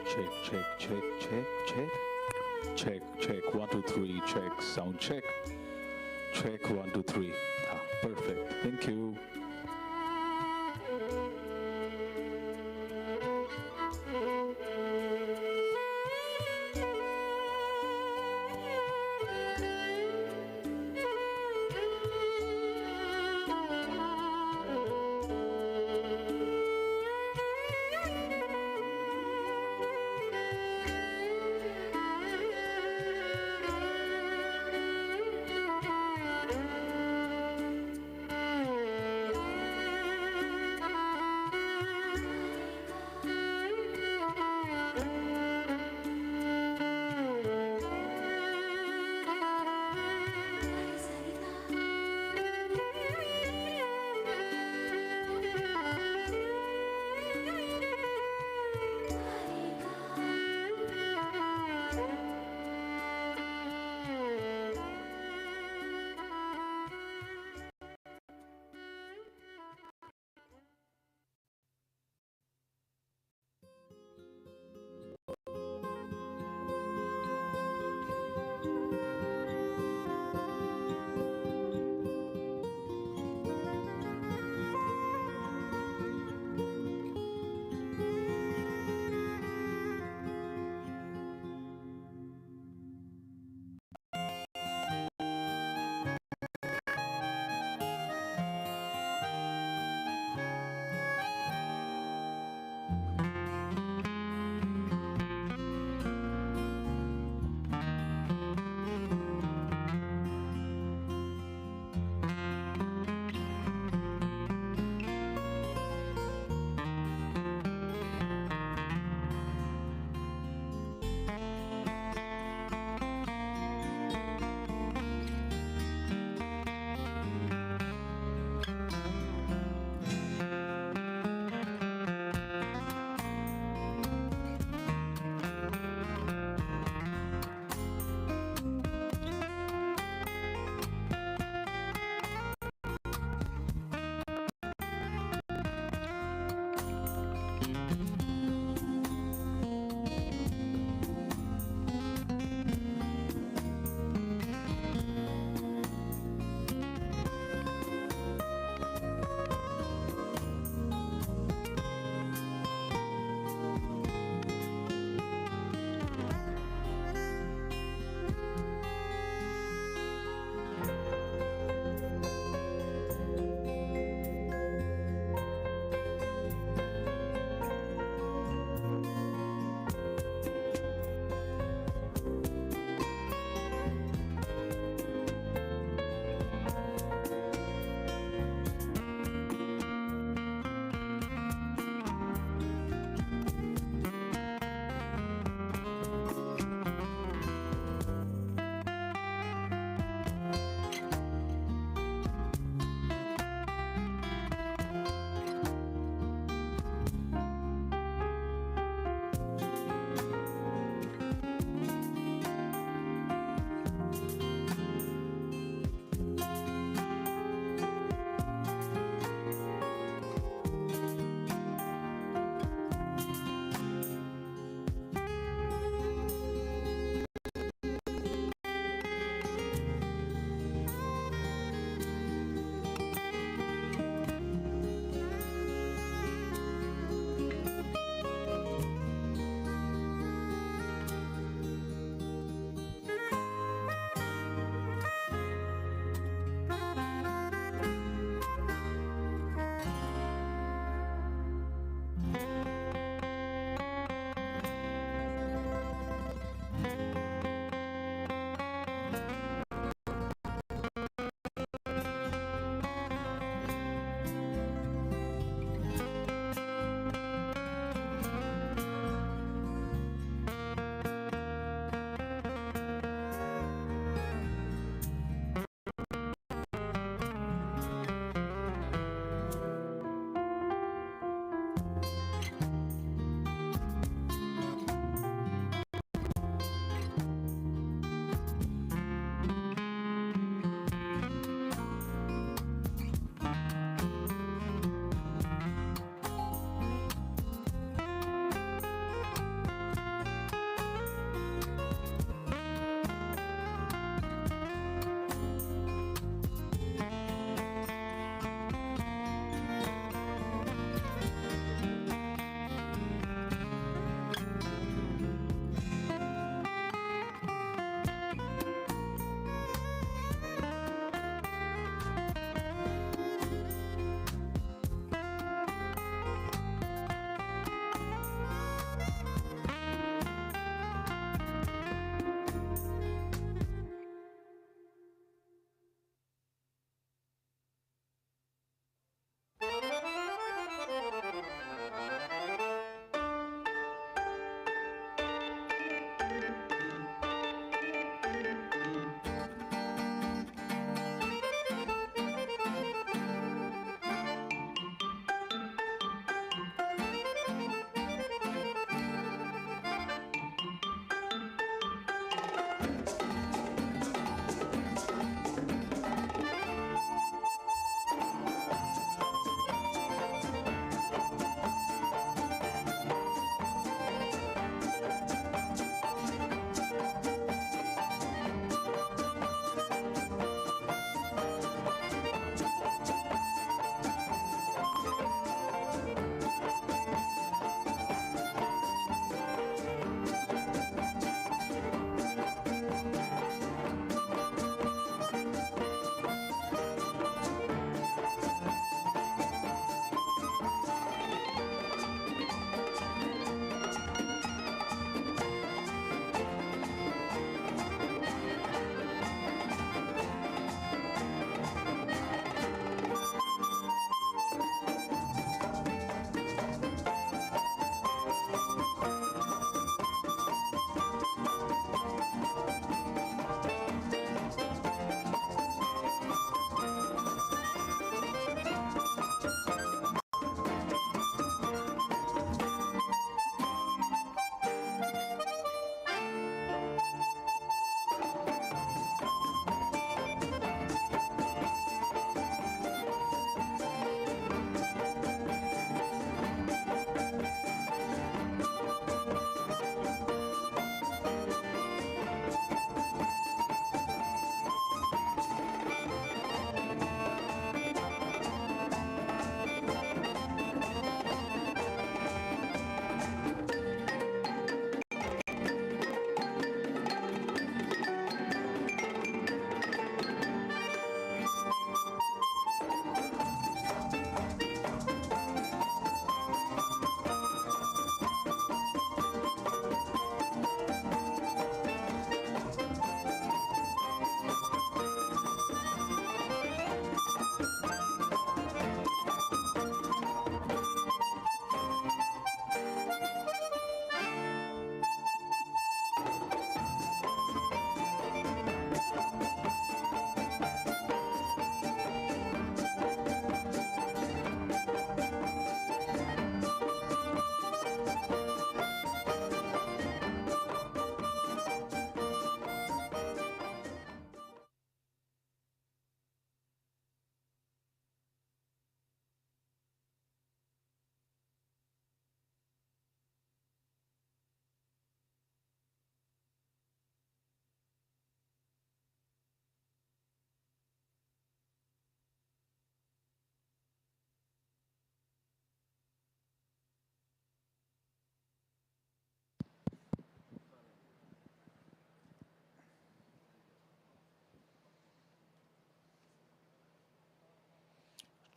Check, check, check, check, check. Check, check, 1, 2, 3, check, sound check. Check, 1, 2, 3. Perfect. Thank you.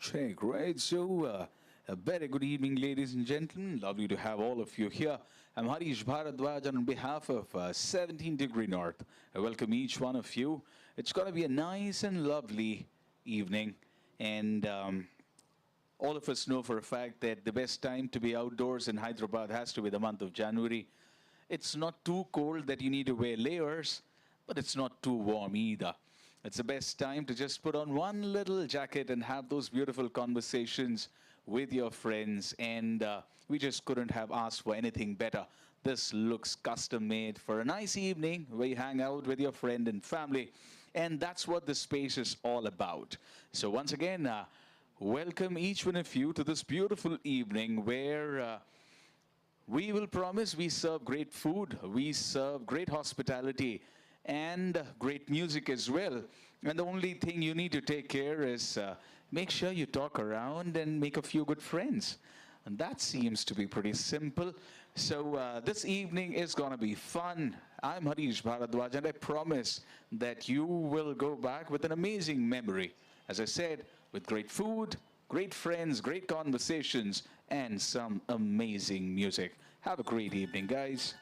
Check, right? A very good evening, ladies and gentlemen. Lovely to have all of you here. I'm Harish Bharadwaj, and on behalf of 17 Degree North, I welcome each one of you. It's going to be a nice and lovely evening, and all of us know for a fact that the best time to be outdoors in Hyderabad has to be the month of January. It's not too cold that you need to wear layers, but it's not too warm either. It's the best time to just put on one little jacket and have those beautiful conversations with your friends. And we just couldn't have asked for anything better. This looks custom made for a nice evening where you hang out with your friend and family. And that's what the space is all about. So once again, welcome each one of you to this beautiful evening where we will promise we serve great food, we serve great hospitality, and great music as well. And the only thing you need to take care is make sure you talk around and make a few good friends. And that seems to be pretty simple. So this evening is going to be fun. I'm Harish Bharadwaj, and I promise that you will go back with an amazing memory. As I said, with great food, great friends, great conversations, and some amazing music. Have a great evening, guys.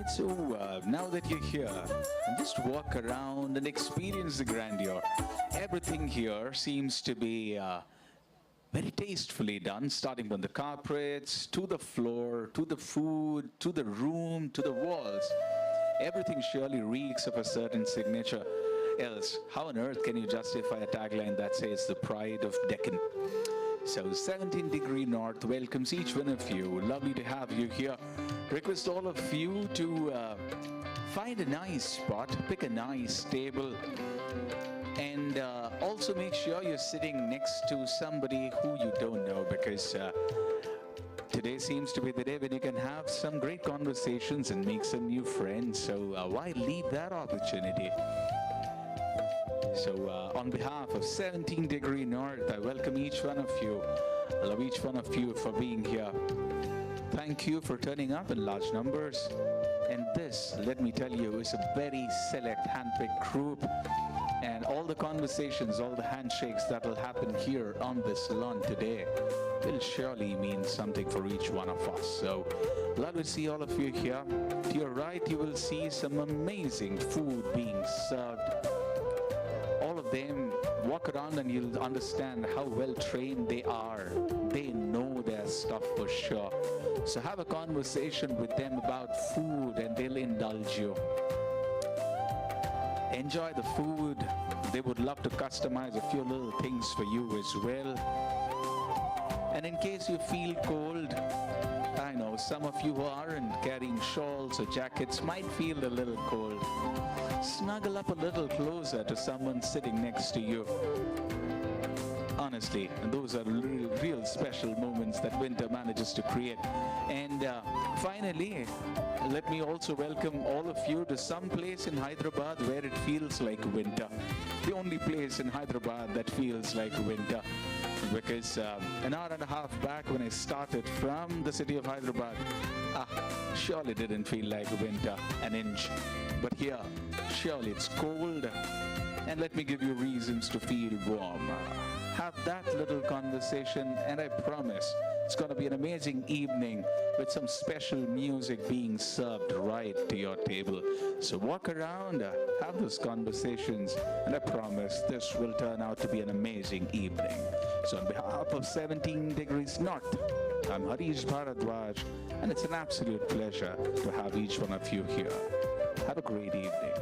So now that you're here, just walk around and experience the grandeur. Everything here seems to be very tastefully done, starting from the carpets, to the floor, to the food, to the room, to the walls. Everything surely reeks of a certain signature. Else, how on earth can you justify a tagline that says the pride of Deccan? So 17 Degree North welcomes each one of you. Lovely to have you here. Request all of you to find a nice spot, pick a nice table, and also make sure you're sitting next to somebody who you don't know, because today seems to be the day when you can have some great conversations and make some new friends. So why leave that opportunity? So on behalf of 17 Degree North, I welcome each one of you. I love each one of you for being here. Thank you for turning up in large numbers. And this, let me tell you, is a very select handpicked group. And all the conversations, all the handshakes that will happen here on this lawn today will surely mean something for each one of us. So glad to see all of you here. To your right, you will see some amazing food being served. All of them, walk around and you'll understand how well trained they are. They know their stuff for sure. So have a conversation with them about food and they'll indulge you. Enjoy the food. They would love to customize a few little things for you as well. And in case you feel cold, I know some of you who aren't carrying shawls or jackets might feel a little cold. Snuggle up a little closer to someone sitting next to you. Honestly, those are real special moments that winter manages to create. And finally, let me also welcome all of you to some place in Hyderabad where it feels like winter. The only place in Hyderabad that feels like winter. Because an hour and a half back when I started from the city of Hyderabad, surely didn't feel like winter an inch. But here, surely it's cold. And let me give you reasons to feel warm. Have that little conversation, and I promise it's going to be an amazing evening with some special music being served right to your table. So walk around, have those conversations, and I promise this will turn out to be an amazing evening. So on behalf of 17 Degrees North, I'm Harish Bharadwaj, and it's an absolute pleasure to have each one of you here. Have a great evening.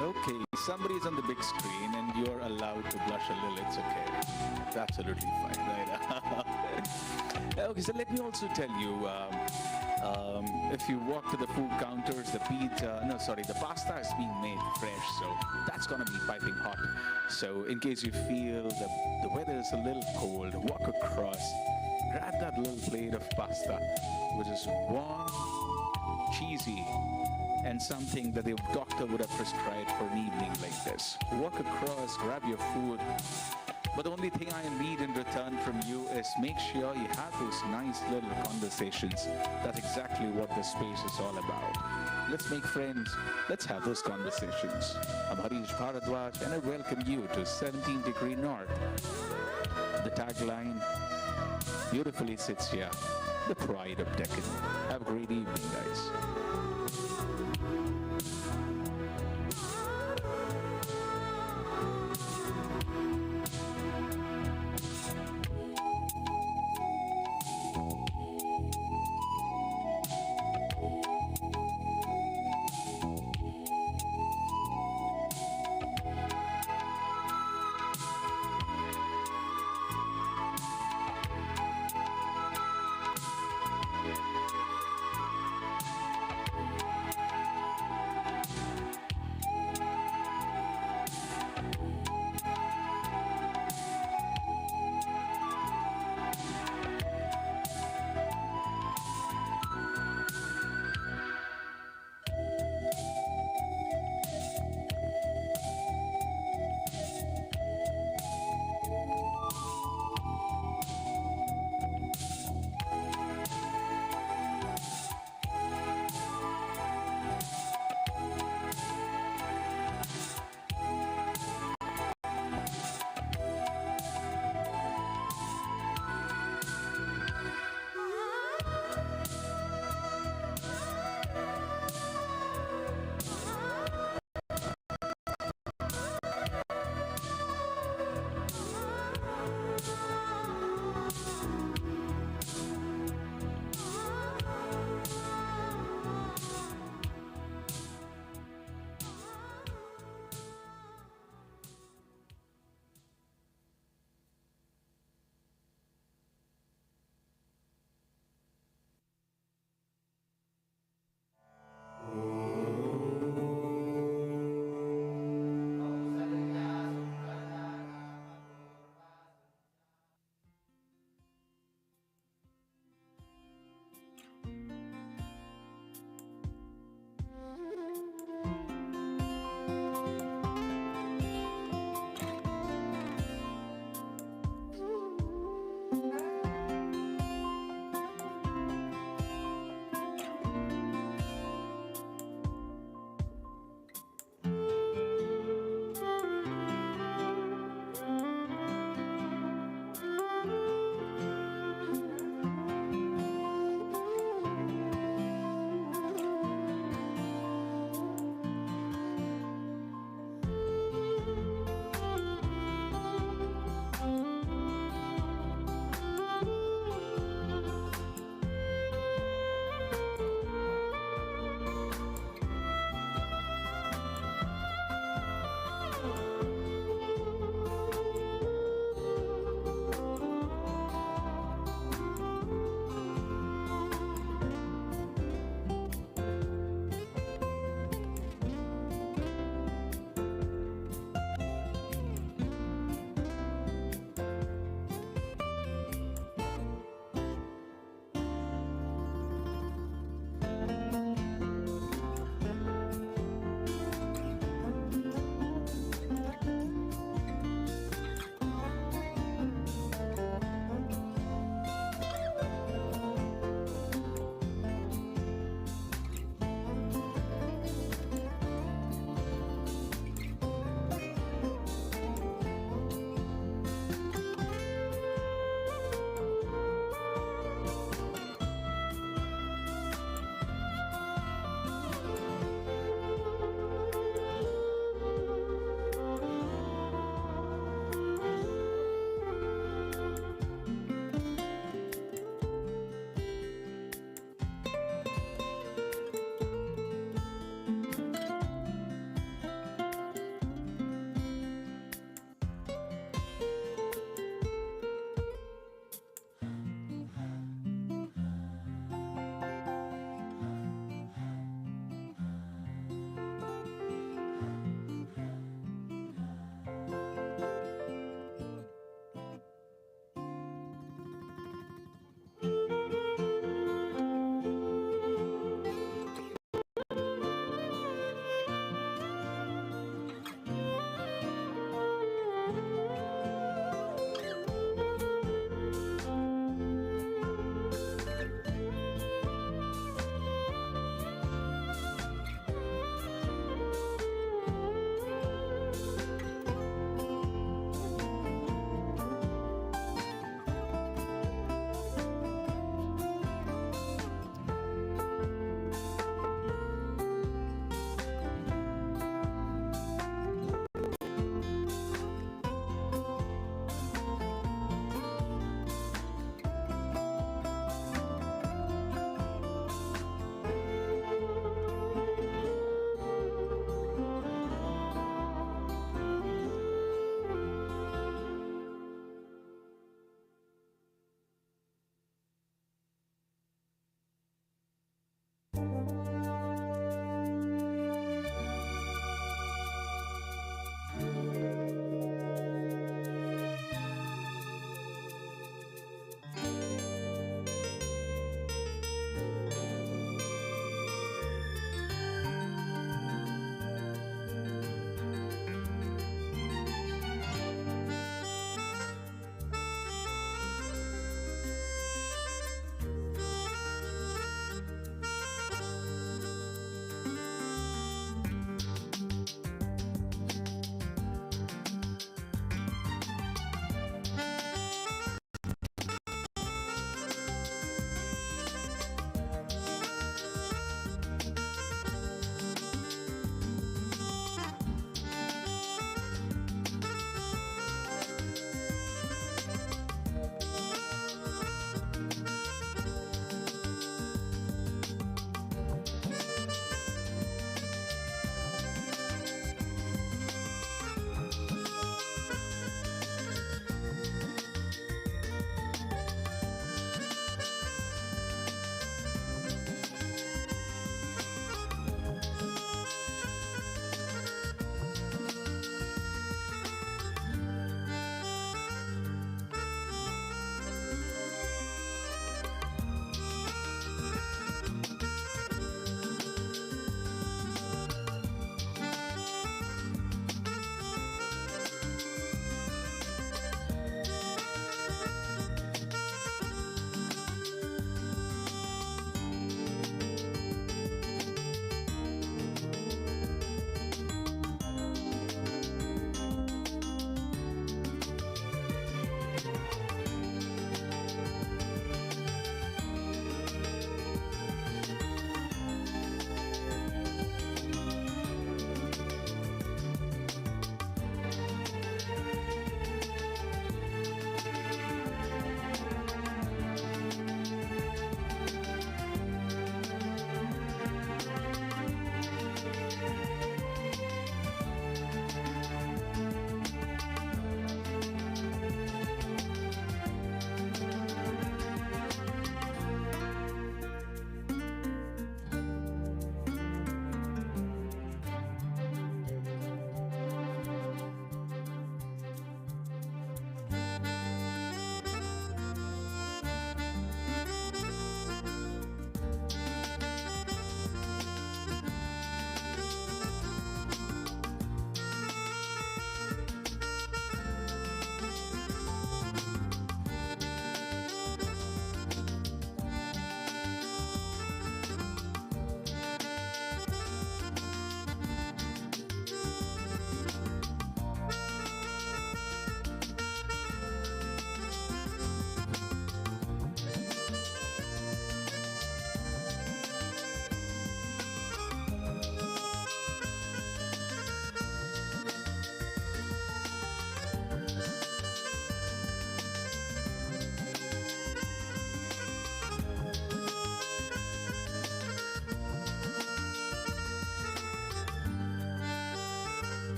Okay, somebody's on the big screen and you're allowed to blush a little. It's okay. It's absolutely fine, right? Okay, so let me also tell you, if you walk to the food counters, the pizza, no, sorry, the pasta is being made fresh, so that's gonna be piping hot. So in case you feel the weather is a little cold, walk across, grab that little plate of pasta, which is warm, cheesy, and something that the doctor would have prescribed for an evening like this. Walk across, grab your food. But the only thing I need in return from you is make sure you have those nice little conversations. That's exactly what this space is all about. Let's make friends. Let's have those conversations. I'm Harish Bharadwaj and I welcome you to 17 Degree North. The tagline beautifully sits here, the pride of Deccan. Have a great evening, guys.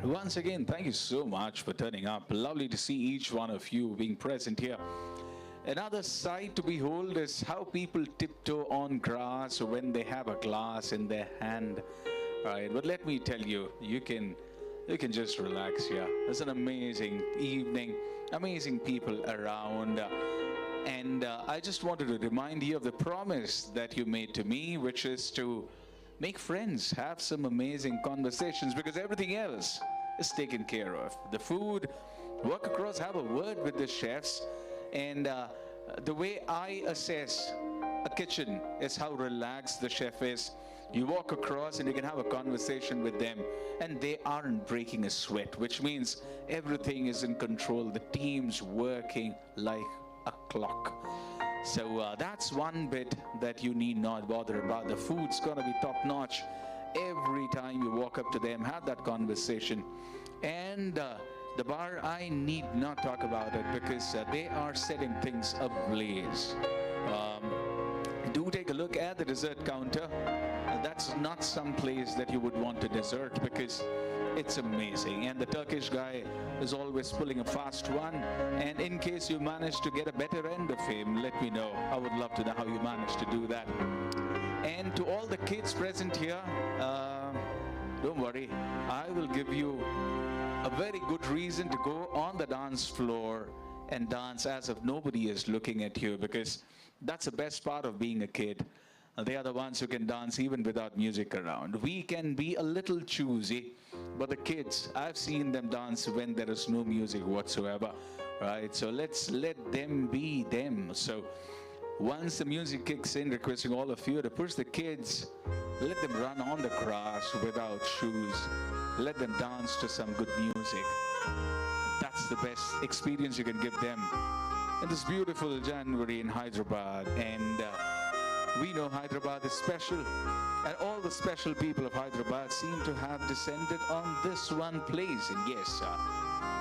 Once again, thank you so much for turning up. Lovely to see each one of you being present here. Another sight to behold is how people tiptoe on grass when they have a glass in their hand. Right, but let me tell you, you can just relax here. It's an amazing evening, amazing people around. And I just wanted to remind you of the promise that you made to me, which is to make friends, have some amazing conversations, because everything else is taken care of. The food, walk across, have a word with the chefs. And the way I assess a kitchen is how relaxed the chef is. You walk across and you can have a conversation with them, and they aren't breaking a sweat, which means everything is in control. The team's working like a clock. So that's one bit that you need not bother about. The food's gonna be top notch. Every time you walk up to them, have that conversation. And the bar, I need not talk about it, because they are setting things ablaze. Do take a look at the dessert counter. That's not some place that you would want a dessert, because it's amazing. And the Turkish guy is always pulling a fast one. And in case you manage to get a better end of him, let me know. I would love to know how you managed to do that. And to all the kids present here, don't worry, I will give you a very good reason to go on the dance floor and dance as if nobody is looking at you, because that's the best part of being a kid. They are the ones who can dance even without music around. We can be a little choosy, but the kids, I've seen them dance when there is no music whatsoever, right? So let's let them be them. So once the music kicks in, requesting all of you to push the kids, let them run on the grass without shoes. Let them dance to some good music. That's the best experience you can give them in this beautiful January in Hyderabad. And we know Hyderabad is special, and all the special people of Hyderabad seem to have descended on this one place. And yes,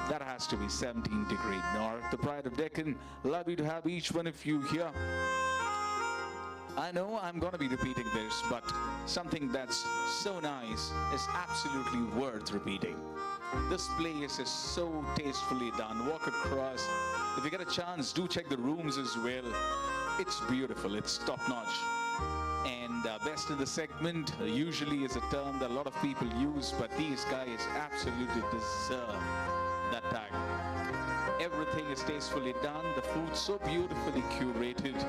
that has to be 17 degree north, the pride of Deccan. Lovely to have each one of you here. I know I'm going to be repeating this, but something that's so nice is absolutely worth repeating. This place is so tastefully done. Walk across. If you get a chance, do check the rooms as well. It's beautiful. It's top-notch. And best in the segment usually is a term that a lot of people use, but these guys absolutely deserve that tag. Everything is tastefully done. The food so beautifully curated.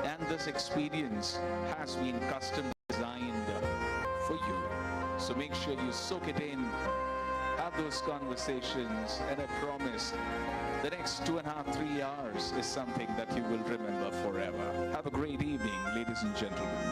And this experience has been custom designed for you. So make sure you soak it in, have those conversations, and I promise the next 2.5, 3 hours is something that you will remember forever. Have a great evening, ladies and gentlemen.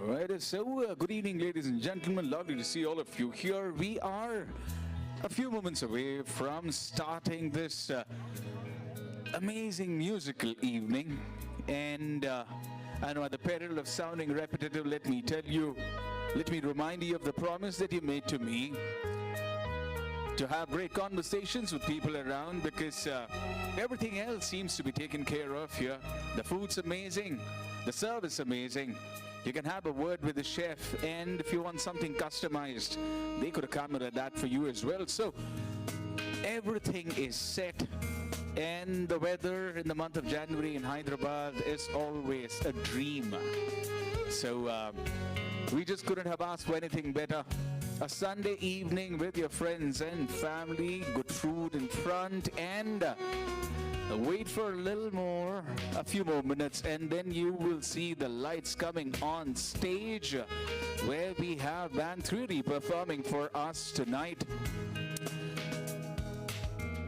All right, good evening, ladies and gentlemen. Lovely to see all of you here. We are a few moments away from starting this amazing musical evening. And I know at the peril of sounding repetitive, let me remind you of the promise that you made to me to have great conversations with people around, because everything else seems to be taken care of here. The food's amazing, the service amazing. You can have a word with the chef, and if you want something customized, they could accommodate that for you as well. So everything is set, and the weather in the month of January in Hyderabad is always a dream. So we just couldn't have asked for anything better. A Sunday evening with your friends and family, good food in front, and wait for a few more minutes, and then you will see the lights coming on stage, where we have Band 3D performing for us tonight.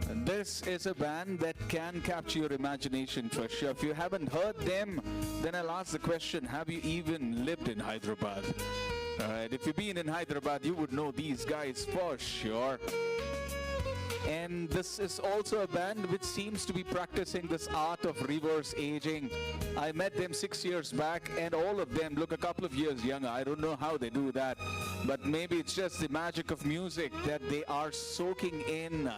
And this is a band that can capture your imagination for sure. If you haven't heard them, then I'll ask the question, have you even lived in Hyderabad? Alright, if you've been in Hyderabad, you would know these guys for sure. And this is also a band which seems to be practicing this art of reverse aging. I met them 6 years back, and all of them look a couple of years younger. I don't know how they do that, but maybe it's just the magic of music that they are soaking in.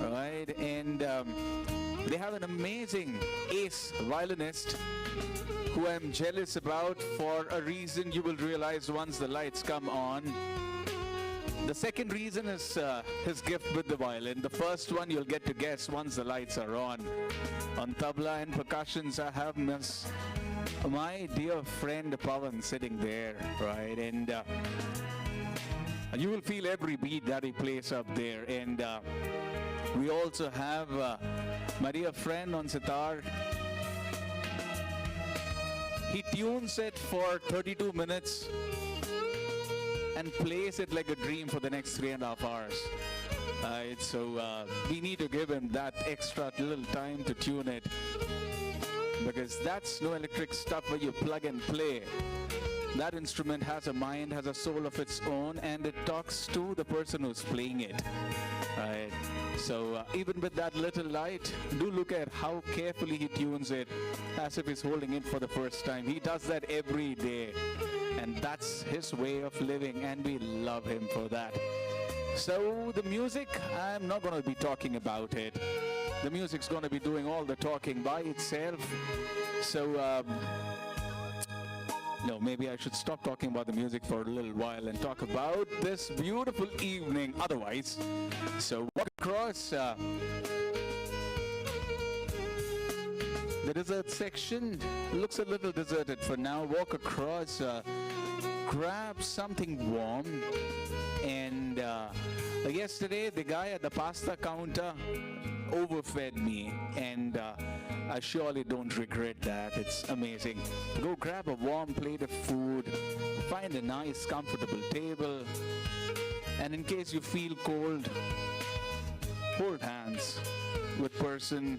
Right? And they have an amazing ace violinist who I'm jealous about for a reason you will realize once the lights come on. The second reason is his gift with the violin. The first one you'll get to guess once the lights are on. On tabla and percussions, I have my dear friend Pavan sitting there, right? And you will feel every beat that he plays up there. And we also have my dear friend on sitar. He tunes it for 32 minutes and plays it like a dream for the next 3.5 hours. So we need to give him that extra little time to tune it, because that's no electric stuff where you plug and play. That instrument has a mind, has a soul of its own, and it talks to the person who's playing it. Right. So even with that little light, do look at how carefully he tunes it, as if he's holding it for the first time. He does that every day, and that's his way of living, and we love him for that. So the music, I'm not going to be talking about it. The music's going to be doing all the talking by itself. So no, maybe I should stop talking about the music for a little while and talk about this beautiful evening otherwise. So walk across the dessert section. Looks a little deserted for now. Walk across, grab something warm. And yesterday, the guy at the pasta counter overfed me, and I surely don't regret that. It's amazing. Go grab a warm plate of food, find a nice comfortable table, and in case you feel cold, hold hands with person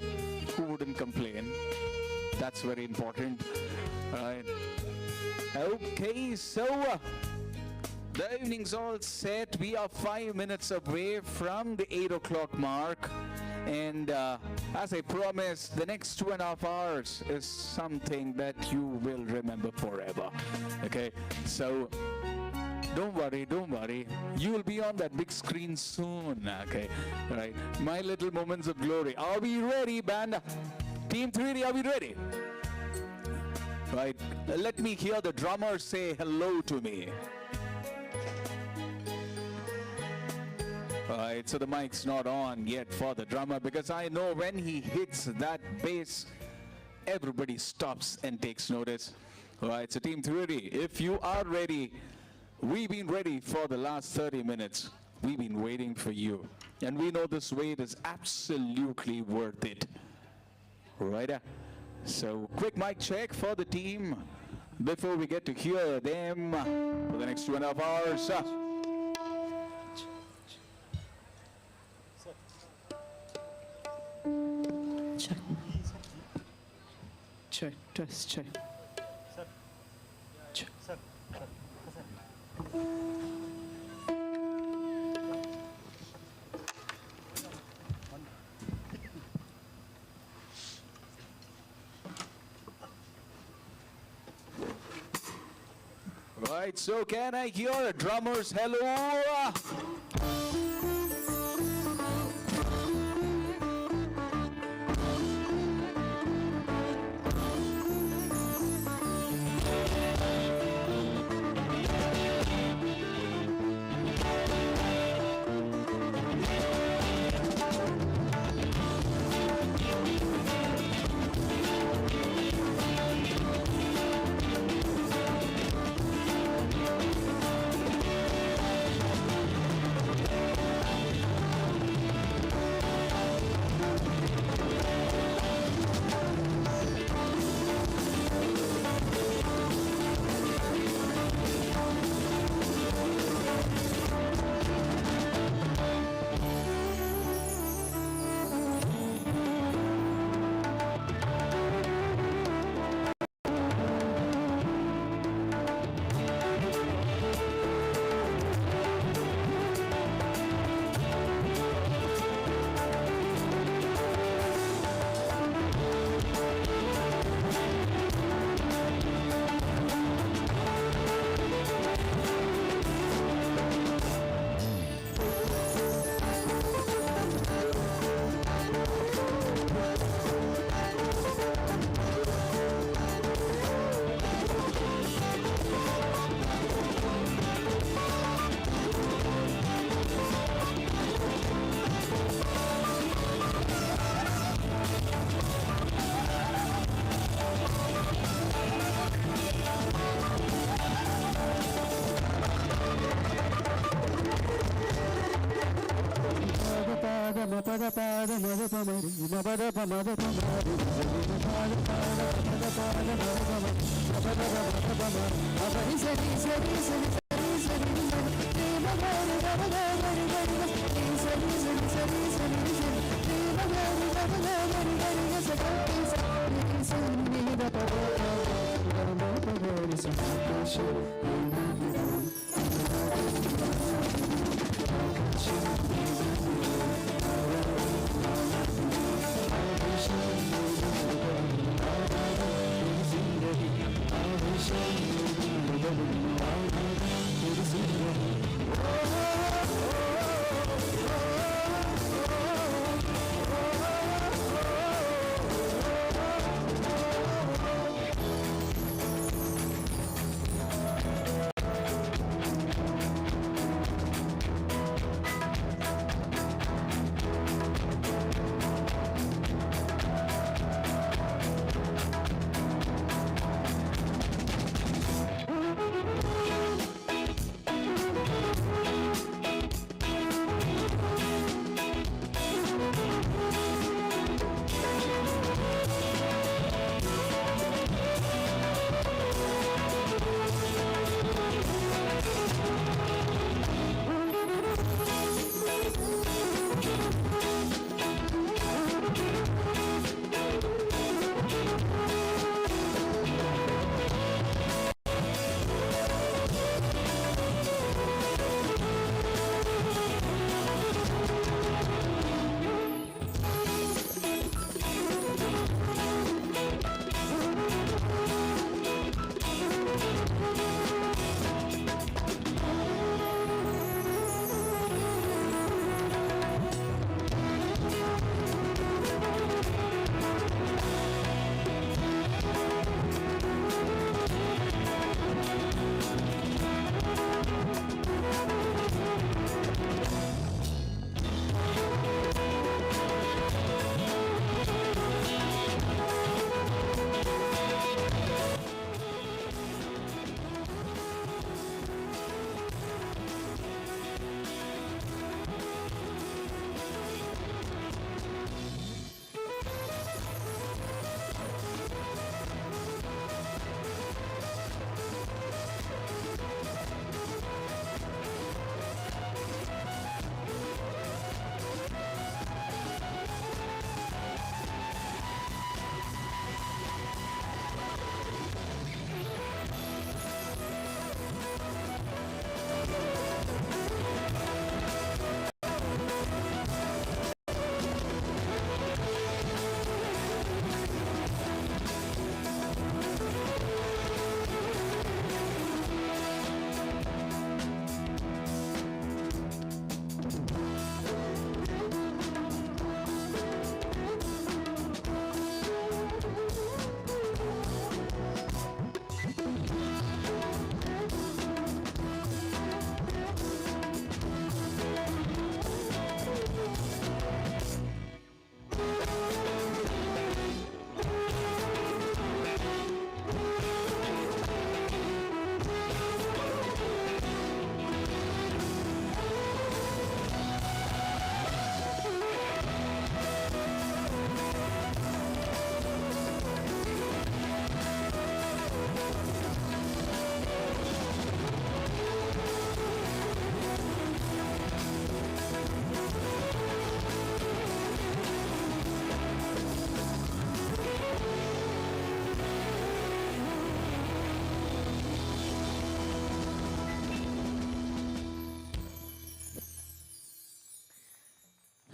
who wouldn't complain. That's very important. All right. Okay, so the evening's all set. We are 5 minutes away from the 8 o'clock mark. And as I promised, the next 2.5 hours is something that you will remember forever. Okay, so don't worry. You will be on that big screen soon. Okay, right. My little moments of glory. Are we ready, band? Team 3D, are we ready? Right. Let me hear the drummer say hello to me. Alright, so the mic's not on yet for the drummer, because I know when he hits that bass, everybody stops and takes notice. Alright, so Team 3D, if you are ready, we've been ready for the last 30 minutes. We've been waiting for you. And we know this wait is absolutely worth it. Right? So quick mic check for the team before we get to hear them for the next 2.5 hours. Check, test, check. Check. right, so can I hear a drummer's hello?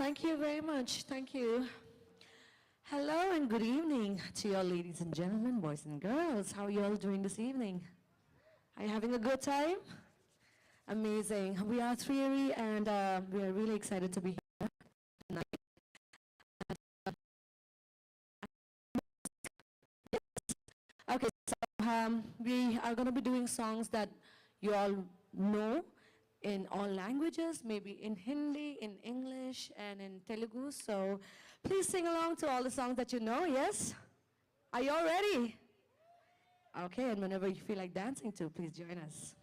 Thank you very much. Thank you. Hello and good evening to you all, ladies and gentlemen, boys and girls. How are you all doing this evening? Are you having a good time? Amazing. We are Theory and we are really excited to be here tonight. Okay, so we are going to be doing songs that you all know in all languages, maybe in Hindi, in English, and in Telugu. So please sing along to all the songs that you know, yes? Are you all ready? Okay, and whenever you feel like dancing too, please join us.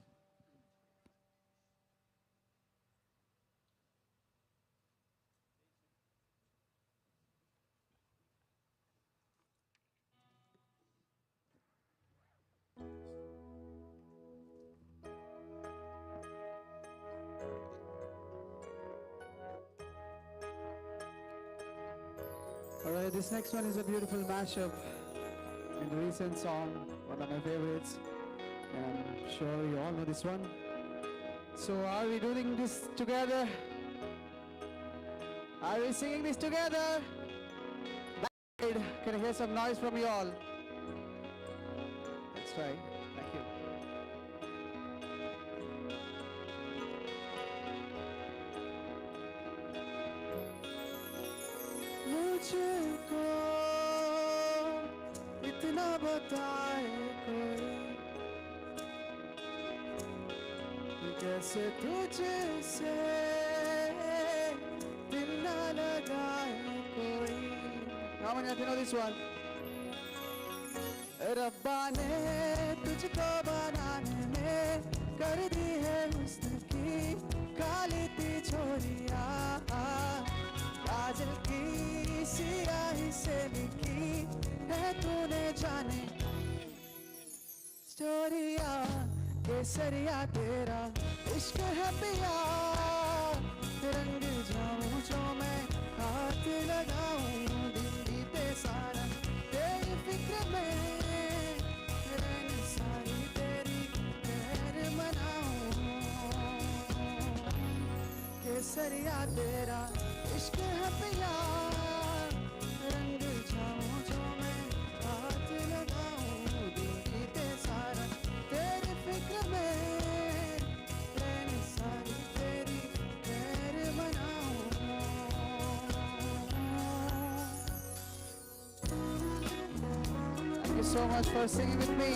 Alright, this next one is a beautiful mashup in the recent song, one of my favorites. And I'm sure you all know this one. So are we doing this together? Are we singing this together? Backside, can I hear some noise from you all? Let's try. Thank you. मुझको इतना बताए कोई कैसे तुझसे दिल ना लगाए कोई. How many of you know this one? रब्बा ने तुझको बनाने में कर दी है हुस्न की काली तिजोरियां, काजल की सियाही से लिखी है तूने जाने स्टोरिया. केसरिया तेरा इश्क है पिया, रंग जाऊं जो मैं हाथ लगाऊं दिन बीते सारा तेरी फिक्र में रहनी सारी तेरी खैर मनाऊं. केसरिया तेरा इश्क है पिया, रंग जाऊं जो मैं हाथ लगाऊं दिन बीते सारा तेरी फिक्र में रहनी सारी तेरी खैर मनाऊं. Thank you so much for singing with me.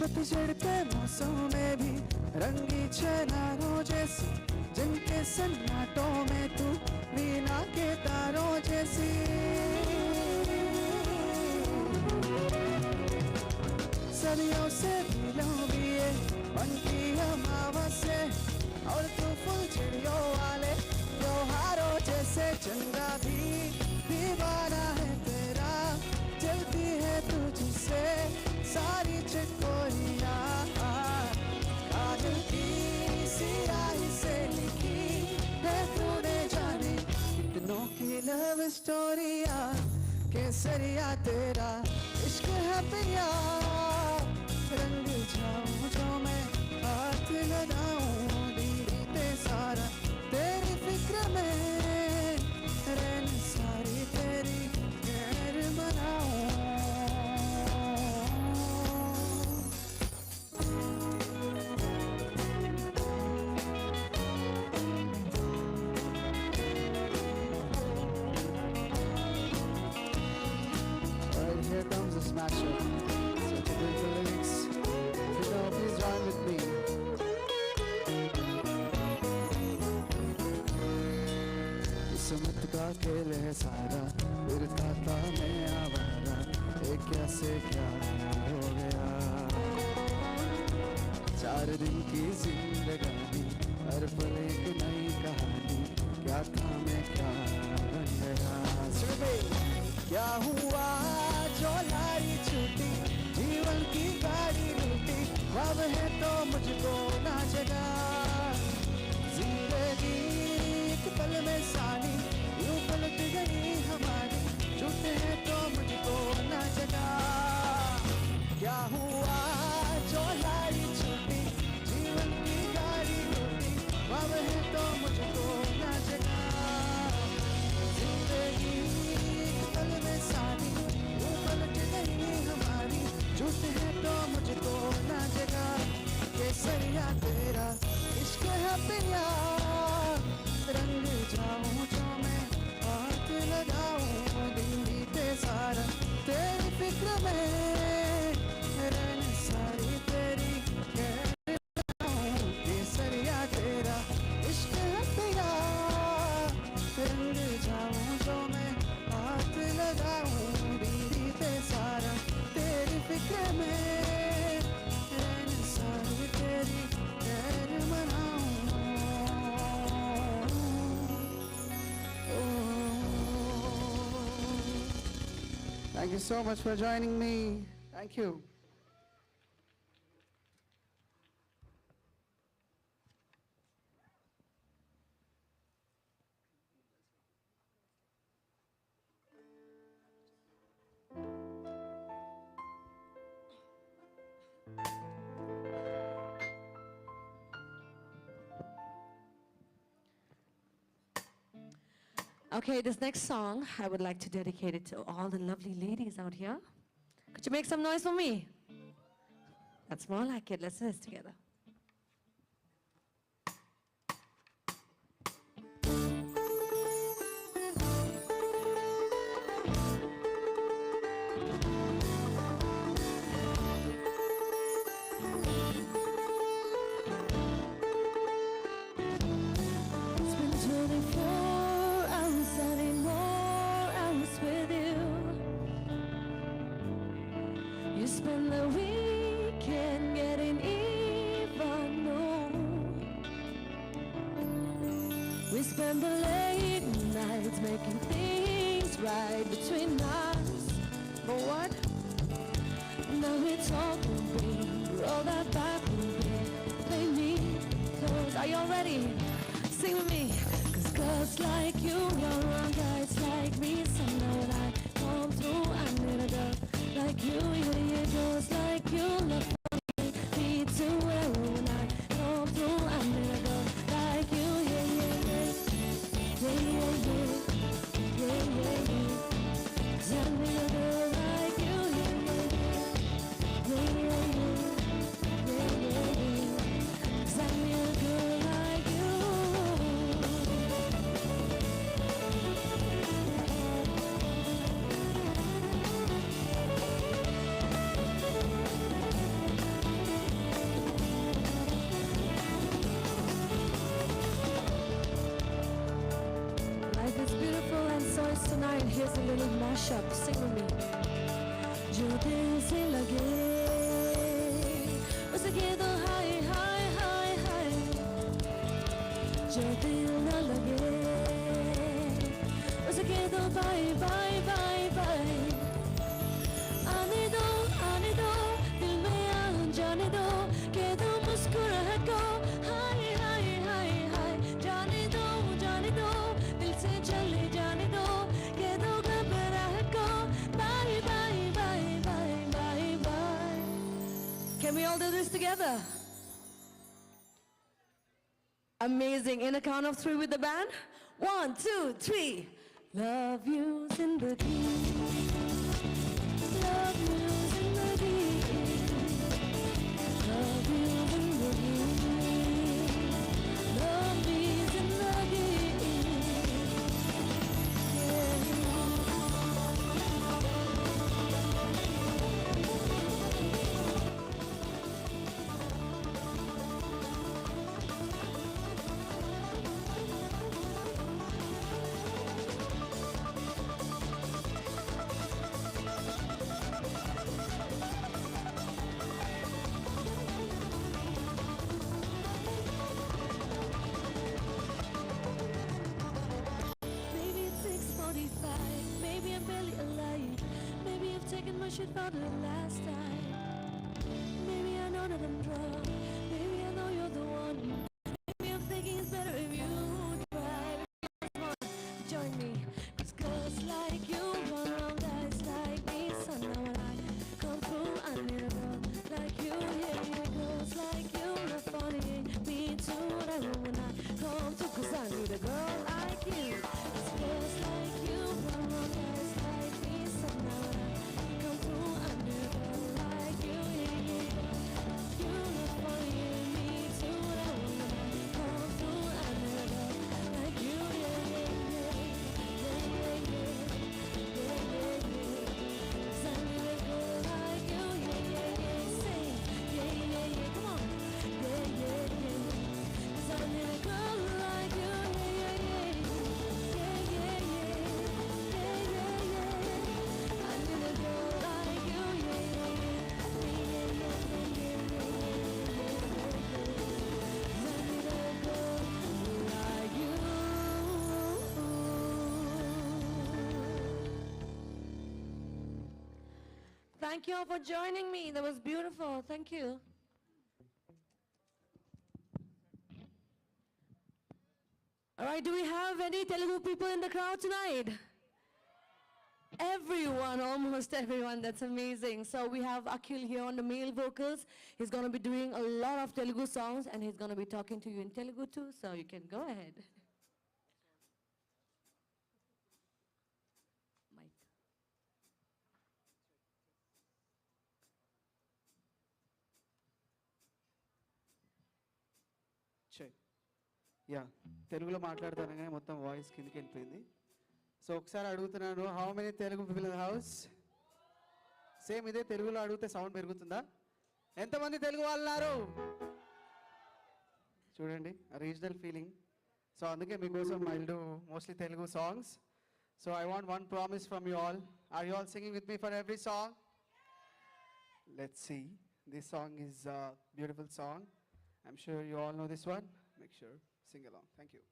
पतझड़ के मौसम में भी रंगी चनारों जैसी, जिनके सन्नाटों में तू वीणा के तारों जैसी. सदियों से भी लंबी है उनकी अमावस से, और तू फूल चिड़ियों वाले त्योहारों जैसे. चंदा भी दीवाना है तेरा, जलती है तुझसे सारी चिकोरिया, काजल की सियाही से लिखी है तूने जाने कितनों की लव स्टोरिया. केसरिया तेरा इश्क है पिया, रंग जाऊं जो मैं हाथ लगाऊं बीते सारा तेरी फिक्र में रहनी सारी तेरी खैर मनाऊं. Here comes a smasher. Such a beautiful lyrics. If you know, please join with me. किस्मत का खेल है सारा, फिर खाता मैं आवारा, एक क्या से क्या हो गया. 4 दिन की जिंदगानी, हर पल एक नई कहानी, क्या था मैं क्या बन गया. क्या हुआ जो लाई छूटी, जीवन की गाड़ी रूठी, ख्वाब है तो मुझको ना जगा. जिंदगी एक पल में सानी, यूं पलट गई हमारी, झूठे हैं तो मुझको ना जगा. Thank you so much for joining me. Thank you. Okay, this next song, I would like to dedicate it to all the lovely ladies out here. Could you make some noise for me? That's more like it. Let's do this together. It's been 24 hours and more hours with you. You spend the weekend getting even more. We spend the late nights making things right between us. But what? Now it's all moving, roll that back moving. Play me close. Are y'all ready? Sing with me. 'Cause girls like you are around guys like me. So now when I come through, I need a girl like you. Yeah, yeah, girls like you love me too. Well, when I come through, I need a girl like you. Yeah, yeah, yeah, yeah, yeah, yeah, yeah, yeah, yeah. 'Cause I need a girl like you. Yeah, yeah, yeah, yeah, yeah, yeah, yeah, yeah. 'Cause I need a girl like you. Life is beautiful and so is tonight. Here's a little mashup. Sing with me. जो दिल से लगे उसे कह दो हाय हाय हाय हाय. जो दिल न लगे उसे कह दो बाय बाय बाय बाय. आने दो दिल में आ जाने दो. कह दो मुस्कुराहट को हाय हाय हाय हाय. जाने दो दिल से चले जाने दो. कह दो घबराहट को bye bye bye bye bye bye. Can we all do this together? Amazing. In a count of three with the band. 1, 2, 3. Love you zindagi. Love you zindagi. Love you zindagi. Love me zindagi. Maybe it's 6:45. Maybe I'm barely alive. Maybe I've taken my shit for the last time. Maybe I know that I'm drunk. Maybe I know you're the one. Maybe I'm thinking it's better if you drive. Come on, join me. 'Cause girls like you run around guys like me. So now when I come through, I need a girl like you. Yeah, yeah, girls like you love funny. Me too, whatever when I come through. 'Cause I need a girl like you. 'Cause girls like you run around guys like me. So now when I come through, I need a girl like you. Yeah, yeah, you love Thank you all for joining me. That was beautiful. Thank you. All right, do we have any Telugu people in the crowd tonight? Everyone, almost everyone. That's amazing. So we have Akhil here on the male vocals. He's going to be doing a lot of Telugu songs, and he's going to be talking to you in Telugu too, so you can go ahead. Mike. Yeah తెలుగులో మాట్లాడుతానగానే మొత్తం voice కిందకి వెళ్ళిపోయింది. So ఒకసారి అడుగుతున్నాను, how many Telugu people in the house? Same ఇదే తెలుగులో అడిగితే sound పెరుగుతుందా? ఎంతమంది తెలుగు వాళ్ళు ఉన్నారు? చూడండి రీజనల్ ఫీలింగ్. సో అందుకే మీకోసం I will do mostly Telugu songs. So I want one promise from you all. Are you all singing with me for every song? Let's see. This song is beautiful song. I'm sure you all know this one. Make sure, sing along. Thank you.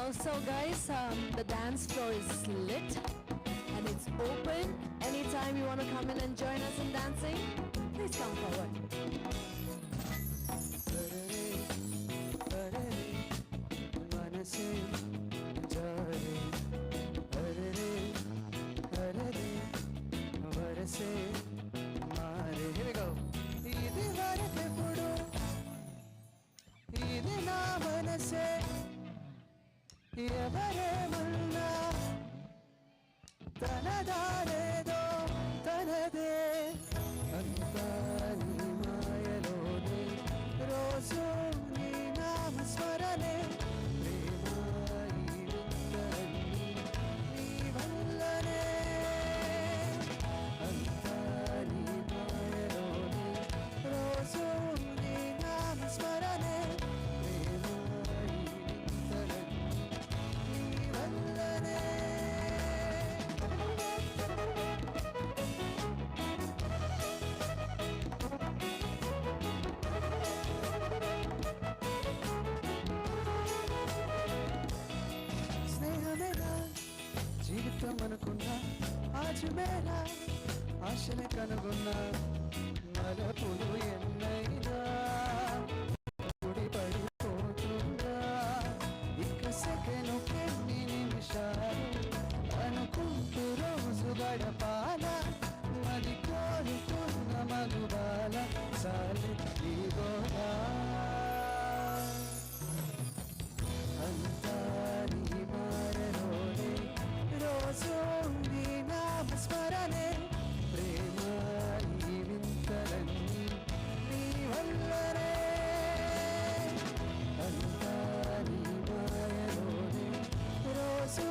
Also guys, the dance floor is lit and it's open. Anytime you want to come in and join us in dancing, please come forward. Here we go. ఇది వరకెప్పుడు ఇది నా మనసే ఎవరేమన్నా తనదారేదో తనదే అంతా నీ మాయలోనే రోజు నీ నామస్మరణే ప్రేమ ఈ వింతలన్నీ నీ వల్లనే అంతా నీ మాయలోనే రోజు నీ నామస్మరణే ప్రేమ ఈ వింతలన్నీ నీ వల్లనే. స్నేహమేనా జీవితం అనుకున్నా ఆజుమేనా ఆశనే కనుగొన్నా మరపులు ఎన్నైనా ముడి పడిపోతున్నా ఇక సెకను ఎన్ని నిమిషాలు అనుకుంటూ రోజు గడపాల మది కోరుకున్న మధుబాల సాలి గోదా అంతా నీ మాయలోనే రోజు నీ నామస్మరణే ప్రేమ ఈ వింతలన్నీ నీ వల్లనే అంతా నీ మాయలోనే రోజు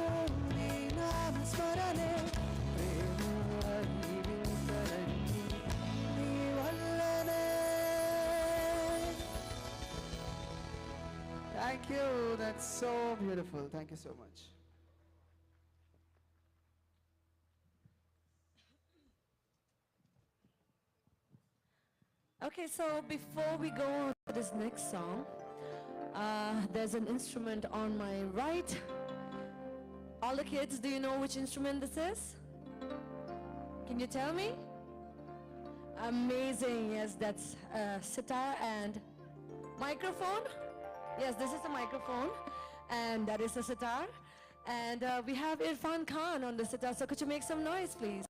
నీ నామస్మరణే ప్రేమ ఈ వింతలన్నీ నీ వల్లనే. Thank you. That's so beautiful. Thank you so much. Okay, so before we go on to this next song, there's an instrument on my right. All the kids, do you know which instrument this is? Can you tell me? Amazing. Yes, that's sitar and microphone. Yes, this is the microphone and that is the sitar. And we have Irfan Khan on the sitar. So could you make some noise, please?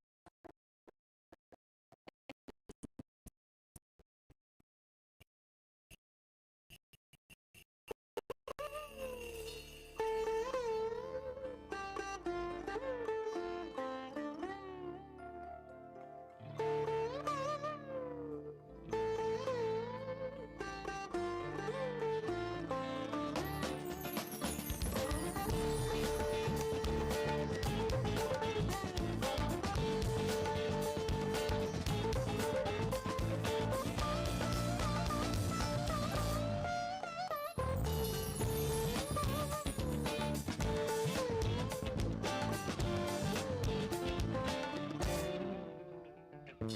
Thank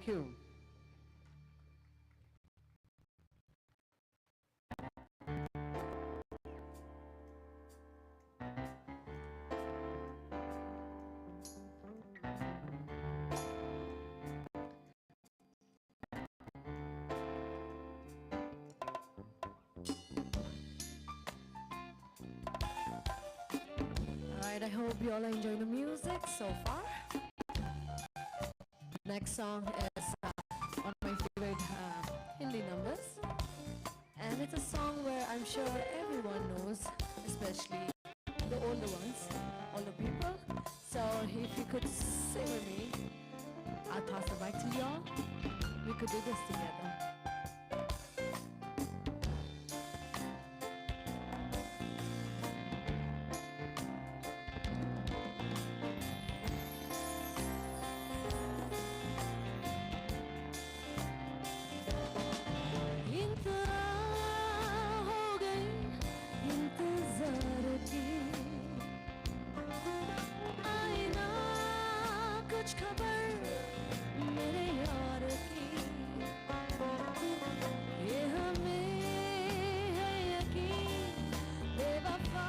you. Alright, I hope you all are enjoying the music so far. Next song is one of my favorite Hindi numbers. And it's a song where I'm sure everyone knows, especially the older ones, older people. So if you could sing with me, I'll pass the mic to y'all. We could do this together. कुछ खबर मेरे यार की ये हमें है यकीन बेवफा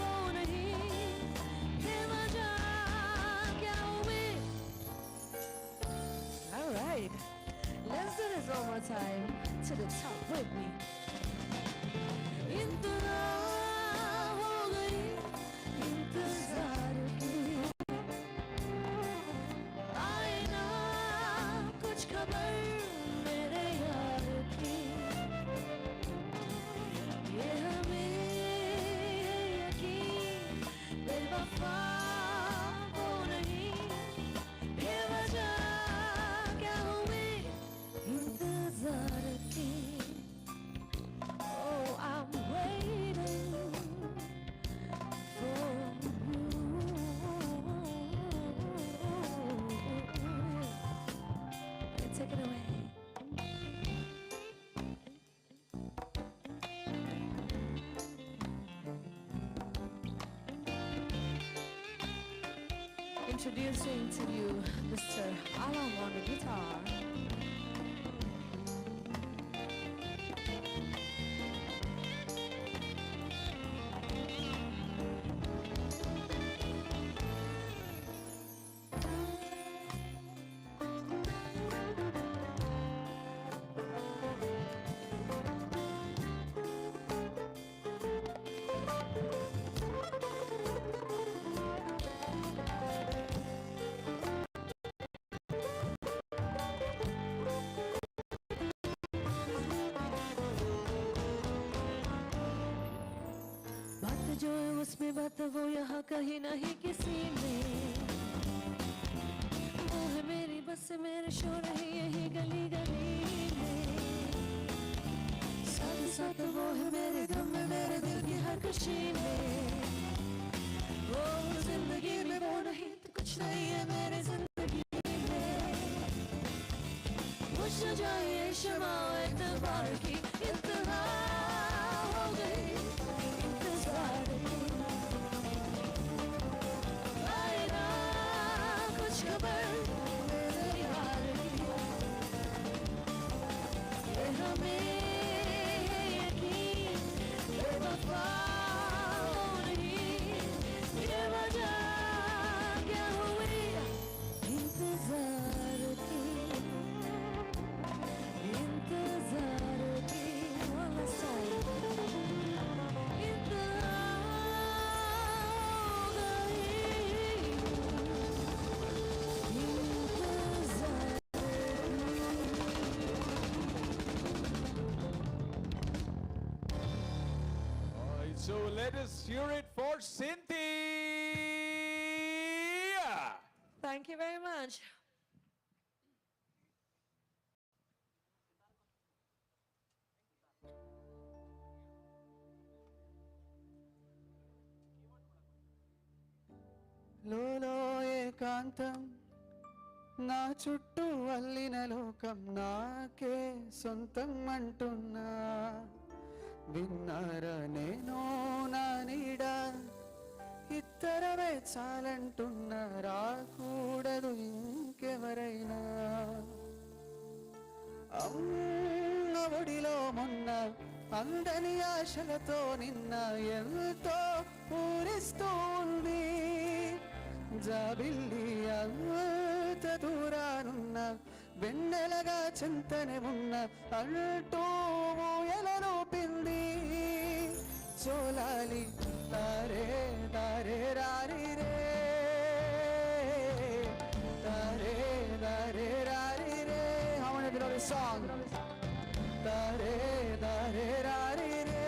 वो नहीं ये वजह क्या हुई. Alright, let's do this one more time to the top with me. इंतजार हो गई इंतजार की आए ना कुछ खबर मेरे यार की ये हमें यकीन बेवफा वो नहीं बेवजह क्या हुई इंतजार की. introducing to you Mr. Alam on the guitar. बात जो है उसमें बात वो यहाँ कहीं नहीं किसी में, वो है मेरी बस मेरे शोर है यही गली गली में, साथ साथ वो है मेरे गम में मेरे दिल की हर खुशी में, वो जिंदगी में वो नहीं तो कुछ नहीं है मेरे जिंदगी में, बुझ जाए ये शमा एतबार की इंतहा हो गई, इंतजार की आए ना कुछ खबर मेरे यार की, ये हमें यकीन बेवफा हो नहीं, ये वजह क्या हुई इंतजार की, इंतजार की one last time, इंतहा हो गई, इंतजार Alright, so let us hear it for Cynthia. Thank you very much. లోలో ఏకాంతం నా చుట్టూ అల్లిన లోకం నాకే సొంతం అంటున్నా, విన్నారా నేను నా నీడ ఇద్దరమే చాలంటున్నా, రాకూడదు ఇంకెవరైనా, అమ్మ ఒడిలో మొన్న అందని ఆశలతో నిన్న ఎంతో పూరిస్తోంది, జాబిల్లి అంత దూరానున్న వెన్నెలగా చింతనే ఉన్న అంటూ ఎలలోపింది, చోలాలి తారే తారే రారి రే, తారే తారే రారి రే. How many of you know this song? Taare Taare రారి రే,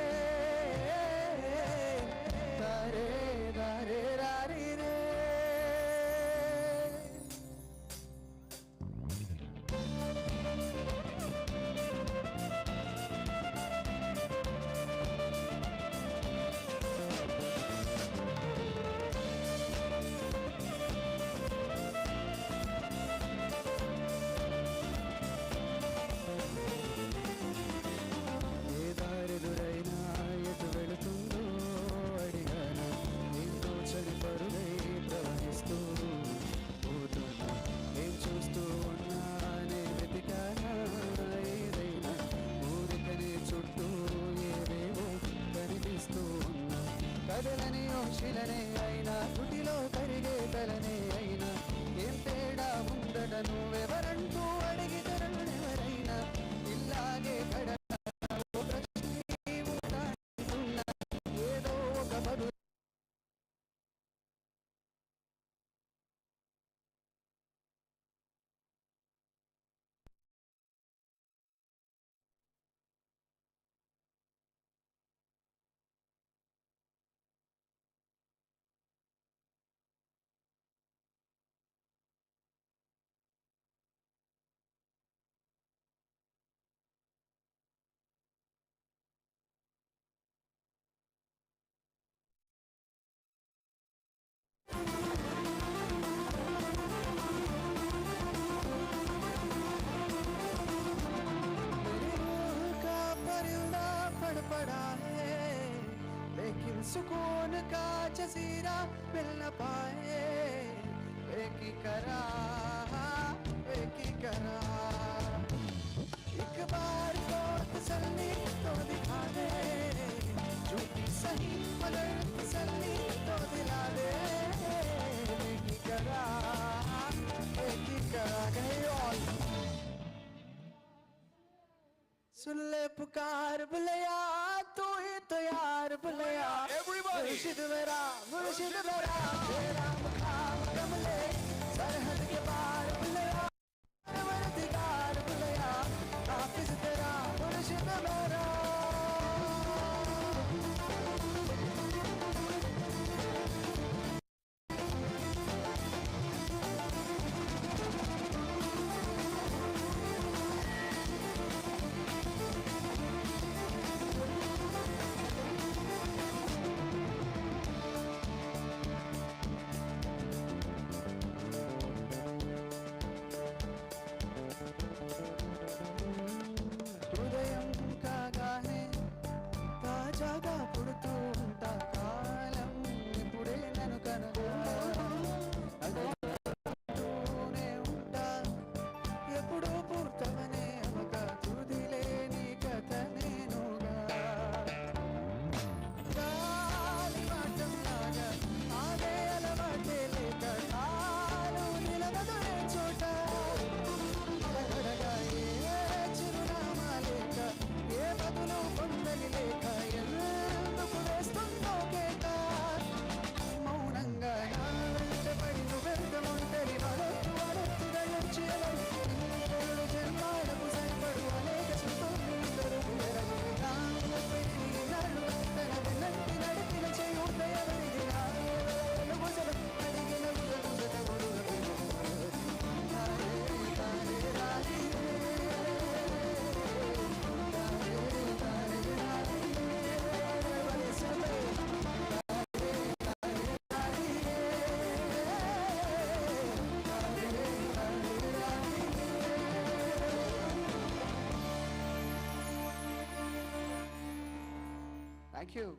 తారే తారే రారి రే. ఏ దారెదురైనా ఎటు వెళుతుందో అడిగాను, ఎంతో చలి పరుగై ప్రవహిస్తూ పోతున్నా, ఏం చూస్తూ ఉన్నా నే వెతికానా ఏదైనా, ఊరికనే చుట్టూ ఏవేవో కనిపిస్తూ ఉన్నా, కదలని ఓషిలనే అయినా కుటిలో కరిగే తలనే అయినా, ఏం తేడా ఉందట నువ్వెవరంటూ అడిగితే ఎవరైనా, ఇలాగే కడ ఏదో ఒక బదు सुकून का जजीरा मिल न पाए, की करा की करा एक बार को तसल्ली तो दिखा दे झूठी सही मगर तसल्ली तो दिला दे की करा कहीं और सुन ले पुकार बुलया तू ही तो यार बुलया मुर्शिद मेरा तेरा मकाम कमले सरहद के पार बुलया परवरदिगार बुलया हाफिज तेरा मुर्शिद मेरा హృదయం కాగానే తాజాగా పుడుతూ ఉంటా కాలం ఇప్పుడే నన్ను కనగా అదుతూనే ఉంటా ఎప్పుడూ పూర్తవనే ఒక తుదిలే నీ కథ నేనుగా గాలి వాటంలాగా ఆగే అలవాటే లేక కాలు నిలవదు ఏ చోట అడగడగా ఏ చిరునామా లేక ఏ బదులు పొందని లేక ఎందుకు వేస్తుందో కేక మౌనంగా నా వెంట పడి నువ్వెంత ఒంటరి వడొచ్చుగా వచ్చి ఎవరు నిన్ను జన్మాలకు సరిపడు అనేక సుతోడు నాడు తన వెన్నట్టి నడిపిన చేయుట ఎవరిది అడిగిన Thank you.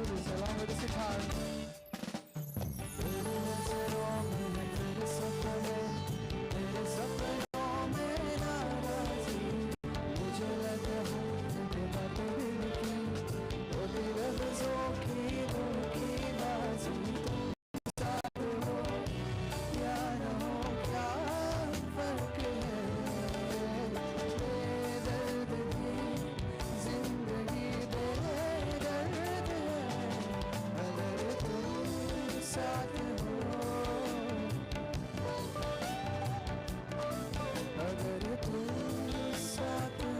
do this along with the sitar. तेरे नजरों में तेरे सपनों में नाराज़ी, मुझे लगे होंगे बातें दिल की, होती लफ्ज़ों की धोखेबाजी। साथ हो या न हो क्या फर्क है, बेदर्द की जिंदगी बेदर्द है, अगर तुम साथ हो, अगर तुम साथ हो।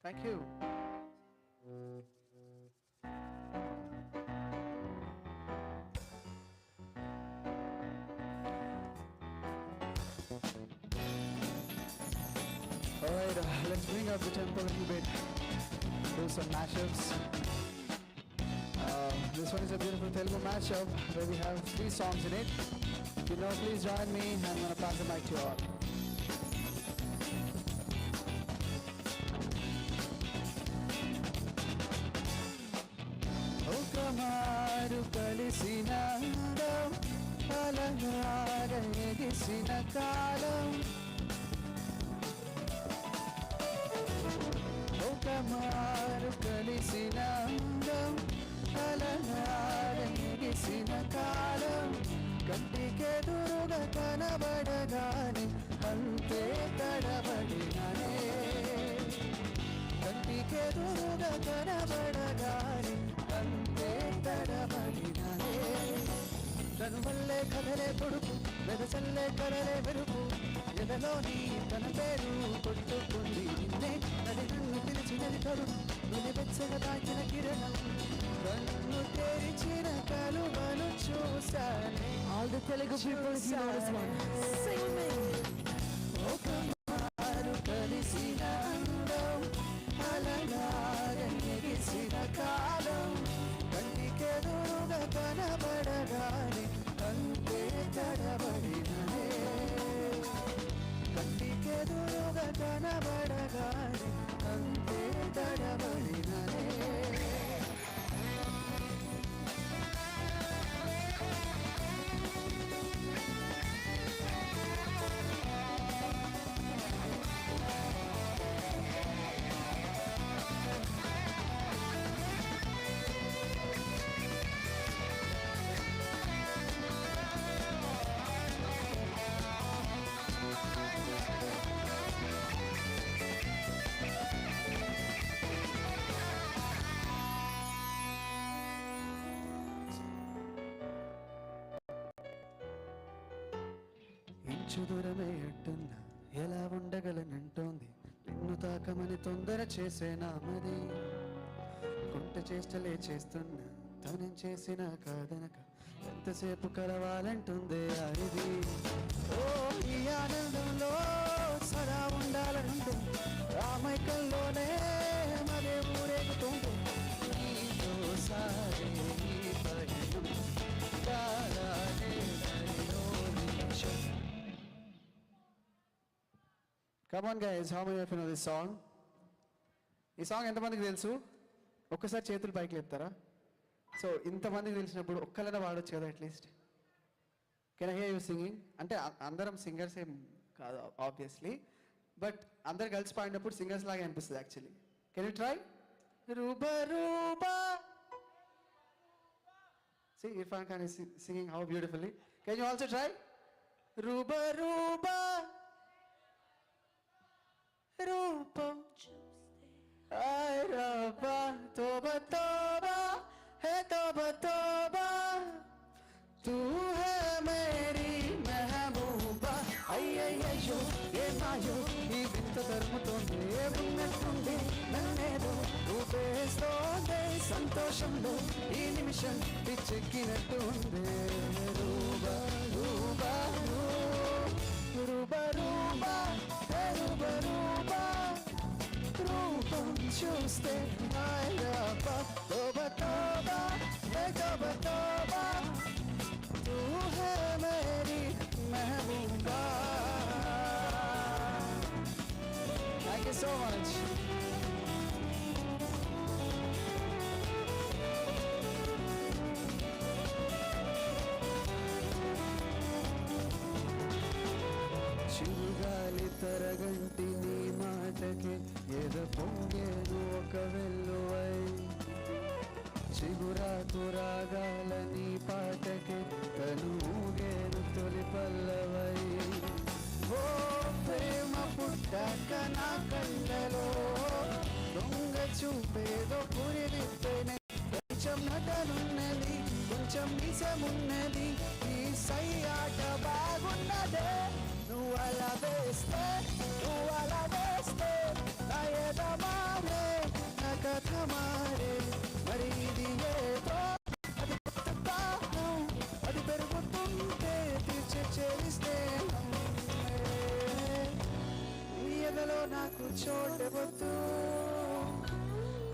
Thank you. All right, let's bring up the tempo a little bit. Do some mashups. This one is a beautiful Telugu mashup where we have 3 songs in it. If you know, please join me. I'm going to pass the mic to you all. ఒకమారు కలిసిన అలనాగ ఎగిసిన కాలం ఒకమారు కలిసిన అలనాగ ఎగిసిన కాలం కంటికెదురుగా కనబడగానే అంతే తడబడినానే కంటికెదురుగా కనబడగానే అంతే తడ కనువల్లే కదలే పొడుపు వెదచల్లే కలలే వెరుపు ఎదలోని తన పేరు కొట్టుకుంది నిన్నే అది నన్ను పిలిచినది తరుణం నువ్వు వెచ్చగా తాకిన కిరణం కన్ను తెరిచిన కలువను చూసానే. All the Telugu people, if you know this one, sing me. ఒక మారు కలిసిన అందం అలలాగా ఎగిసిన కాలం కంటికెదురుగా కనబడగానే అంతే తడబడిననే కంటికెదురుగా కనబడగానే అంతే తడబడిననే. ఇంచు దూరమే ఎట్టున్నా ఎలా ఉండగలనంటోంది నిన్ను తాకమని తొందర చేసే నామది కుంట చేష్టలే చేస్తున్నా తనం చేసిన కాదనక ఎంతసేపు కలవాలంటుందే అరిది. ఓ ఈ ఆనందంలో సదా ఉండాలంటుంది రామైకల్లోనే మరే ఊరేగుతుంది నీతో సాగే ఈ పయనం కాలాలే మరిలో నిమిషం. Come on guys, how many of you know this song? ఈ సాంగ్ ఎంతమందికి తెలుసు? ఒక్కసారి చేతులు పైకి లేపుతారా? సో ఇంతమందికి తెలిసినప్పుడు ఒక్కలైనా వాడొచ్చు కదా at least. Can I here you singing? అంటే అందరం సింగర్స్ ఏం కాదు ఆబ్వియస్లీ, బట్ అందరు కలిసి పాడినప్పుడు సింగర్స్ లాగా అనిపిస్తుంది యాక్చువల్లీ. Can you try? రూబా రూబా. See, Irfan Khan is singing how beautifully. Can you also try? Rooba rooba రూపం ay rabba toba toba hai toba toba tu hai meri mehbooba ay ay ay yo ye mayo ee vinta darmutonde unnattundi nannedo roopestondi santoshamlo ee nimisham pichekkinattunde rooba rooba rooba rooba hey rooba rooba రూపం చూస్తే మాయబ్బా తోబా తోబా హే తోబా తోబా తూ హే మేరీ మెహబూబా. Thank you so much. చిరుగాలి తరగంటి నీ మాటకి ఎద పొంగేను ఒక వెల్లువై చిగురాకు రాగాల నీ పాటకి తను ఊగేను తొలి పల్లవై. ఓ ప్రేమ పుట్టాక నా కళ్ళలో దొంగ చూపేదో పురివిప్పేనే కొంచెం నటనున్నది కొంచెం నిజమున్నది ఈ సై ఆట బాగున్నదే నువ్వు అలా వేస్తే నా ఎద మారే నా కథ మారే మరి ఇది ఏదో అది కొత్తదాహం అది పెరుగుతుంటే తీర్చే చేస్తే నీ ఎదలో నాకు చోటవద్దు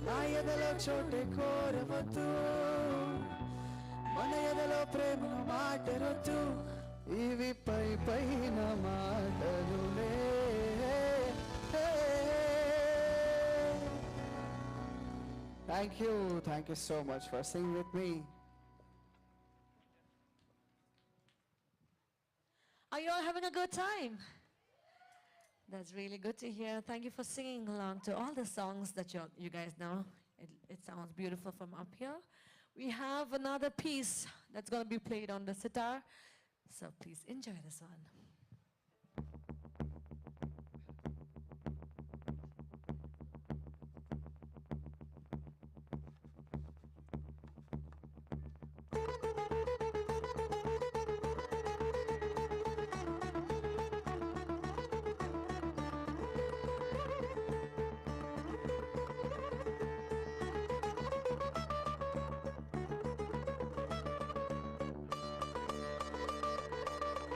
నా ఎదలో చోటే కోరవద్దు మన ఎదలో ప్రేమ మాటరొద్దు ఇవి పై పైన మాటలులే. Thank you so much for singing with me. Are you all having a good time? That's really good to hear. Thank you for singing along to all the songs that you guys know. It sounds beautiful from up here. We have another piece that's going to be played on the sitar. So please enjoy this one.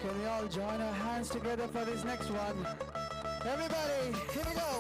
Can we all join our hands together for this next one? Everybody, here we go.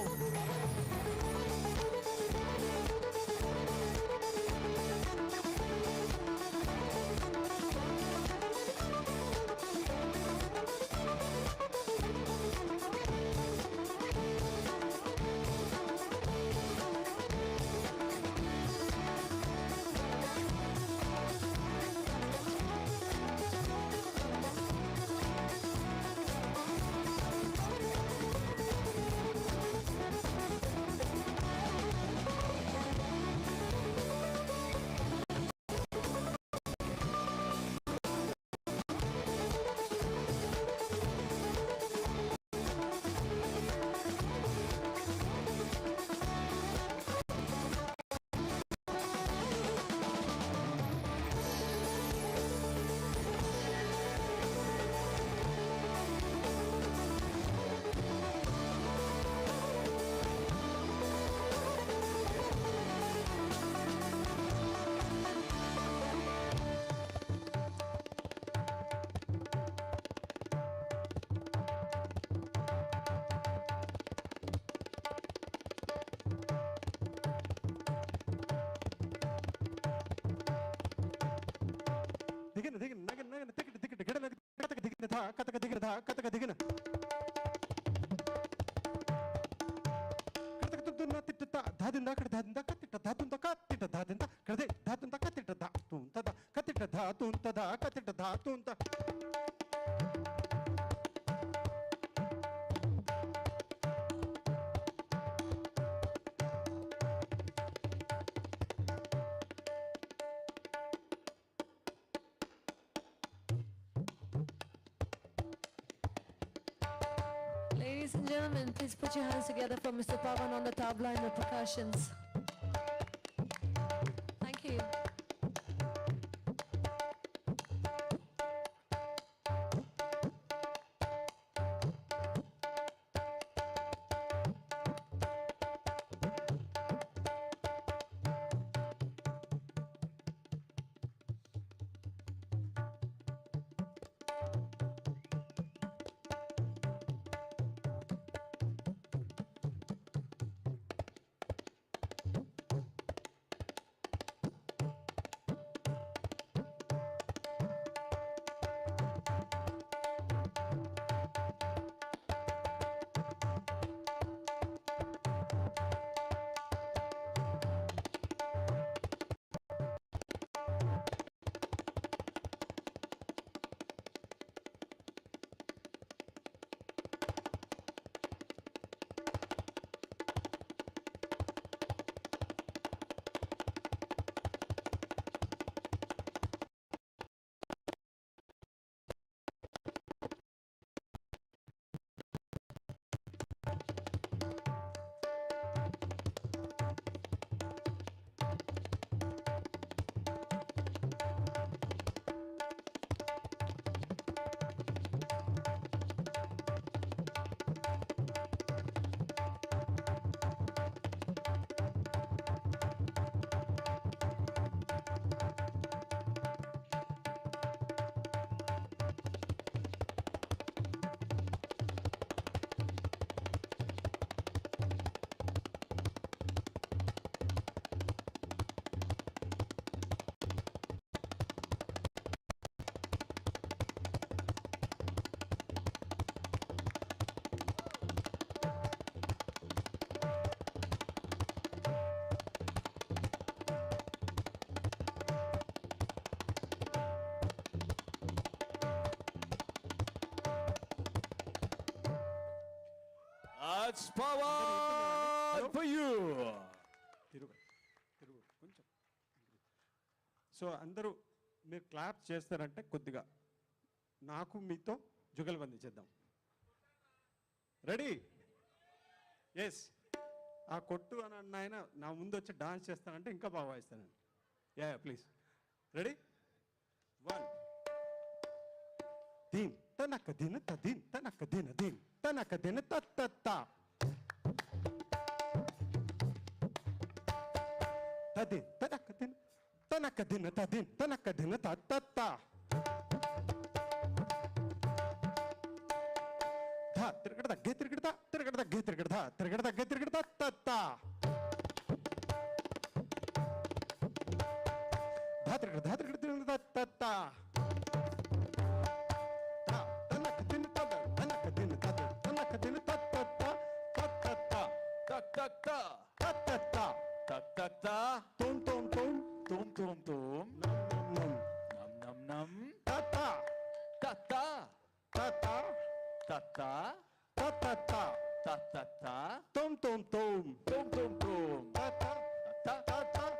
Ladies and gentlemen, please put your hands together for Mr. Pavan on the tabla and the percussions. Thank you. That's power for you. కొంచెం so అందరూ మీరు clap చేస్తారంటే కొద్దిగా నాకు మీతో జుగల్బందీ చేద్దాం. Ready? Yes. ఆ కొట్టు అని అన్న ఆయన నా ముందు వచ్చి డాన్స్ చేస్తానంటే ఇంకా బాగా వాయిస్తానండి. Yeah please. రెడీ? 1 దీన్ తనక దిన తదిన్ తనక దిన దీన్ తనక దిన తత్త తదిన్ తనక దిన తదిన్ తనక దిన తత్త తిరగడ తగ్గే తిరగడతా తిరగడ తగ్గే తిరగడతా తిరగడ తగ్గే తిరగడతా తత్తా తిరగడ తిరగడ తిరగడతా తత్తా తనక తిన తద తనక తిన తద తనక తిన తత్తా తత్తా టక్ టక్ టా తత్తా టక్ టక్ టా తుమ్ తుమ్ తుమ్ తుమ్ తుమ్ తుమ్ నమ్ నమ్ నమ్ నమ్ తత్తా తత్తా తత్తా తత్తా తత్తా తత్తత్తా తుమ్ తుమ్ తుమ్ తుమ్ తుమ్ తుమ్ తత్తా తత్తా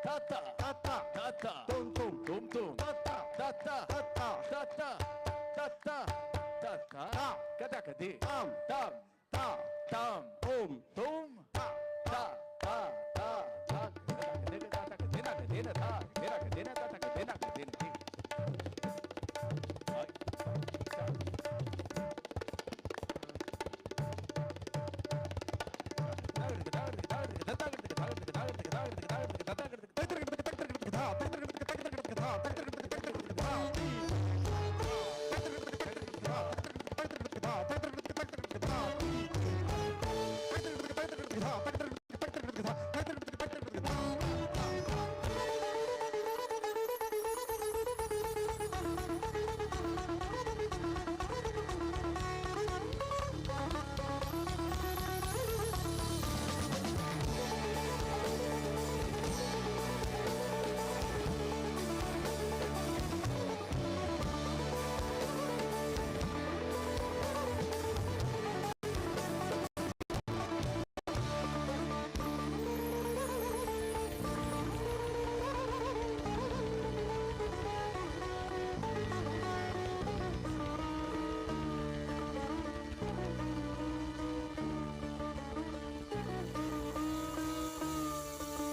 తత్తా తత్తా తత్తా తుమ్ తుమ్ తుమ్ తుమ్ తత్తా తత్తా తత్తా తత్తా తత్తా తత్తా తా కదకది తామ్ తం తా తం తుమ్ తుమ్ తా తా తా తా తా కదకది కదకది కదకది తా కదకది కదకది కదకది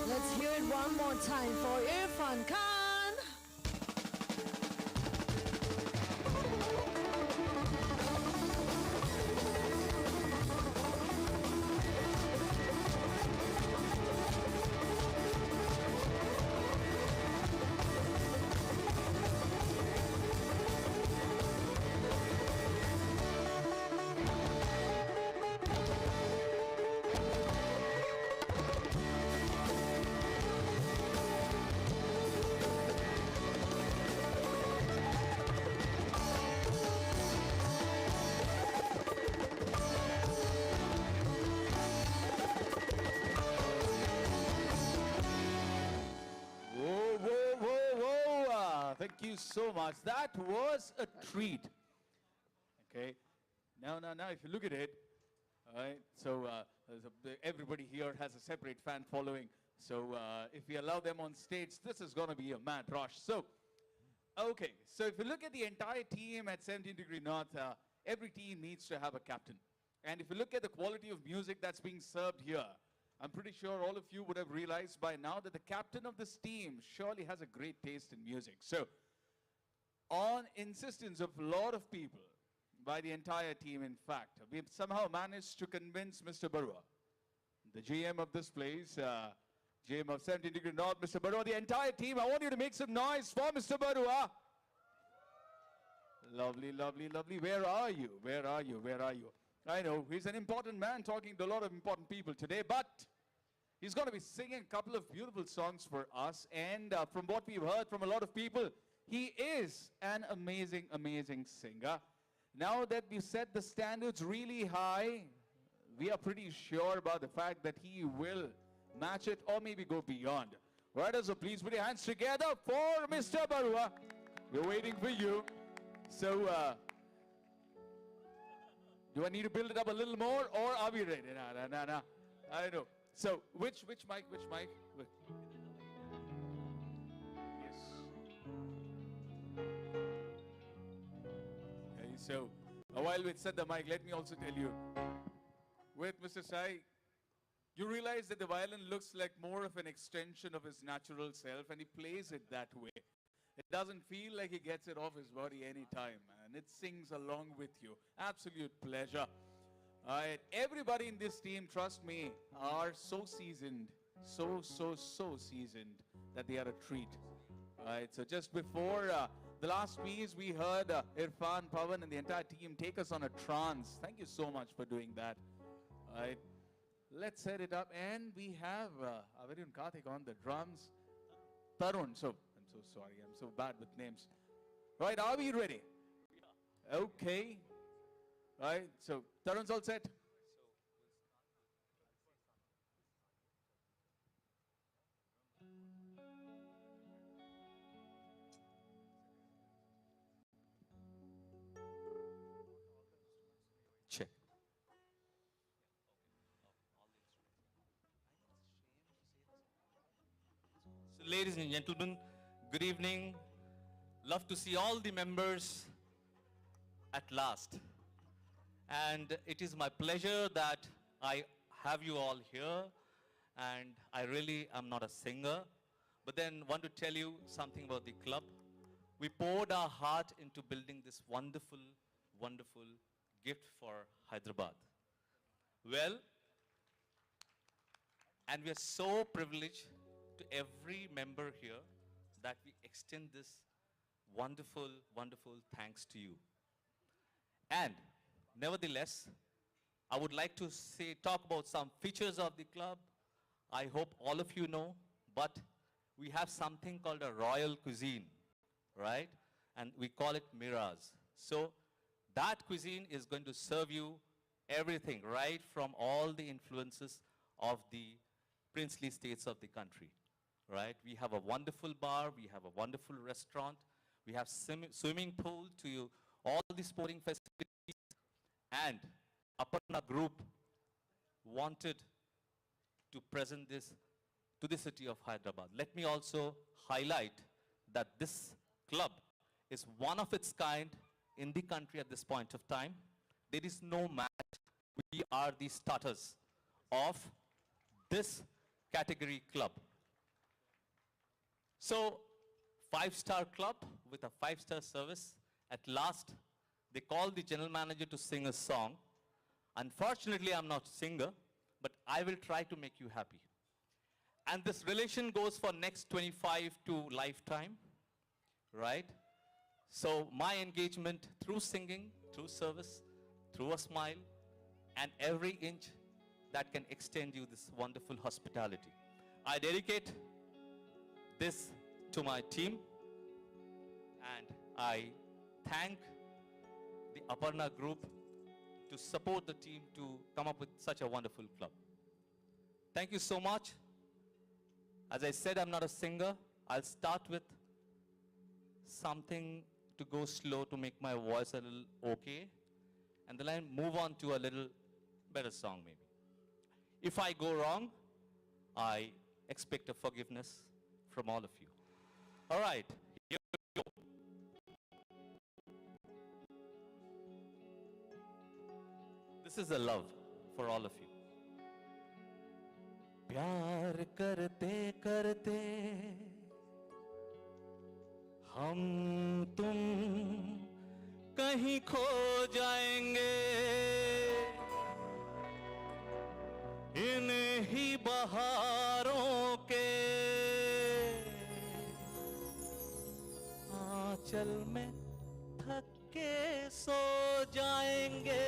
Let's hear it one more time for Irfan Khan. Whoa, whoa, whoa, whoa. Thank you so much. That was a treat. Okay. Now, if you look at it, all right, so everybody here has a separate fan following. So if we allow them on stage, this is going to be a mad rush. So, okay. So if you look at the entire team at 17 Degree North, every team needs to have a captain. And if you look at the quality of music that's being served here, I'm pretty sure all of you would have realized by now that the captain of this team surely has a great taste in music. So, on insistence of a lot of people, by the entire team in fact, we've somehow managed to convince Mr. Barua, the GM of this place, GM of 17 Degree North, Mr. Barua, the entire team, I want you to make some noise for Mr. Barua. Lovely, lovely, lovely. Where are you? Where are you? Where are you? I know, he's an important man talking to a lot of important people today, but he's going to be singing a couple of beautiful songs for us. And from what we've heard from a lot of people, he is an amazing, amazing singer. Now that we've set the standards really high, we are pretty sure about the fact that he will match it or maybe go beyond. Right, so please put your hands together for Mr. Barua. We're waiting for you. So, do I need to build it up a little more, or are we ready? No. I know. So, which mic? Which mic? Yes. Okay, so, while we set the mic, let me also tell you, with Mr. Sai, you realize that the violin looks like more of an extension of his natural self, and he plays it that way. It doesn't feel like he gets it off his body anytime, and it sings along with you. Absolute pleasure. Everybody in this team, trust me, are so seasoned, so seasoned that they are a treat. Right, so just before the last piece, we heard Irfan, Pawan, and the entire team take us on a trance. Thank you so much for doing that. Right, let's set it up, and we have our very own Karthik on the drums. Tarun, so I'm so sorry, I'm so bad with names. Right, are we ready? Okay. Right, so Tarun's all set. Check. So, ladies and gentlemen, good evening. Love to see all the members at last. And it is my pleasure that I have you all here. And I really am not a singer, but then want to tell you something about the club. We poured our heart into building this wonderful, wonderful gift for Hyderabad. Well, and we are so privileged to every member here that we extend this wonderful, wonderful thanks to you. And nevertheless, I would like to talk about some features of the club. I hope all of you know, but we have something called a royal cuisine, right? And we call it miras. So that cuisine is going to serve you everything, right from all the influences of the princely states of the country, right? We have a wonderful bar, we have a wonderful restaurant, we have swimming pool to you, all the sporting facilities, and Aparna Group wanted to present this to the city of Hyderabad. Let me also highlight that this club is one of its kind in the country at this point of time. There is no match. We are the starters of this category club. So, 5-star club with a 5-star service. At last, they called the general manager to sing a song. Unfortunately, I'm not a singer, but I will try to make you happy. And this relation goes for next 25 to lifetime, right? So my engagement through singing, through service, through a smile, and every inch that can extend you this wonderful hospitality. I dedicate this to my team, and I thank the Aparna Group to support the team to come up with such a wonderful club. Thank you so much. As I said, I'm not a singer. I'll start with something to go slow to make my voice a little okay, and then I'll move on to a little better song maybe. If I go wrong, I expect a forgiveness from all of you. All right, here we go. This is a love for all of you. प्यार करते करते हम तुम कहीं खो जाएंगे इन ही बहारों के आंचल में थक के सो जाएंगे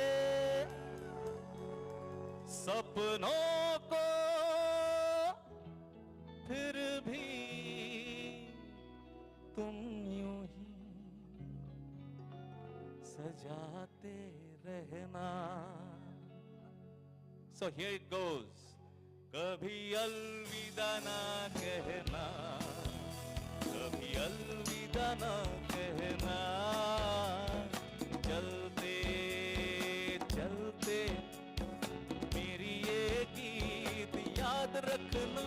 सपनों को फिर भी तुम यूं ही सजाते रहना. So here it goes. कभी अलविदा ना कहना, कभी अलविदा ना कहना, चलते चलते मेरी ये गीत याद रखना.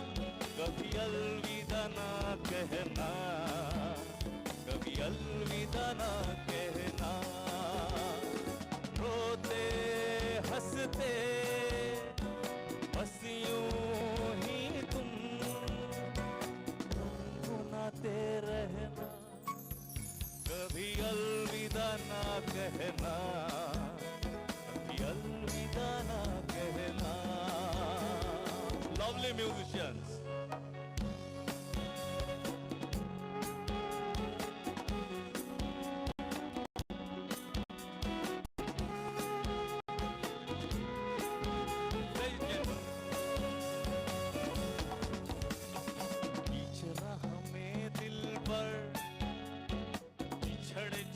कभी अलविदा ना कहना, कभी अलविदा ना कहना. रोते हंसते बस यूं ही तुम गुनगुनाते रहना. कभी अलविदा ना कहना, कभी अलविदा ना कहना. Lovely musicians.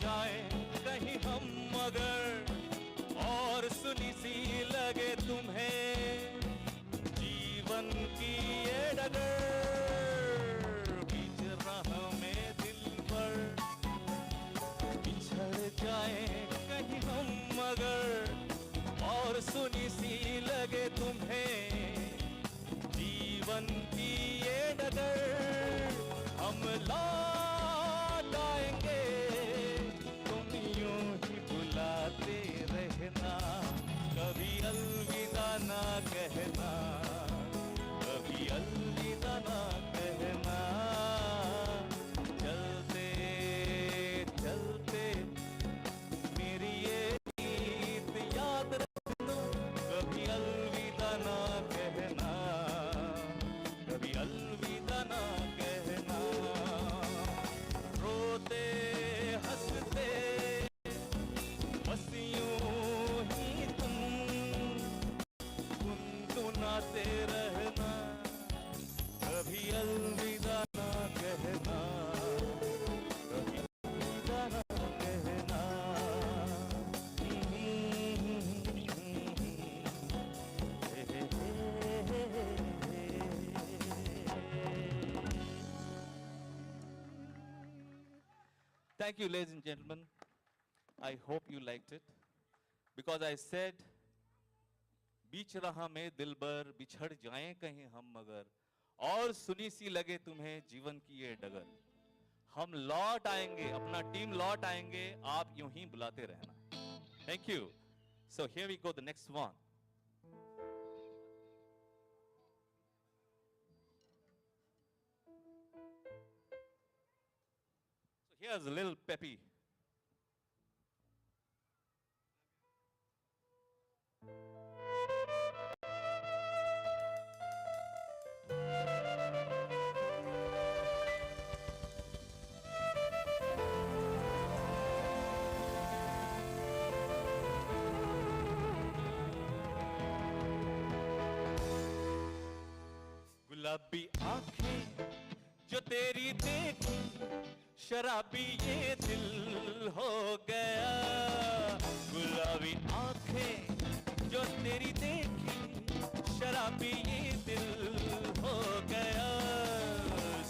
जाए कहीं हम मगर और सुनी सी लगे तुम्हें जीवन की ये डगर बीच राह में दिल पर बिछड़ जाए कहीं हम मगर और सुनी सी लगे तुम्हें जीवन की ये डगर हम लौट आएंगे तुम यूं ही बुलाते रहना कभी अलविदा ना कहना कभी अलविदा ना कहना चलते चलते मेरी ये गीत याद रखना कभी अलविदा ना कहना कभी अलविदा ना कहना रोते हंसते बस यूं ही तुम गुनगुनाते रहना कभी अलविदा ना कहना कभी अलविदा ना कहना Thank you, ladies and gentlemen. I hope you liked it. Because I said, बीच राह में दिलबर बिछड़ जाएं कहीं हम मगर और सुनी सी लगे तुम्हें जीवन की ये डगर हम लौट आएंगे अपना टीम लौट आएंगे आप यूं ही बुलाते रहना thank you so here we go the next one so here's a little peppy गुलाबी आंखें जो तेरी देखी शराबी ये दिल हो गया गुलाबी आंखें जो तेरी देखी शराबी ये दिल हो गया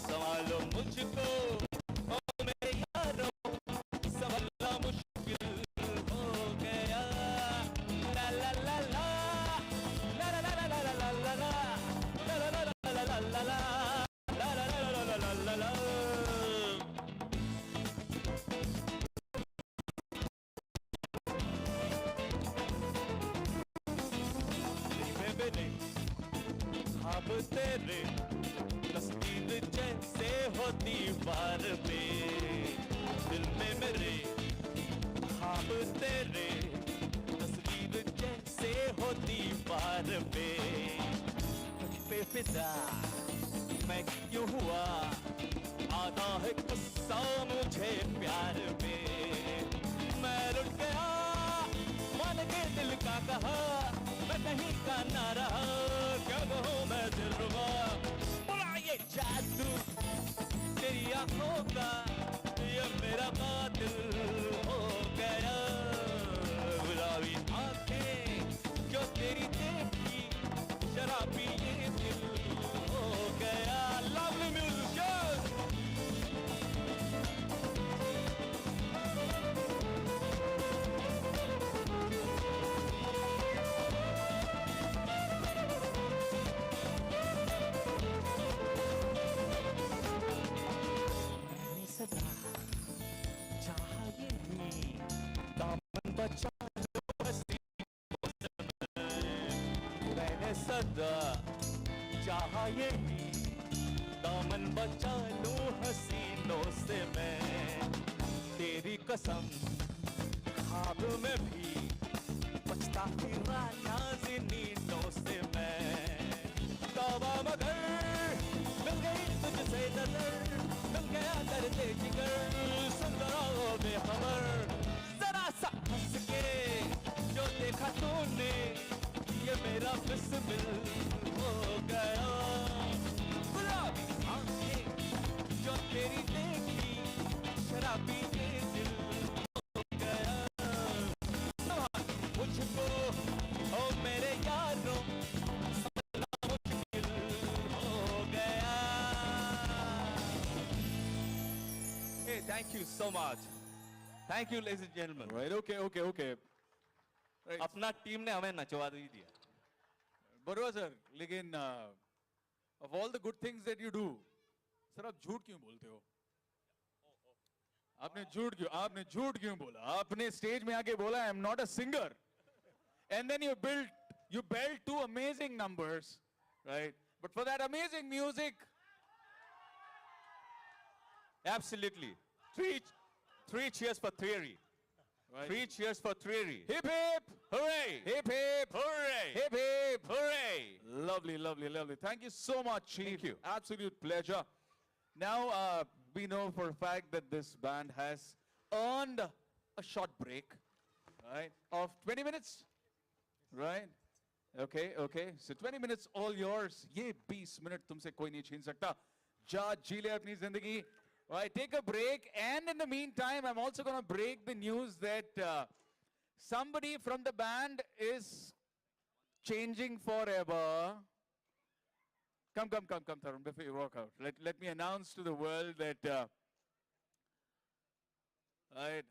संभालो मुझको ओ मेरे यारो संभालना मुश्किल हो गया ला ला ला ला ला ला ला ला ला ला ला ख्वाब तेरे तस्वीर जैसे हो दीवार पे दिल में मेरे ख्वाब तेरे तस्वीर जैसे हो दीवार पे पे फिदा मैं क्यों हुआ आधा है गुस्सा मुझे प्यार में मैं लुट गया मान के दिल का कहा मैं कहीं का ना रहा क्या कहूँ मैं दिल रुबा बुला ये जादू तेरी आंखों का ये मेरा कातिल हो गया गुलाबी आंखें जो तेरी देखी शराबी ये दिल हो गया लवली म्यूजिक सदा चाहा ये दामन बचा लो हंसी मैंने सदा चाहा ये दामन बचा लो हसीनों से मैं तेरी कसम ख्वाब में भी बचता फिरा नाज़नीनों से मैं तौबा मगर मिल गई तुझसे नजर मिल गया दर्द जिगर सुन रहा बेखबर जरा सा हंस के जो देखा तूने ये मेरा बिस्मिल हो गया गुलाबी आंखें जो तेरी देखी शराबी ये दिल को ओ मेरे यारों मुश्किल हो गया. Hey, thank you so much. Thank you, ladies and gentlemen. Right, okay. Right. अपना टीम ने हमें नचवा दी दिया. बरुआ सर, लेकिन of all the good things that you do, sir आप झूठ क्यों बोलते हो? आपने झूठ क्यों बोला? आपने स्टेज में आके बोला I am not a singer, and then you built two amazing numbers, right? But for that amazing music, Absolutely. Three cheers for theory. right? 3 cheers for theory. Hip hip, Hooray! hip hip, Hooray! hip hip. Hooray! Lovely. Thank you so much, Chief. Thank you. Absolute pleasure. Now, we know for a fact that this band has earned a short break, right, of 20 minutes, right? Okay. So 20 minutes all yours. ये 20 minute तुमसे कोई नहीं छीन सकता. जा जी ले अपनी जिंदगी. Right, take a break, and in the meantime, I'm also going to break the news that somebody from the band is changing forever. Come, Tarun, before you walk out. Let me announce to the world that right,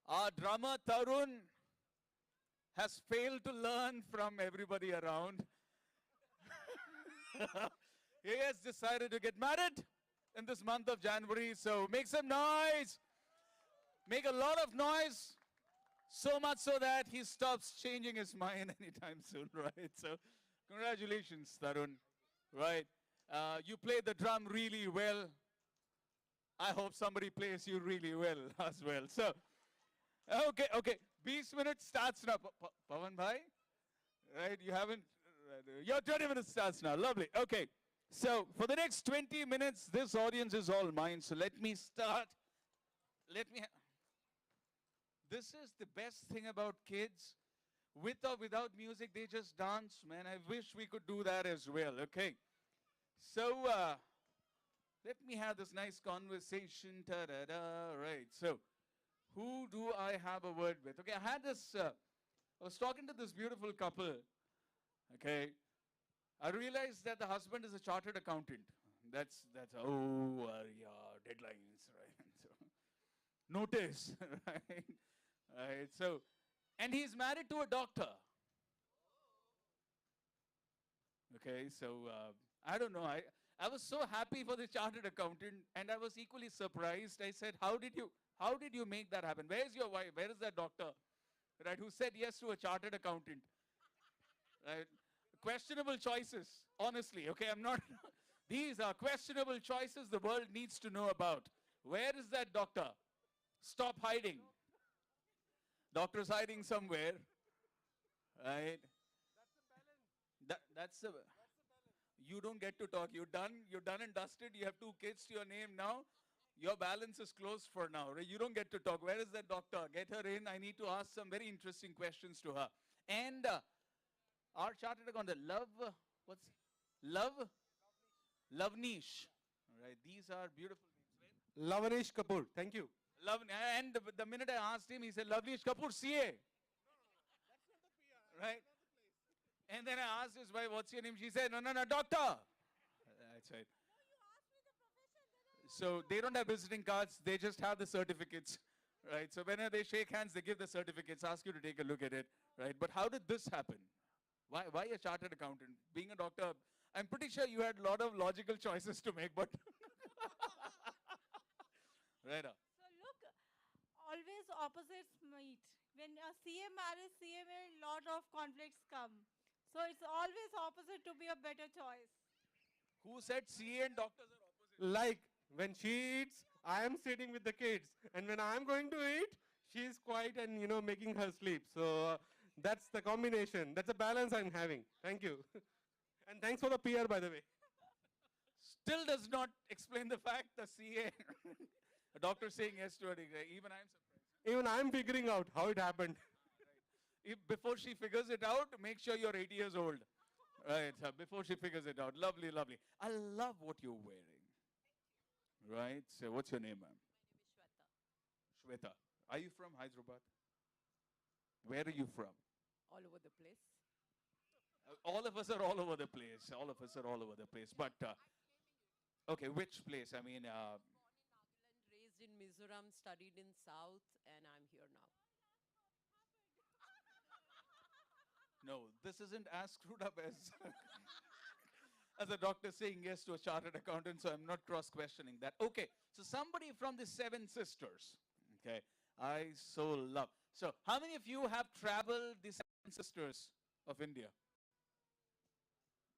our drummer Tarun has failed to learn from everybody around. He has decided to get married in this month of January, so make some noise. Make a lot of noise. So much so that he stops changing his mind anytime soon, right? So, congratulations, Tarun. Right? You play the drum really well. I hope somebody plays you really well as well. So, okay. 20 minutes starts now. Pawan bhai? Right? You haven't. Your 20 minutes starts now. Lovely. Okay. So, for the next 20 minutes, this audience is all mine. So, let me start. This is the best thing about kids. With or without music, they just dance, man. I wish we could do that as well, okay? So, let me have this nice conversation. Ta-da-da. Right, so, who do I have a word with? Okay, I was talking to this beautiful couple, okay? I realized that the husband is a chartered accountant. That's deadlines, right? So, notice, right? Right, so, and he's married to a doctor. Okay, so I don't know. I was so happy for the chartered accountant, and I was equally surprised. I said, how did you make that happen? Where's your wife? Where is that doctor? Right, who said yes to a chartered accountant? Right, questionable choices. Honestly, okay, I'm not. These are questionable choices the world needs to know about. Where is that doctor? Stop hiding. Doctor's hiding somewhere, right? That's the balance. You don't get to talk. You're done and dusted. You have 2 kids to your name now. Your balance is closed for now, right? You don't get to talk. Where is that doctor? Get her in. I need to ask some very interesting questions to her. And our chartered accountant, Lavnish. Right, these are beautiful names. Lavanish Kapoor. Thank you. And the minute I asked him, he said, Lavnish Kapoor, CA. Right? And then I asked his wife, what's your name? She said, no, doctor. That's right. So they don't have visiting cards, they just have the certificates. Right? So whenever they shake hands, they give the certificates, ask you to take a look at it. Right? But how did this happen? Why a chartered accountant? Being a doctor, I'm pretty sure you had a lot of logical choices to make, but right. So look, always opposites meet. When a CA marries CA, a lot of conflicts come. So it's always opposite to be a better choice. Who said CA and doctors are opposite? Like, when she eats, I am sitting with the kids. And when I'm going to eat, she's quiet and, making her sleep. So that's the combination. That's the balance I'm having. Thank you. And thanks for the PR, by the way. Still does not explain the fact the CA, a doctor saying yes to a degree. Even I'm surprised. Even I'm figuring out how it happened. If before she figures it out, make sure you're 80 years old. Right, before she figures it out. Lovely. I love what you're wearing. Right, so what's your name, ma'am? My name is Shweta. Shweta. Are you from Hyderabad? Where are you from? all over the place. All of us are all over the place. All of us are all over the place. But, okay, which place? I mean, Born in Nagaland, raised in Mizoram, studied in South, and I'm here now. no, this isn't as screwed up as, as a doctor saying yes to a chartered accountant, so I'm not cross-questioning that. Okay, so somebody from the Seven Sisters. Okay, I so love. So, how many of you have traveled the Seven Sisters of India?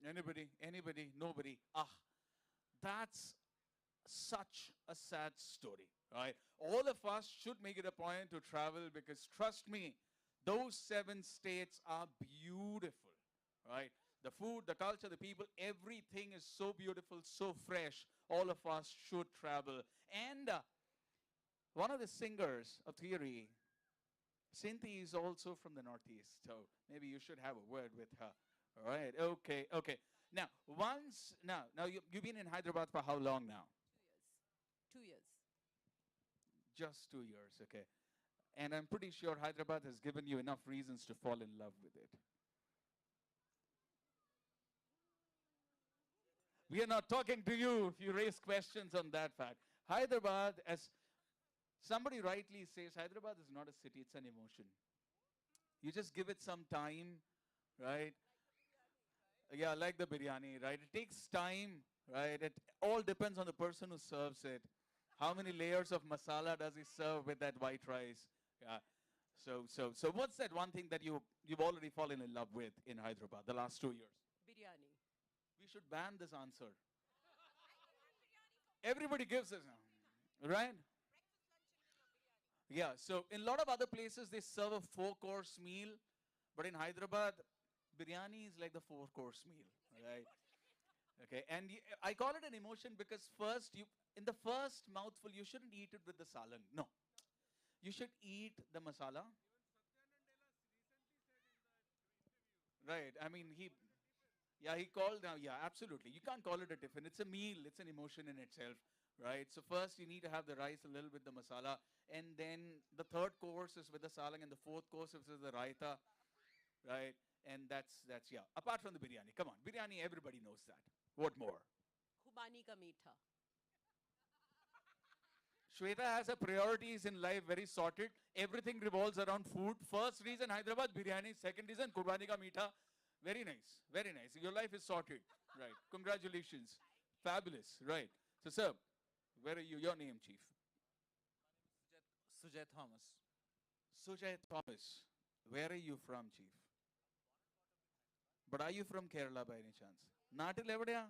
Anybody? Anybody? Nobody? Ah, that's such a sad story, right? All of us should make it a point to travel because trust me, those 7 states are beautiful, right? The food, the culture, the people, everything is so beautiful, so fresh. All of us should travel. And one of the singers of Theory, Cynthia, is also from the Northeast, so maybe you should have a word with her. All right, okay, okay. Now, you've been in Hyderabad for how long now? 2 years. 2 years. Just 2 years, okay. And I'm pretty sure Hyderabad has given you enough reasons to fall in love with it. We are not talking to you if you raise questions on that fact. Hyderabad, as somebody rightly says, Hyderabad is not a city, it's an emotion. You just give it some time, right? Yeah, like the biryani, right? It takes time, right? It all depends on the person who serves it. How many layers of masala does he serve with that white rice? Yeah. So what's that one thing that you've already fallen in love with in Hyderabad the last 2 years? Biryani. We should ban this answer. Everybody gives us, right? Yeah, so in a lot of other places, they serve a 4-course meal. But in Hyderabad, biryani is like the 4-course meal, right? Okay, and I call it an emotion because first, in the first mouthful, you shouldn't eat it with the salang. No. You should eat the masala. Right, I mean, he called now, yeah, absolutely. You can't call it a tiffin. It's a meal. It's an emotion in itself, right? So first, you need to have the rice a little with the masala. And then the 3rd course is with the salang. And the 4th course is with the raita, right? And that's yeah. Apart from the biryani. Come on. Biryani, everybody knows that. What more? Khubani ka meetha. Shweta has her priorities in life very sorted. Everything revolves around food. First reason, Hyderabad biryani. Second reason, Khubani ka meetha. Very nice. Very nice. Your life is sorted. Right. Congratulations. Fabulous. Right. So, sir, where are you? Your name, Chief? Sujay Thomas. Sujay Thomas. Where are you from, Chief? But are you from Kerala by any chance? Natil evideya?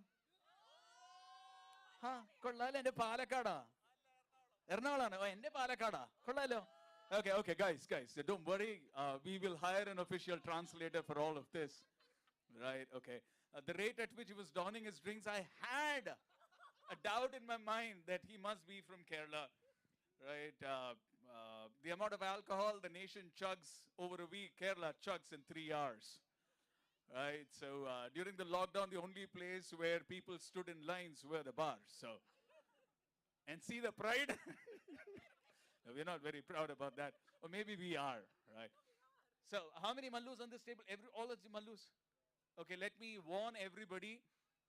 Ha, kollale ende Palakkada. Ernakulam. Oh, ende Palakkada. Kollalo. Okay, guys, don't worry. We will hire an official translator for all of this. Right, okay. The rate at which he was donning his drinks, I had a doubt in my mind that he must be from Kerala. Right, the amount of alcohol the nation chugs over a week, Kerala chugs in 3 hours. Right, so during the lockdown, the only place where people stood in lines were the bars. So, and see the pride? We're not very proud about that. Or maybe we are, right? So, how many mallus on this table? All of the mallus? Okay, let me warn everybody.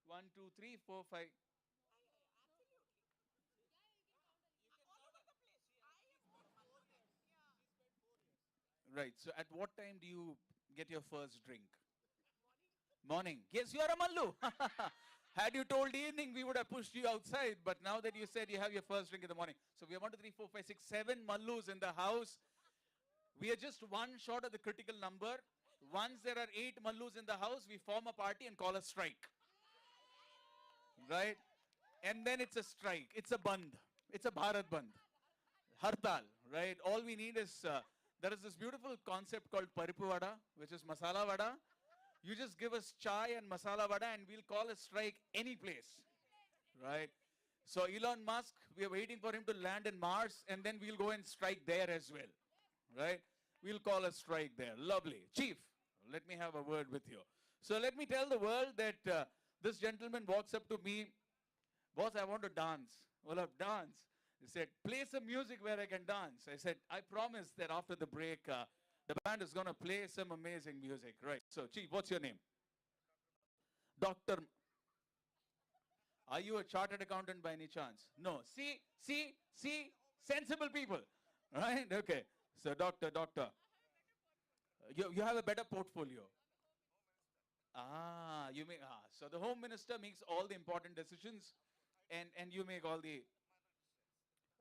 1, 2, 3, 4, 5. Right, so at what time do you get your first drink? Morning. Yes, you are a mallu. Had you told evening, we would have pushed you outside. But now that you said you have your first drink in the morning. So we have 1, 2, 3, 4, 5, 6, 7 mallus in the house. We are just one short of the critical number. Once there are 8 mallus in the house, we form a party and call a strike. Right? And then it's a strike. It's a band. It's a Bharat Band. Hartal. Right? All we need is, there is this beautiful concept called Paripu Vada, which is Masala Vada. You just give us chai and masala vada and we'll call a strike any place, right? So Elon Musk, we are waiting for him to land in Mars and then we'll go and strike there as well, right? We'll call a strike there. Lovely. Chief, let me have a word with you. So let me tell the world that this gentleman walks up to me, boss, I want to dance. Well, I've danced. He said, play some music where I can dance. I said, I promise that after the break, The band is going to play some amazing music. Right. So, Chief, what's your name? Doctor. Are you a chartered accountant by any chance? No. See, sensible people. Right? Okay. So, doctor. You have a better portfolio. So the Home Minister makes all the important decisions, and you make all the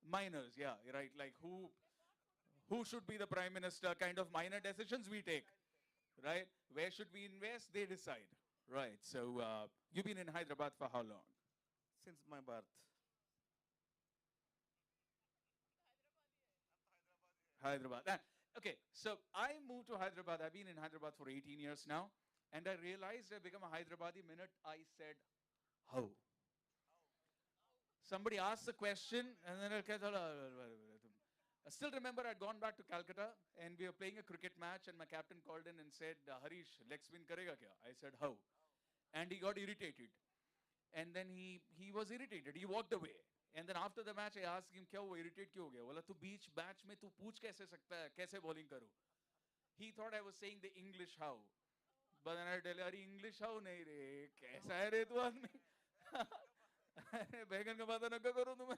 minors. Yeah, right. Like who should be the Prime Minister? Kind of minor decisions we take, right? Where should we invest? They decide. Right. So you've been in Hyderabad for how long? Since my birth. Hyderabad. Okay, so I moved to Hyderabad. I've been in Hyderabad for 18 years now. And I realized I become a Hyderabadi minute I said, how? Somebody asked the question, and then I still remember I'd gone back to Calcutta, and we were playing a cricket match, and my captain called in and said, Harish, leg spin karega kya? I said, how? And he got irritated. And then he was irritated. He walked away. And then after the match, I asked him, kya wo irritate kyun ho gaya? Bola, tu beach match mein tu pooch kaise sakta hai? Kaise bowling karu? He thought I was saying the English how. But then I tell you, English how nahi re? Kaisa hai re tu aadmi? Baigan ka bata na karu tumhe.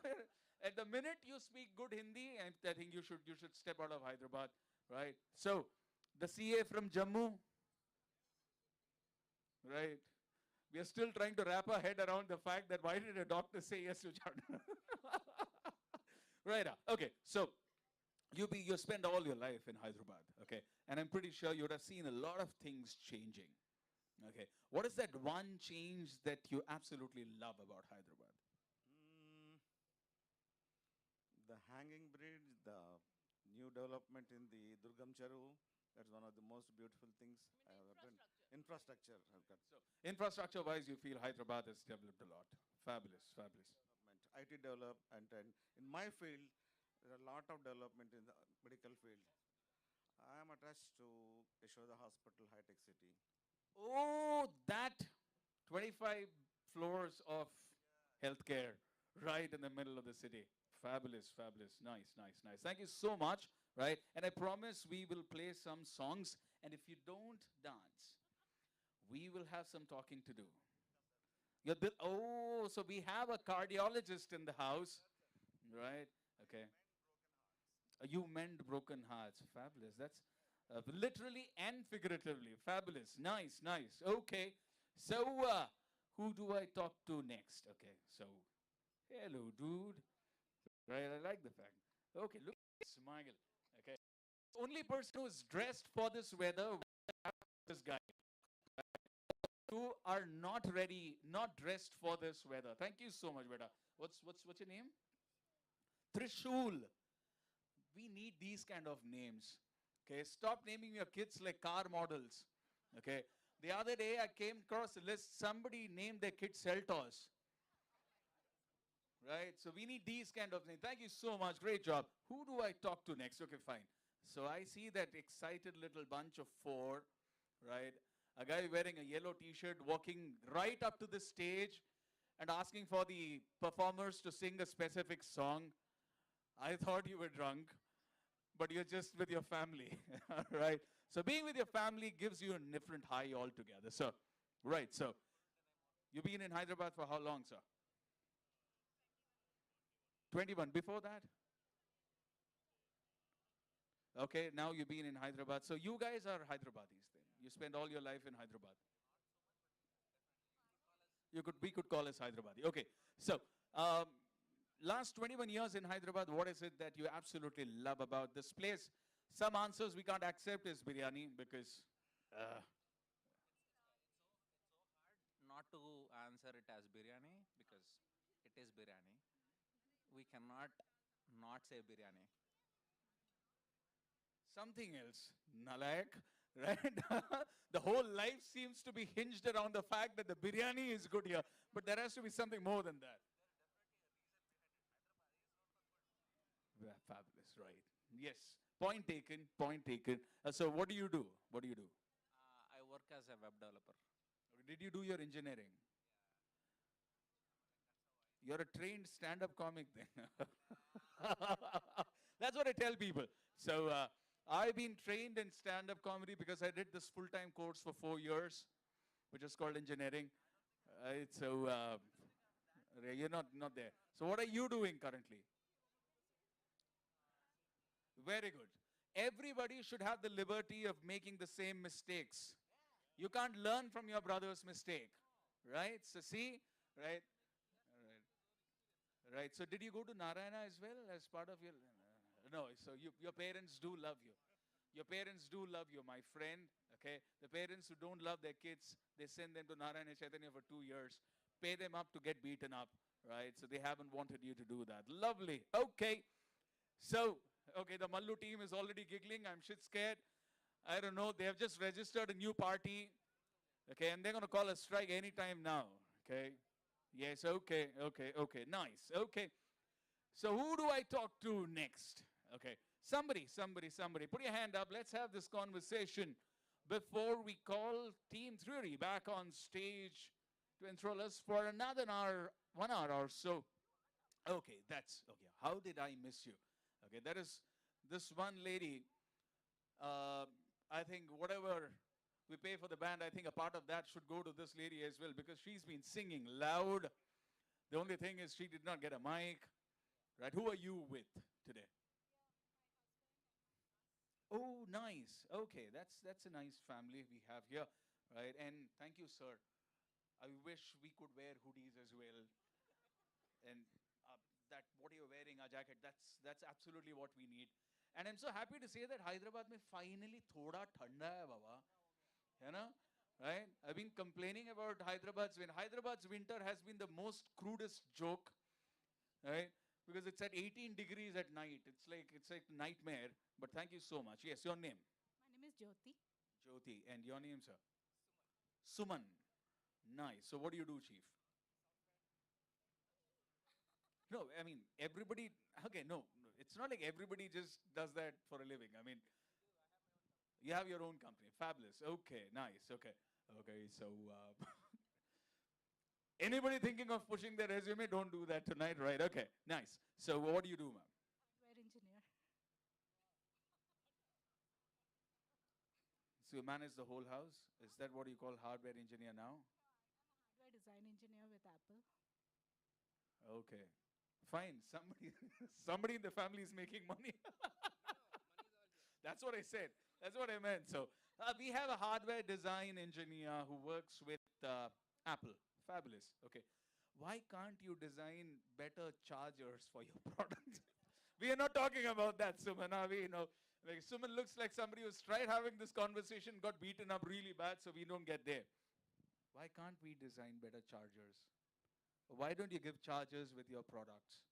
At the minute you speak good Hindi, I think you should step out of Hyderabad, right? So, the CA from Jammu, right? We are still trying to wrap our head around the fact that why did a doctor say yes to charter? Right. Okay. So you spend all your life in Hyderabad. Okay. And I'm pretty sure you would have seen a lot of things changing. Okay. What is that one change that you absolutely love about Hyderabad? The hanging bridge, the new development in the Durgam Charu, that's one of the most beautiful things I have ever done. Infrastructure. So, infrastructure-wise, you feel Hyderabad has developed a lot. Fabulous, fabulous. IT development, and in my field, there are a lot of development in the medical field. I am attached to Yashoda Hospital, High Tech City. Oh, that 25 floors of healthcare right in the middle of the city. Fabulous, fabulous. Nice, nice, nice. Thank you so much, right? And I promise we will play some songs. And if you don't dance, we will have some talking to do. So we have a cardiologist in the house, right? Okay. You mend broken hearts. Fabulous. That's literally and figuratively. Fabulous. Nice, nice. Okay. So who do I talk to next? Okay. So, hello, dude. Right, I like the fact. Okay, look at this smile. Okay. Only person who is dressed for this weather this guy. You are not ready, not dressed for this weather. Thank you so much, Beta. What's your name? Trishul. We need these kind of names. Okay, stop naming your kids like car models. Okay. The other day I came across a list, somebody named their kid Seltos. Right? So we need these kind of names. Thank you so much. Great job. Who do I talk to next? Okay, fine. So I see that excited little bunch of four, right? A guy wearing a yellow t-shirt walking right up to the stage and asking for the performers to sing a specific song. I thought you were drunk, but you're just with your family, right? So being with your family gives you a different high altogether. So, right, so you've been in Hyderabad for how long, sir? 21. Before that? Okay, now you've been in Hyderabad. So you guys are Hyderabadis then. You spend all your life in Hyderabad. We could call us Hyderabadi. Okay, so last 21 years in Hyderabad, what is it that you absolutely love about this place? Some answers we can't accept is biryani because... It's so hard not to answer it as biryani because it is biryani. We cannot not say biryani. Something else, Nalayak, right? The whole life seems to be hinged around the fact that the biryani is good here, but there has to be something more than that. Yeah, fabulous, right? Yes, point taken, point taken. So what do you do? What do you do? I work as a web developer. Did you do your engineering? You're a trained stand-up comic then. That's what I tell people. So I've been trained in stand-up comedy because I did this full-time course for 4 years, which is called engineering. You're not there. So what are you doing currently? Very good. Everybody should have the liberty of making the same mistakes. You can't learn from your brother's mistake, right? So see, right, right. So did you go to Narayana as well as part of your? No. So your parents do love you. Your parents do love you, my friend. Okay. The parents who don't love their kids, they send them to Narayana Chaitanya for 2 years, pay them up to get beaten up, right? So they haven't wanted you to do that. Lovely. Okay. So, okay, the Mallu team is already giggling. I'm shit scared. I don't know. They have just registered a new party. Okay, and they're going to call a strike anytime now. Okay. Yes, okay, okay, okay. Nice. Okay. So who do I talk to next? Okay. Somebody. Put your hand up. Let's have this conversation before we call Team Three back on stage to enthrall us for another hour, 1 hour or so. Okay, that's okay. How did I miss you? Okay, that is this one lady. Uh, I think whatever we pay for the band, I think a part of that should go to this lady as well because she's been singing loud. The only thing is she did not get a mic. Right? Who are you with today? Oh, nice. Okay, that's a nice family we have here, right? And thank you, sir. I wish we could wear hoodies as well. And that what you're wearing, a jacket, that's absolutely what we need. And I'm so happy to say that Hyderabad mein finally thoda thanda hai, baba. You know? Right? I've been complaining about Hyderabad's winter. Hyderabad's winter has been the most crudest joke, right? Because it's at 18 degrees at night. It's like nightmare. But thank you so much. Yes, your name? My name is Jyoti. Jyoti. And your name, sir? Suman. Nice. So what do you do, chief? No, I mean, everybody, okay, no, it's not like everybody just does that for a living. I mean, you have your own company. Fabulous. Okay, nice. Okay. Okay, so anybody thinking of pushing their resume, don't do that tonight, right? Okay, nice. So what do you do, ma'am? Hardware engineer. So you manage the whole house? Is that what you call hardware engineer now? Hardware design engineer with Apple. Okay. Fine. Somebody in the family is making money. That's what I said. That's what I meant. So we have a hardware design engineer who works with Apple. Fabulous. Okay. Why can't you design better chargers for your product? We are not talking about that, Suman. Are we? Like Suman looks like somebody who's tried having this conversation, got beaten up really bad, so we don't get there. Why can't we design better chargers? Why don't you give chargers with your products?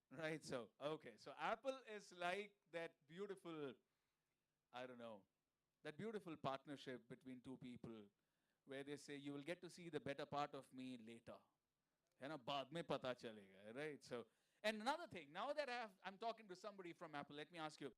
Right, so, okay. So Apple is like that beautiful, I don't know, that beautiful partnership between two people where they say, you will get to see the better part of me later. है ना, बाद में पता चलेगा, right? So, and another thing, now that I'm talking to somebody from Apple, let me ask you,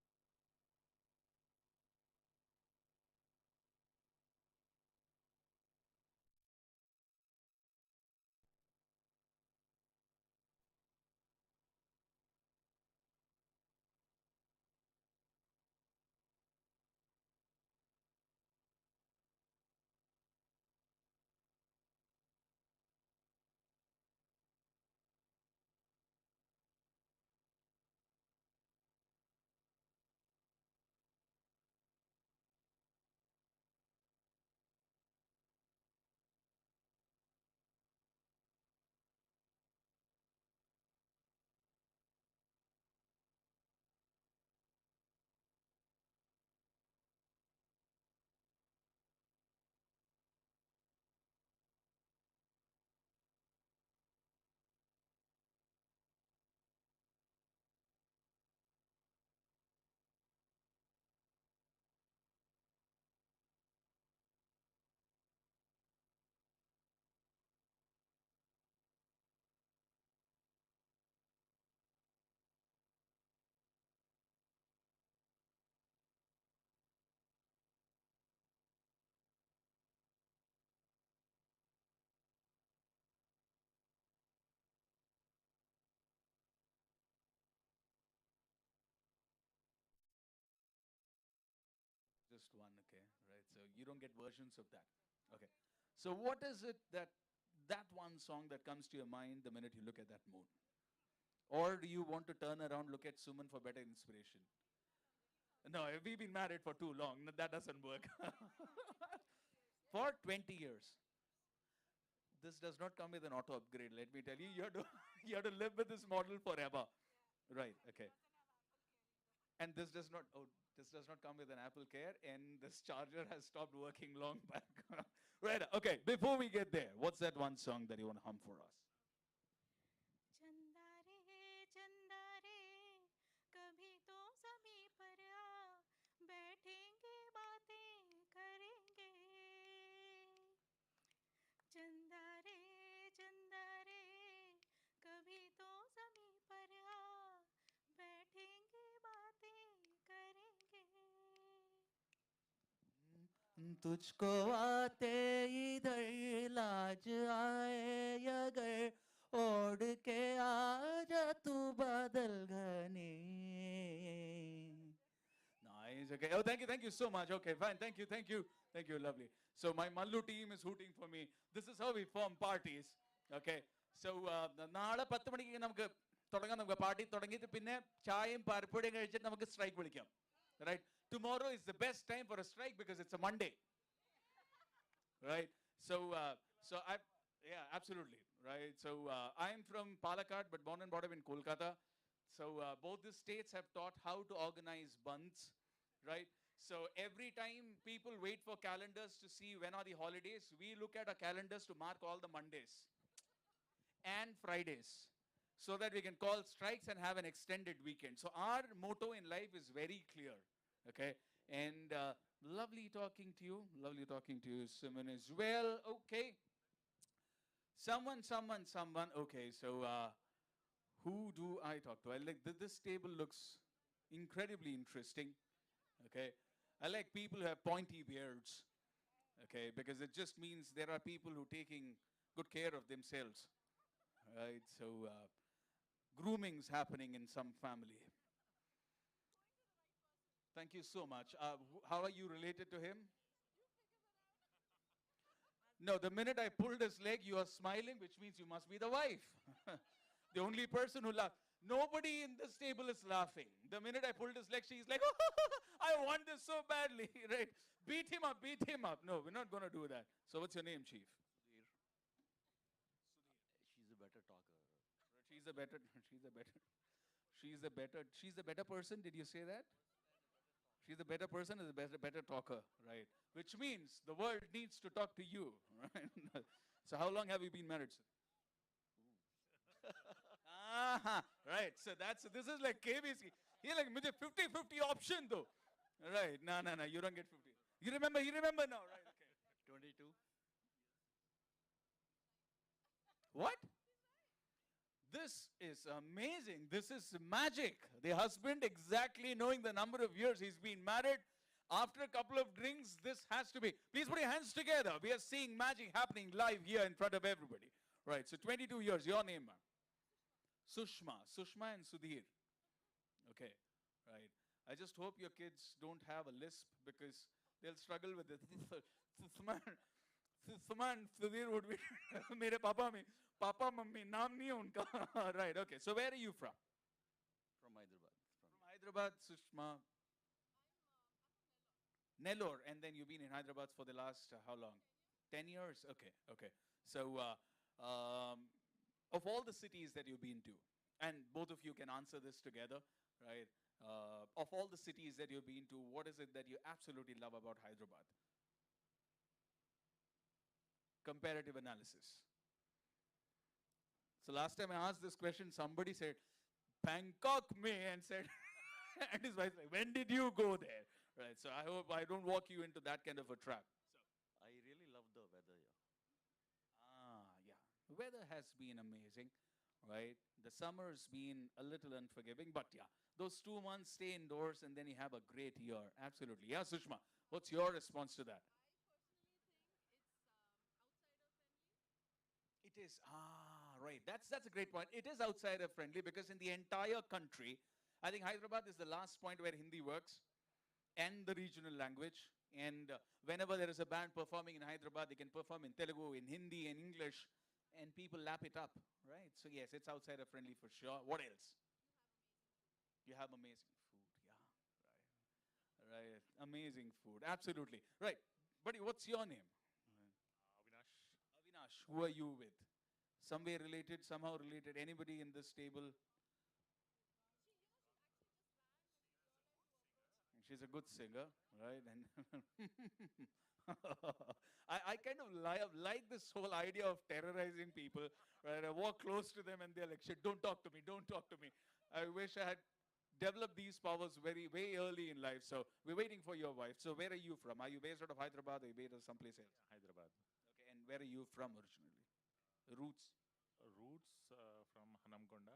just one, okay, right? So you don't get versions of that. Okay. So what is it that one song that comes to your mind the minute you look at that moon? Or do you want to turn around, look at Suman for better inspiration? No, we've been married for too long. No, that doesn't work. For 20 years. This does not come with an auto upgrade, let me tell you. You have to, you have to live with this model forever. Right, okay. And this does not come with an Apple Care, and this charger has stopped working long back. Right, okay, before we get there, what's that one song that you want to hum for us? चंदा रे कभी तो सभी पर आ बैठेंगे बातें करेंगे चंदा रे कभी तो सभी पर आ बैठेंगे बातें करेंगे तुझको आते इधर लाज आए अगर ओढ़ के आजा तू बादल घने. Nice, okay. Oh, thank you so much. Okay, fine. Thank you, lovely. So my Mallu team is hooting for me. This is how we form parties. Okay. So നാളെ 10 മണിക്ക് നമുക്ക് തുടങ്ങാം. നമുക്ക് പാർട്ടി തുടങ്ങിയിട്ട് പിന്നെ ചായയും പരിപ്പുവടയും കഴിച്ചിട്ട് നമുക്ക് സ്ട്രൈക്ക് വിളിക്കാം. Right? Tomorrow is the best time for a strike because it's a Monday. Right? So yeah, absolutely. Right? So I'm from Palakkad but born and brought up in Kolkata. So both the states have taught how to organize bunds. Right? So every time people wait for calendars to see when are the holidays, we look at our calendars to mark all the Mondays and Fridays so that we can call strikes and have an extended weekend. So our motto in life is very clear. Okay? And lovely talking to you. Lovely talking to you, Simon, as well. Okay. Someone. Okay, so who do I talk to? I like this table looks incredibly interesting. Okay. I like people who have pointy beards. Okay, because it just means there are people who are taking good care of themselves. Right? So grooming's happening in some family. Thank you so much. How are you related to him? No, the minute I pulled his leg, you are smiling, which means you must be the wife. The only person who laughed. Nobody in this table is laughing. The minute I pulled his leg, she's like, oh, I want this so badly, right? Beat him up. No, we're not going to do that. So what's your name, Chief? Sudhir. She's a better talker. She's a better person. Did you say that? She's a better person, is a better talker, right? Which means the world needs to talk to you, right? So how long have you been married, sir? Right. So this is like KBC. He like 50-50 option though. Right. No, you don't get 50. You remember now, right? Okay. 22. What? This is amazing. This is magic. The husband exactly knowing the number of years he's been married. After a couple of drinks, this has to be. Please put your hands together. We are seeing magic happening live here in front of everybody. Right. So 22 years. Your name, ma'am? Sushma and Sudhir. Okay. Right. I just hope your kids don't have a lisp because they'll struggle with it. Suman, Sudhir would be mere papa mummy naam nahi hai unka. Right, okay. So where are you from? From Hyderabad. From Hyderabad, Sushma. Nellore. And then you've been in Hyderabad for the last how long? 10 years? Okay. So of all the cities that you've been to, and both of you can answer this together, right? Of all the cities that you've been to, what is it that you absolutely love about Hyderabad? Comparative analysis. So last time I asked this question, somebody said, Bangkok mein, and said, and his wife like, when did you go there? Right, so I hope I don't walk you into that kind of a trap. So, I really love the weather here. Yeah. The weather has been amazing, right? The summer's been a little unforgiving, but yeah, those 2 months stay indoors and then you have a great year. Absolutely. Yeah, Sushma, what's your response to that? It is, right. That's a great point. It is outsider friendly because in the entire country, I think Hyderabad is the last point where Hindi works and the regional language, And whenever there is a band performing in Hyderabad, they can perform in Telugu, in Hindi, in English, and people lap it up, right? So yes, it's outsider friendly for sure. What else? You have amazing food, yeah, right. Amazing food, absolutely, right. Buddy, what's your name? Avinash. Avinash. Who are you with? Some way related, somehow related. Anybody in this table? She's a good singer, right? And I kind of like this whole idea of terrorizing people, right? I walk close to them and they're like, shit, don't talk to me, don't talk to me. I wish I had developed these powers way early in life. So we're waiting for your wife. So where are you from? Are you based out of Hyderabad or are you based out of someplace else? Hyderabad. Okay, and where are you from originally? Roots? Roots from Hanamkonda.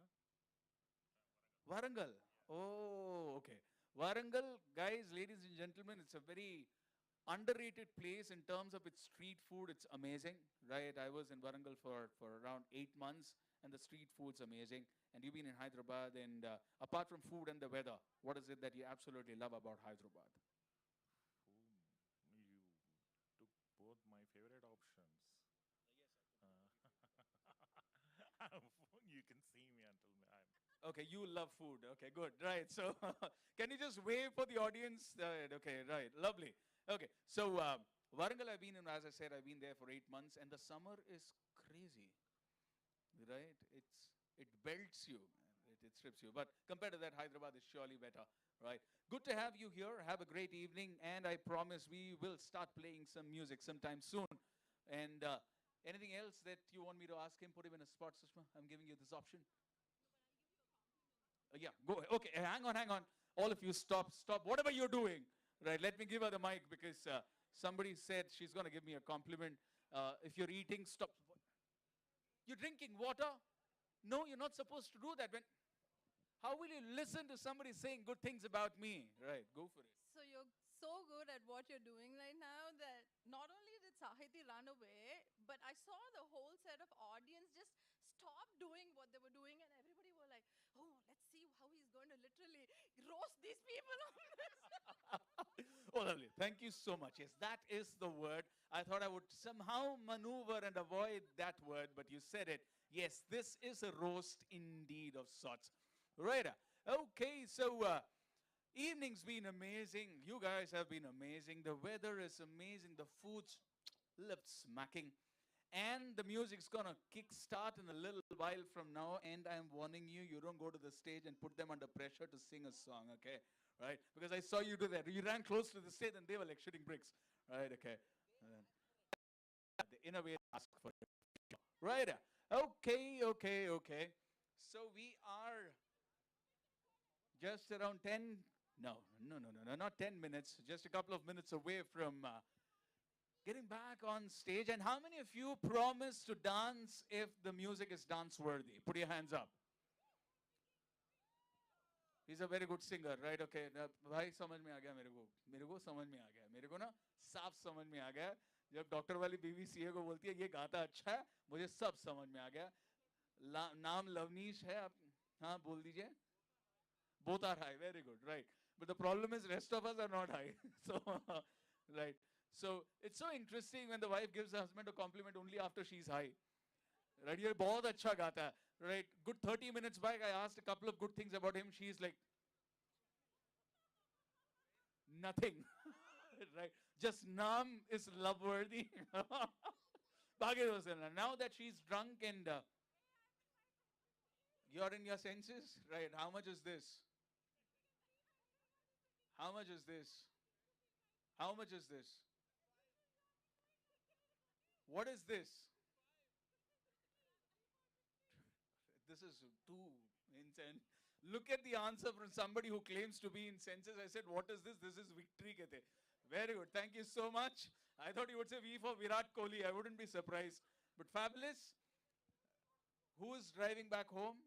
Warangal. Oh, okay. Warangal, guys, ladies and gentlemen, it's a very underrated place in terms of its street food. It's amazing, right? I was in Warangal for around 8 months, and the street food's amazing. And you've been in Hyderabad, and apart from food and the weather, what is it that you absolutely love about Hyderabad? You took both my favorite options. You can see me until I'm. Okay, you love food. Okay, good. Right. So, can you just wave for the audience? Okay, right. Lovely. Okay, so Warangal, I've been in, as I said, I've been there for 8 months, and the summer is crazy. Right? It belts you, man. It strips you. But compared to that, Hyderabad is surely better. Right? Good to have you here. Have a great evening, and I promise we will start playing some music sometime soon. And anything else that you want me to ask him? Put him in a spot, Sushma. I'm giving you this option. Yeah, go ahead. Okay, hang on. All of you stop. Whatever you're doing. Right, let me give her the mic because somebody said she's going to give me a compliment. If you're eating, stop. You're drinking water? No, you're not supposed to do that. How will you listen to somebody saying good things about me? Right, go for it. So you're so good at what you're doing right now that not only did Sahiti run away, but I saw the whole set of audience just stop doing what they were doing, and everybody were like, oh, let's see how he's going to literally roast these people on this. Oh, lovely. Thank you so much. Yes, that is the word. I thought I would somehow maneuver and avoid that word, but you said it. Yes, this is a roast indeed of sorts. Right. Okay, so evening's been amazing. You guys have been amazing. The weather is amazing. The food's lip smacking. And the music's going to kick-start in a little while from now. And I'm warning you, you don't go to the stage and put them under pressure to sing a song, okay? Right? Because I saw you do that. You ran close to the stage and they were like shooting bricks. Right, okay. In a way, ask for it. Right. Okay. So we are just around 10, no, not 10 minutes, just a couple of minutes away from getting back on stage. And how many of you promise to dance if the music is dance-worthy? Put your hands up. He's a very good singer, right? Okay. भाई समझ में आ गया मेरे को समझ में आ गया मेरे को ना साफ समझ में आ गया जब डॉक्टर वाली बीवी सीए को बोलती है ये गाता अच्छा है मुझे सब समझ में आ गया नाम लवनीश है आप हाँ बोल दीजिए both are high, very good, right? But the problem is rest of us are not high. So right, so it's so interesting when the wife gives the husband a compliment only after she's high. Right, ये बहुत अच्छा गाता है. Right, good 30 minutes back I asked a couple of good things about him. She's like nothing. Right, just naam is love worthy. Now that she's drunk and you're in your senses, right? How much is this? How much is this? How much is this? What is this? This is too insane. Look at the answer from somebody who claims to be in senses. I said, what is this? This is victory. Kehte. Very good. Thank you so much. I thought you would say V for Virat Kohli. I wouldn't be surprised. But fabulous. Who is driving back home?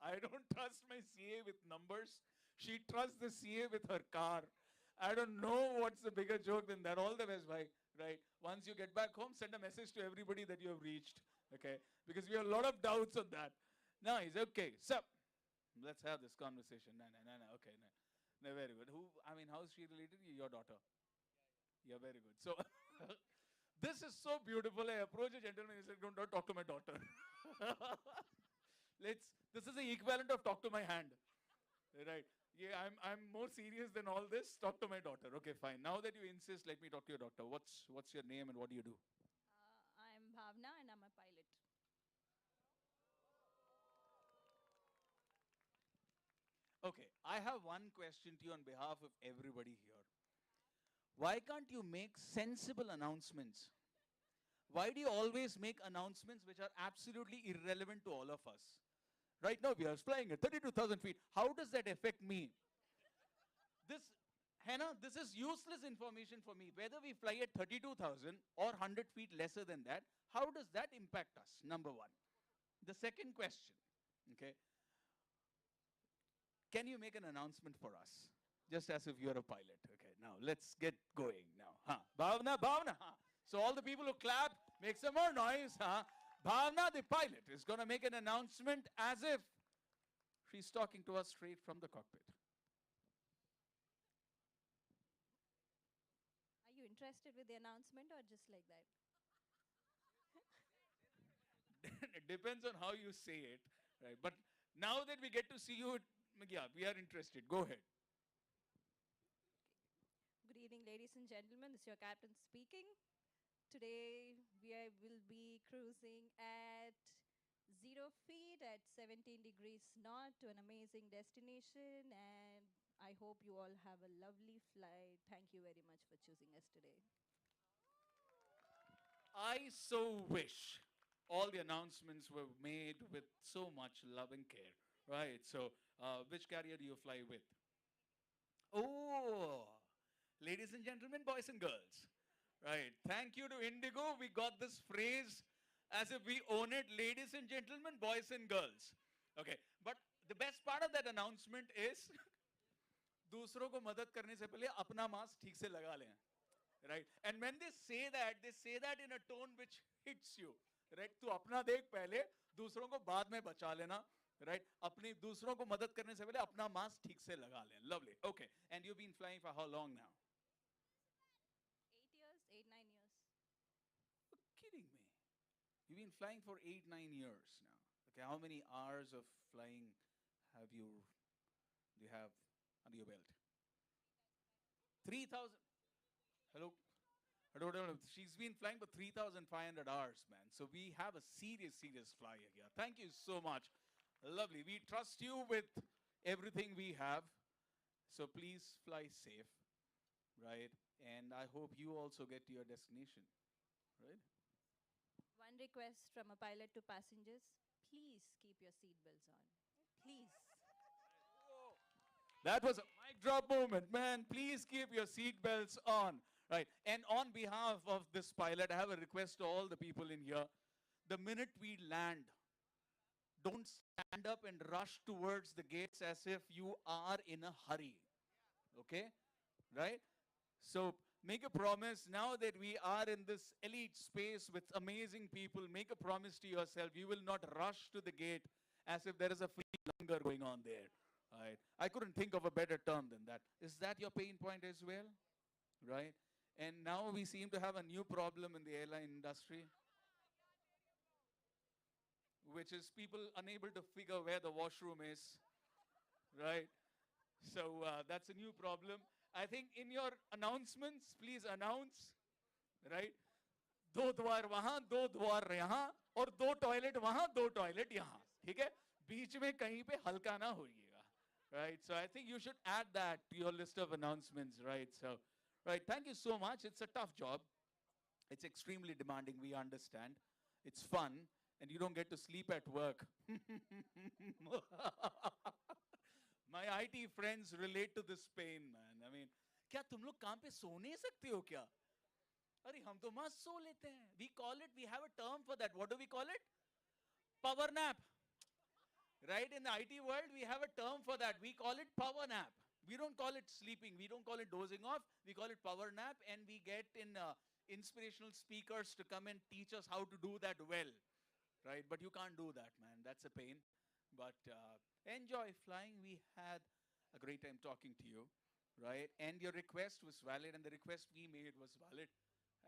I don't trust my CA with numbers. She trusts the CA with her car. I don't know what's the bigger joke than that. All the best, bhai. Right? Once you get back home, send a message to everybody that you have reached. Okay? Because we have a lot of doubts on that. Nice. Okay. So, Let's have this conversation. No, no, no, no. Okay, no. No, very good. I mean, how is she related? Your daughter. Yeah, very good. So, this is so beautiful. I approach a gentleman and he said, don't talk to my daughter. This is the equivalent of talk to my hand. Right. Yeah, I'm more serious than all this. Talk to my daughter. Okay, fine. Now that you insist, let me talk to your daughter. What's your name and what do you do? I'm Bhavna and I'm a pilot. Okay, I have one question to you on behalf of everybody here. Why can't you make sensible announcements? Why do you always make announcements which are absolutely irrelevant to all of us? Right now we are flying at 32,000 feet. How does that affect me? This, Hannah, this is useless information for me. Whether we fly at 32,000 or 100 feet lesser than that, how does that impact us? Number one. The second question, okay, can you make an announcement for us? Just as if you're a pilot. Okay, now let's get going now. Huh? Bhavna, Bhavna. Huh? So all the people who clap, make some more noise. Huh? Bhavna, the pilot, is going to make an announcement as if she's talking to us straight from the cockpit. Are you interested with the announcement or just like that? It depends on how you say it, right? But now that we get to see you, yeah, we are interested. Go ahead. Good evening, ladies and gentlemen. This is your captain speaking. Today will be cruising at 0 feet at 17 degrees north to an amazing destination, and I hope you all have a lovely flight. Thank you very much for choosing us today. I so wish all the announcements were made with so much love and care, right? So, which carrier do you fly with? Oh, ladies and gentlemen, boys and girls, right? Thank you to Indigo. We got this phrase as if we own it. Ladies and gentlemen, boys and girls. Okay, but the best part of that announcement is दूसरों को मदद करने से पहले अपना mask ठीक से लगा लें. Right? And when they say that in a tone which hits you. Right? तू अपना देख पहले, दूसरों को बाद में बचा लेना. Right? अपनी दूसरों को मदद करने से पहले अपना मास्क ठीक से लगा लें. Lovely. Okay. And you've been flying for how long now? 8 years, 8, 9 years. You're kidding me. You've been flying for 8, 9 years now. Okay. How many hours of flying do you have under your belt? 3,000. Hello? I don't know. She's been flying for 3,500 hours, man. So we have a serious flyer here. Thank you so much. Lovely. We trust you with everything we have. So please fly safe, right? And I hope you also get to your destination, right? One request from a pilot to passengers. Please keep your seatbelts on. Please. That was a mic drop moment, man. Please keep your seatbelts on. Right. And on behalf of this pilot, I have a request to all the people in here. The minute we land, don't stand up and rush towards the gates as if you are in a hurry. Okay? Right? So make a promise now that we are in this elite space with amazing people. Make a promise to yourself. You will not rush to the gate as if there is a free hunger going on there. Right? I couldn't think of a better term than that. Is that your pain point as well? Right? And now we seem to have a new problem in the airline industry, which is people unable to figure where the washroom is, right? So that's a new problem. I think in your announcements, please announce, right? दो द्वार वहां, दो द्वार यहाँ, और दो toilet वहां, दो टॉयलेट यहाँ, ठीक है? बीच में कहीं पे हल्का ना होइएगा, right? So I think you should add that to your list of announcements, right? So. Right, thank you so much. It's a tough job. It's extremely demanding, we understand. It's fun, and you don't get to sleep at work. My IT friends relate to this pain, man. I mean, क्या तुम लोग काम पे सो नहीं सकते हो क्या? अरे हम तो मस्त सो लेते हैं. We have a term for that. What do we call it? Power nap. Right, in the IT world, we have a term for that. We call it power nap. We don't call it sleeping. We don't call it dozing off. We call it power nap, and we get in inspirational speakers to come and teach us how to do that well, right? But you can't do that, man. That's a pain. But enjoy flying. We had a great time talking to you, right? And your request was valid, and the request we made was valid.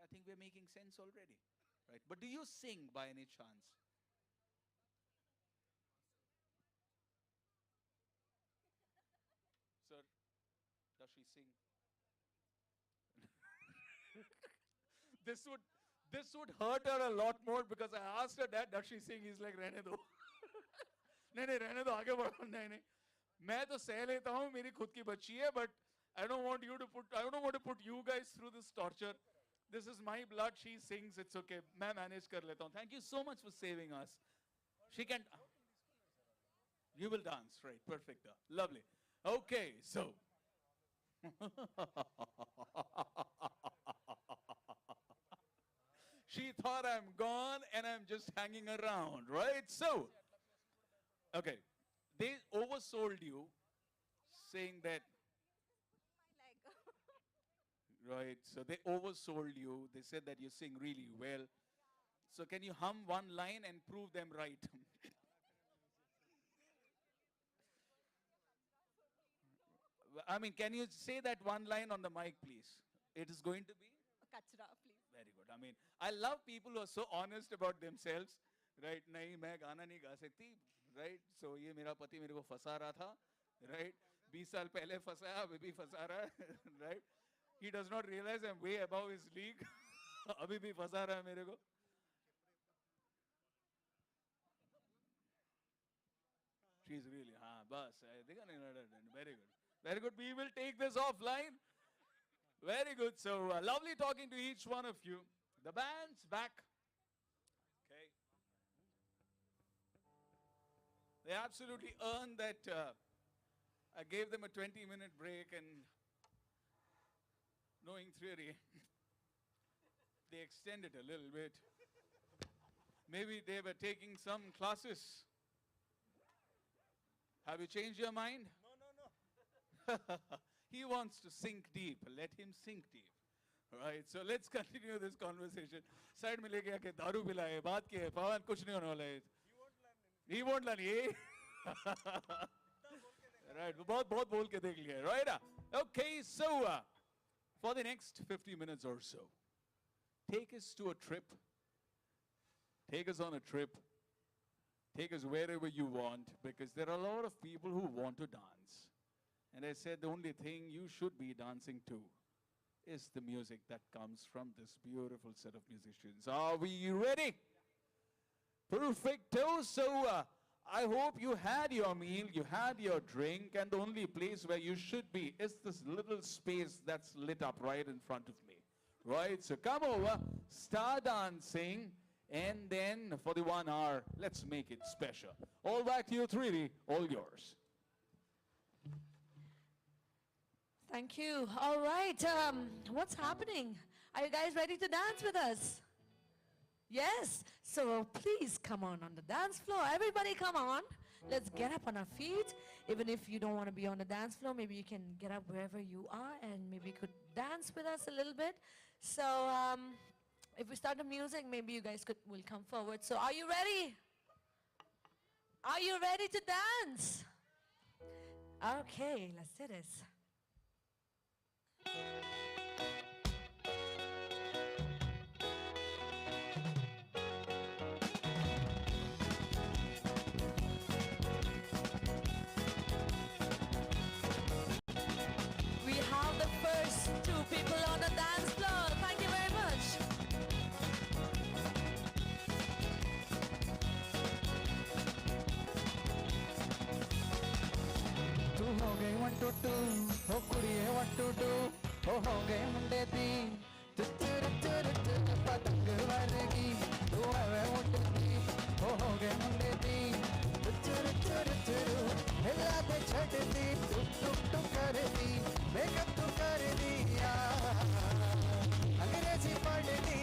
I think we're making sense already, right? But do you sing by any chance? Sir, does she sing? this would this would hurt her a lot more because I asked her that does she sing? He's like, रहने दो. नहीं नहीं रहने दो आगे बढ़ो नहीं नहीं मैं तो सह लेता हूँ मेरी खुद की बच्ची है but I don't want to put you guys through this torture. This is my blood. She sings. It's okay. मैं manage कर लेता हूँ. Thank you so much for saving us. She can. You will dance, right? Perfect. Lovely. Okay, so. She thought I'm gone and I'm just hanging around, right? So, okay, they oversold you, saying that. Right, so they oversold you. They said that you sing really well. So can you hum one line and prove them right? I mean, can you say that one line on the mic, please? It is going to be? Kachra, please. Very good. I mean, I love people who are so honest about themselves. Right? नहीं मैं गाना नहीं गा सकती. Right? So ये मेरा पति मेरे को फंसा रहा था. Right? 20 साल पहले फंसाया अभी भी फंसा रहा है. Right? He does not realize I'm way above his league. अभी भी फंसा रहा है मेरे को. She's really, bus. Very good. Very good. We will take this offline. Very good. So lovely talking to each one of you. The band's back. Okay. They absolutely earned that. I gave them a 20-minute break and knowing theory, they extended a little bit. Maybe they were taking some classes. Have you changed your mind? No. He wants to sink deep. Let him sink deep. All right, so let's continue this conversation. Side में लेके आके दारू पिलाए, बात की है, पवन कुछ नहीं होने वाला है. He won't learn. ये. Right, बहुत बोल के देख लिया. Right? Okay, so for the next 50 minutes or so, take us to a trip. Take us on a trip. Take us wherever you want, because there are a lot of people who want to dance. And I said the only thing you should be dancing to is the music that comes from this beautiful set of musicians. Are we ready? Perfecto. So I hope you had your meal, you had your drink, and the only place where you should be is this little space that's lit up right in front of me. Right? So come over, start dancing. And then for the 1 hour, let's make it special. All back to you, 3D, all yours. Thank you. All right, what's happening? Are you guys ready to dance with us? Yes, so please come on the dance floor. Everybody come on. Let's get up on our feet. Even if you don't want to be on the dance floor, maybe you can get up wherever you are and maybe you could dance with us a little bit. So, if we start the music, maybe you guys will come forward. So are you ready? Are you ready to dance? Okay, let's do this. We have the first 2 people on the dance floor. Thank you very much. तू हो गई 1 2 2 हो कुड़िए 1 2 2 हो गए मुंडे दी पतंग वर्गी तू है उड़ती हो गए मुंडे दी हिला दे छड़ती टुक कर दी मेकअप तू कर दिया अंग्रेजी पढ़ ली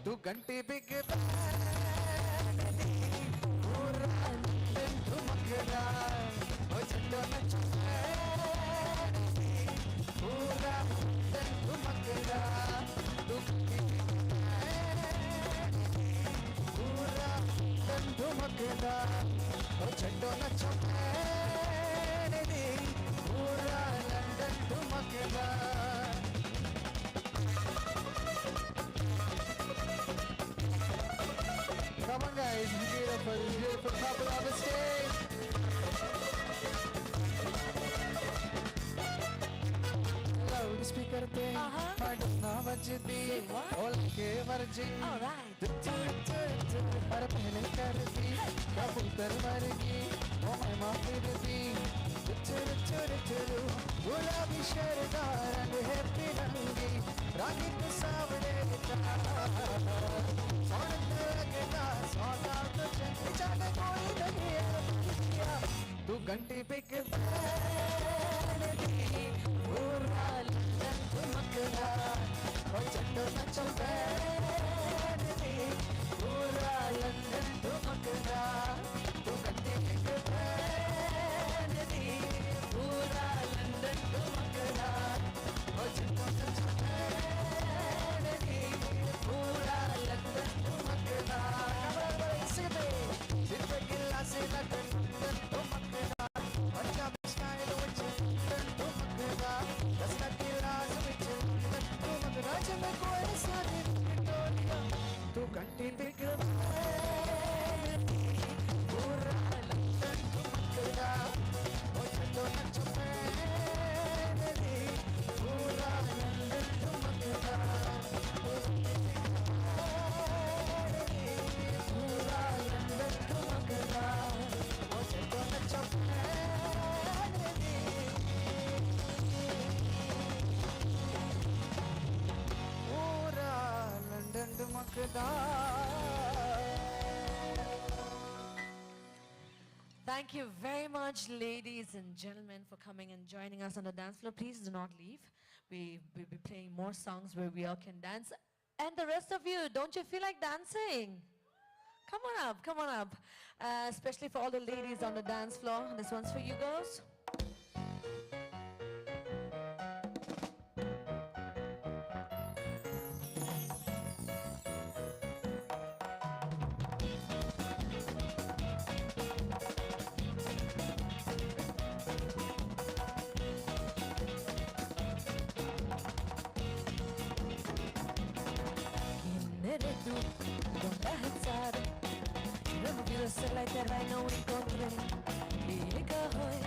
तू घंटी बिग ओ चटो नचो मेरी पूरा London धुमकदा Come on guys, beautiful couple on the stage. Loud speaker पे पढ़ना बजती ओल के मर्जी अरे पहले कर दी कबूतर मरगी ओ मैं माँ फिर दी गुलाबी शरदार रंग है तिरंगी रानी के सावरे तू घंटी पे के पूरा लंदन धुमकदा ओ चट्टो नचो पूरा लंदन धुमकदा तू घंटी पे के पूरा लंदन धुमकदा ओ चट्टो नचो पूरा लंदन धुमकदा सिर पे गिल्ला से लंदन धुमकदा पंजाब स्टाइल विच लंदन धुमकदा दस्ता गिलास विच लंदन धुमकदा जब कोई साथी टोलिया तू घंटी पे पूरा लंदन धुमकदा ओ चलो नचो पूरा London धुमकदा Thank you very much, ladies and gentlemen, for coming and joining us on the dance floor. Please do not leave. We will be playing more songs where we all can dance. And the rest of you, don't you feel like dancing? Come on up, come on up. Especially for all the ladies on the dance floor. This one's for you girls. Ser la tierra y no encontré y llega hoy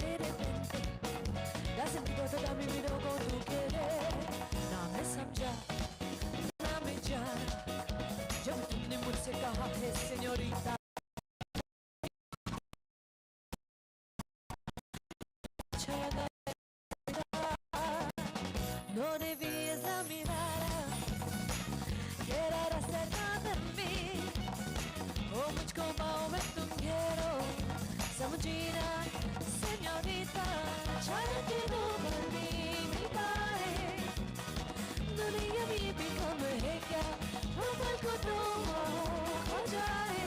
de repente da sentido toda mi vida con tu querer ना मैं समझा ना मैं जान जब तुमने मुझसे कहा है señorita no debías la mirada querer hacer nada de mí Oh, मुझको पाओ मैं तुम घेरो समझीना señorita चाहे कि दो बंदी मिटाए दुनिया भी कम है क्या वो पल को तो हो जाए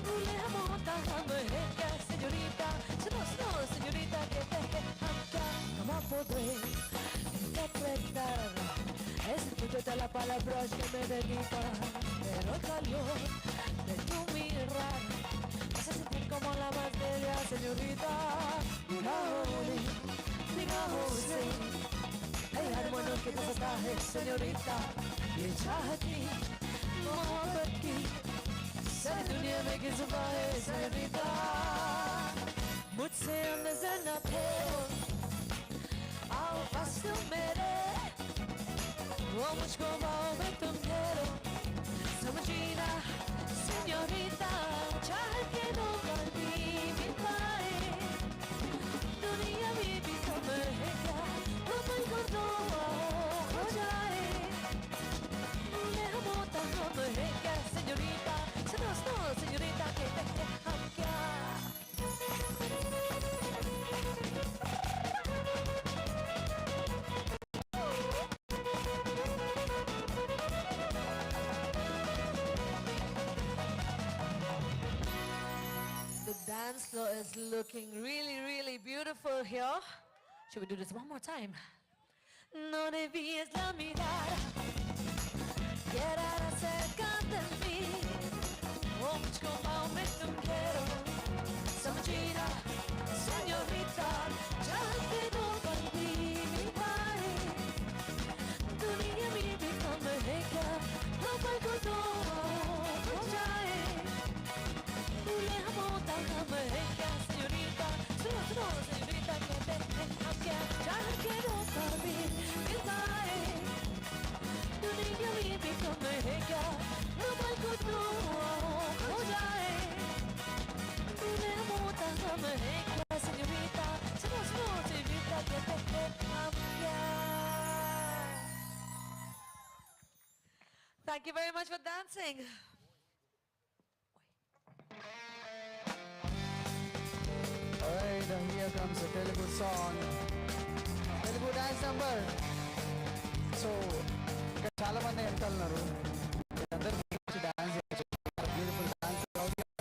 भूले हम होता हम है क्या señorita suno suno señorita कहते हैं हम क्या ¿cómo podré interpretar ese tuyo de la palabra que me dedica pero el calor de tu mirar me hace sentir como la más bella señorita mira Oli, mira José el hermano que te सता है señorita ये चाहती मोहब्बत की सारी दुनिया में किस है señorita मुझसे नजर न फेरो आओ पास तुम मेरे वो मुझको पाओ मैं तुम घेरो समझीना señorita चाह के दो गलती मिटाए दुनिया भी कम है क्या वो पल को तो हो जाए भूले हम होता हम है क्या señorita सुनो सुनो señorita कहते हैं हम क्या The dance floor is looking really, really beautiful here. Should we do this one more time? No debías la mirada, querer acercarte a mí. Oh, mucho como me tú quieres. dancing. Alright, here comes a Telugu song. Telugu dance number. So, ఇక్కడ చాలా మంది వెళ్తున్నారు. అందరూ dance చేయొచ్చు. Beautiful dance out here.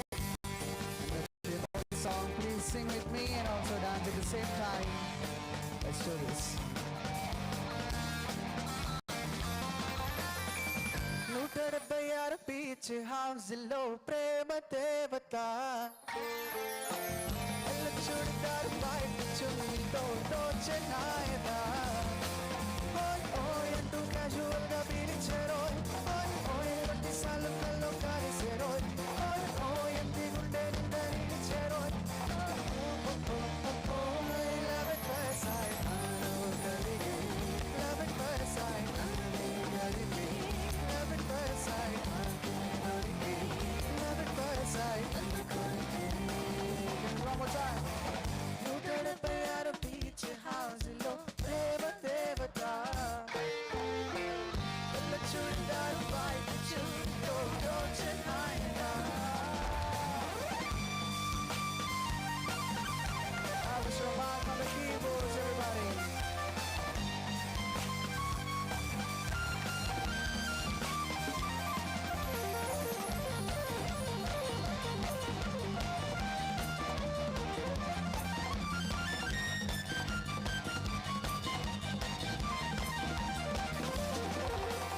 And if you know the song, please sing with me and also dance at the same time. Let's do this. 176 beach హౌస్లో ప్రేమ దేవత చూడతారు బయట చున్నీతో దోచెనాయదా ఓయ్ ఓయ్ అంటూ క్యాజువల్గా పిలిచారో ఓయ్ ఓయ్ కొన్నిసార్లు కల్లో కారేసారో ఓయ్ ఓయ్ అంటి గుండె నిండా నిలిచారో love at first sight love at first sight love at first sight love at first sight one more time నూటెడెబ్బై బీచ్ హౌస్లో ప్రేమ దేవత చూడారు బయట చూడో దోచెనాయనా I was your mark on the keyboards, everybody.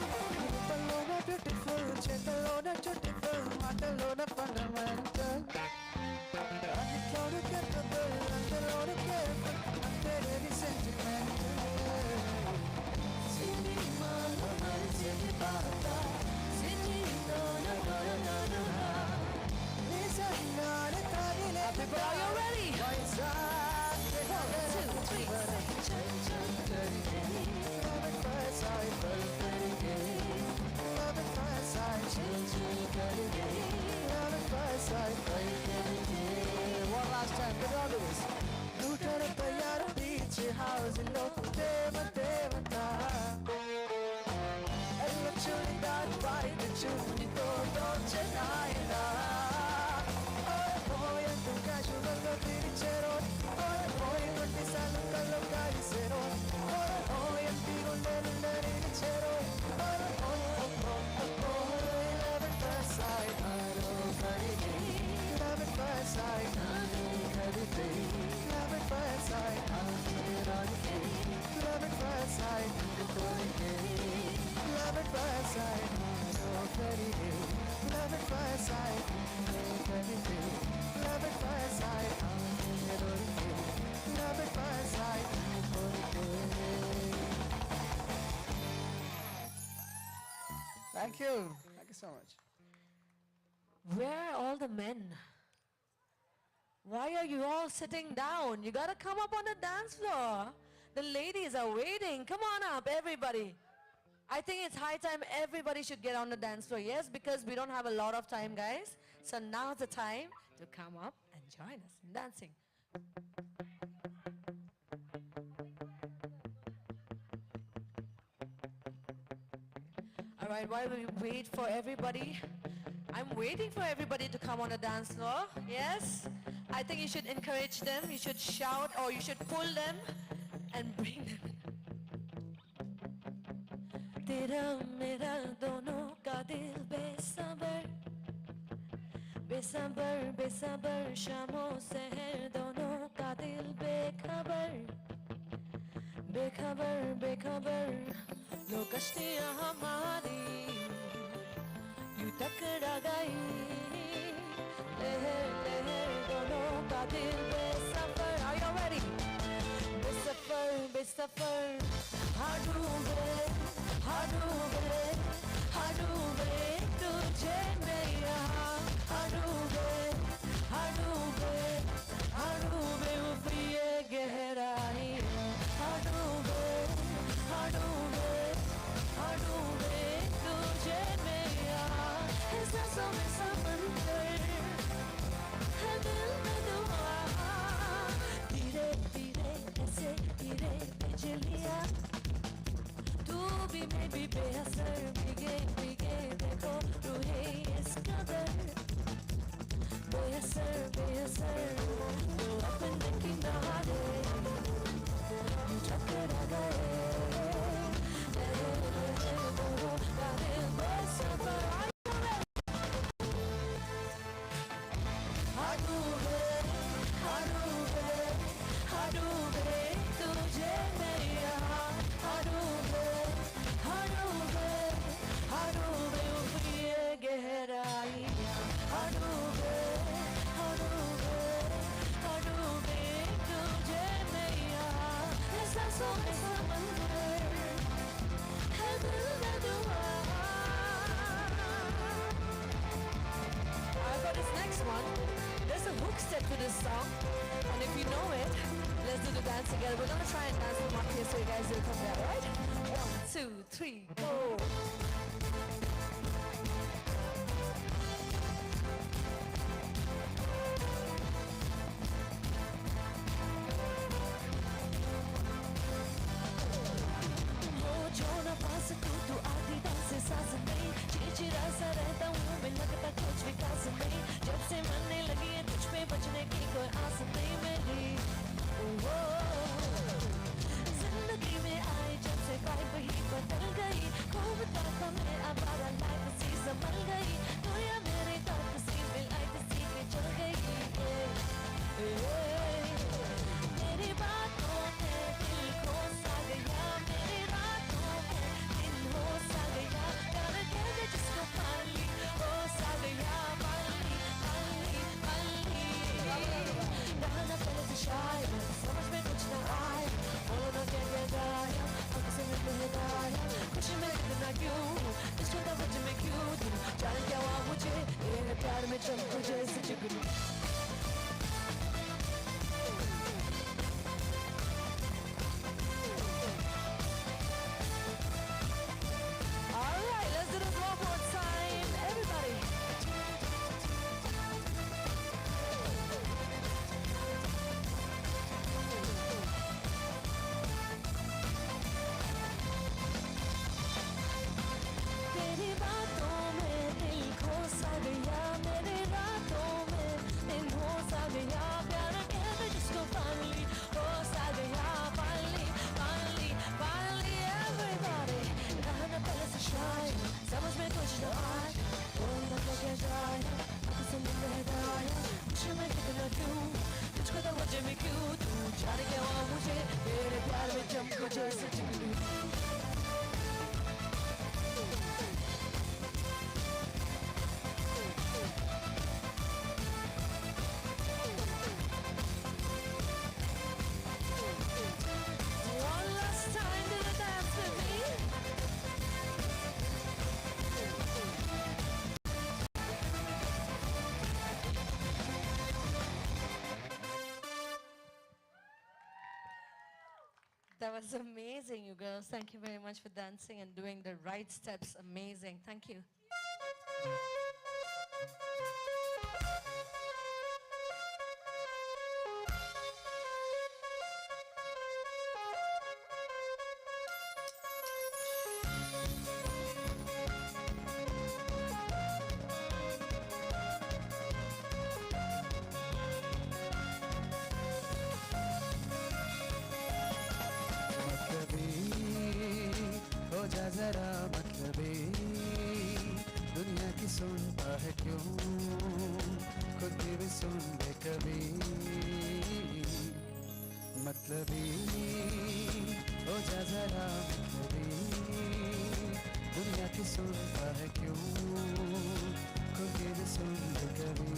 Barcelona beautiful, Barcelona beautiful, Barcelona fundamental. Barcelona capable, Barcelona careful, very sentimental. City mama, city baba, city dona dona dona. Listen, dona dona. Everybody, are you ready? 1, 2, 3, Love at first sight, love at first sight, love at first sight. One last time, get on to this. 176 beach houseలో ప్రేమ దేవత చూడారు బయట చూడో దోచెనాయనా ఓయ్ అంటూ క్యాజువల్గా పిలిచారో ఓయ్ కొన్నిసార్లు కల్లో కారేసారో ఓయ్ అంటి గుండె నిండా నిలిచారో love at first sight love at first sight love at first sight love at first sight love at first sight love at first sight love at first sight love at first sight. Thank you so much. Where are all the men? Why are you all sitting down? You gotta come up on the dance floor. The ladies are waiting. Come on up, everybody. I think it's high time everybody should get on the dance floor. Yes, because we don't have a lot of time, guys. So now's the time to come up and join us in dancing. All right, while we wait for everybody, I'm waiting for everybody to come on the dance floor. Yes? I think you should encourage them. You should shout or you should pull them and bring them. तेरा मेरा दोनों का दिल बेसबर बेसबर बेसबर शामों सहर दोनों का दिल बेखबर बेखबर बेखबर लो कश्तियाँ हमारी यूं टकरा गई लहर लहर दोनों का दिल बेसबर. Are you ready? बेसबर बेसबर हाडूबे तुझे मेरा हाडूबे ऊपरी ये गहराई हाडूबे तुझे मेरा है सांसों में समंदर है दिल में दुआ धीरे धीरे ऐसे गिरे बिजलियाँ तू भी मैं भी बेअसर भीगे भीगे देखो रूहे इस कदर बेअसर बेअसर जो अपने किनारे टकरा गए वो गाने बेसबर ढूंढे तुझे मैं यहाँ ढूंढे ये गहराई ढूंढे तुझे मैं यहाँ सांसों में समंदर है दिल में दुआ But this next one, there's a hook step to this song, and if you know it, let's do the dance together. We're gonna try and dance them up here so you guys will come there, alright? 1, 2, 3, go! जो न पास तू आती दांत से सांस नहीं चिड़चिड़ा सा रहता हूँ मैं लगता कुछ भी खास नहीं जब से मनने लगी है तुझ पे बचने की कोई आस नहीं मेरी जिंदगी में आई जब से वाइब ही बदल गई खूब ताका मैं हमारा लाइफ सी संभल गई दुनिया मेरी तरफ सी मिलाई सी के चल गई मेरी बातों में दिल खो सा गया मेरी रातों में दिन हो सा गया प्यार कहते जिसको पाली हो सा गया पाली रहना पहले से शायद समझ में कुछ न आए बोलो ना क्या जाए हम किसे मिलते हैं दाया खुशी में इतना क्यों इसको तवज्जो में क्यों तुम जाने क्या हुआ मुझे मेरे प्यार में चमको जैसे जुगनू Alright, let's do this one more time, everybody. तेरी बातों में दिल खो सा गया मेरी रातों में दिन हो सा गया प्यार कहते जिसको finally हो सा गया finally everybody रहना पहले से शायद समझ में कुछ न आए बोलना क्या जाए किसे मिलते हैं दाया खुशी में कितना क्यों तुझको तवज्जो में क्यों तू जाने क्या हुआ मुझे मेरे प्यार में चमको जैसे जुगनू One last time, do the dance with me. That was amazing, you girls. Thank you very much for dancing and doing the right steps. Amazing. Thank you. हो जा जरा मतलबी दुनिया की सुनता है क्यों खुद की भी सुन ले कभी मतलबी हो जा जरा मतलबी दुनिया की सुनता है क्यों खुद की भी सुन ले कभी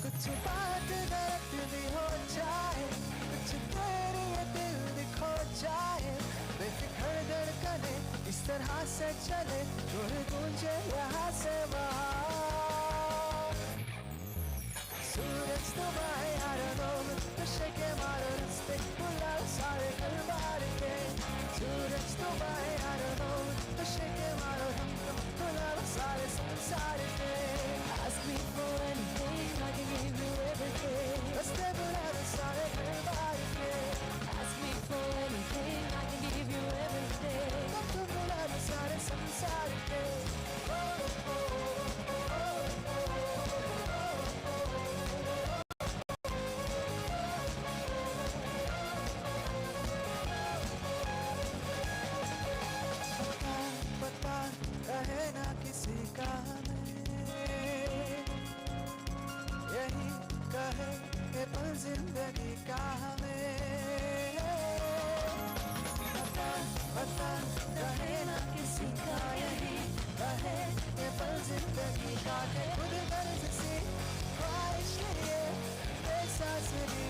कुछ बात गलत भी हो जाए कुछ तेरे ये दिल भी खो जाए बेफिक्र धड़कने इस तरह से चले जोर गूंजे यहाँ से वहाँ सूरज तुम्हारे I don't know नशे के मारे रस्ते बुला सारे घर बार के सूरज तुम्हारे I don't know नशे के मारे हम बुला सारे संसार के Ask me for anything, I can give you everything. रस्ते बुला सारे घर बार के Ask me for anything, I can give you everything. तुम बुला सारे का हमें, यही कहे ये पल जिंदगी का हमें। बता बता रहे ना किसी का, यही कहे ये पल जिंदगी का, के खुद गर्ज से ख्वाहिश लिए बेसास ली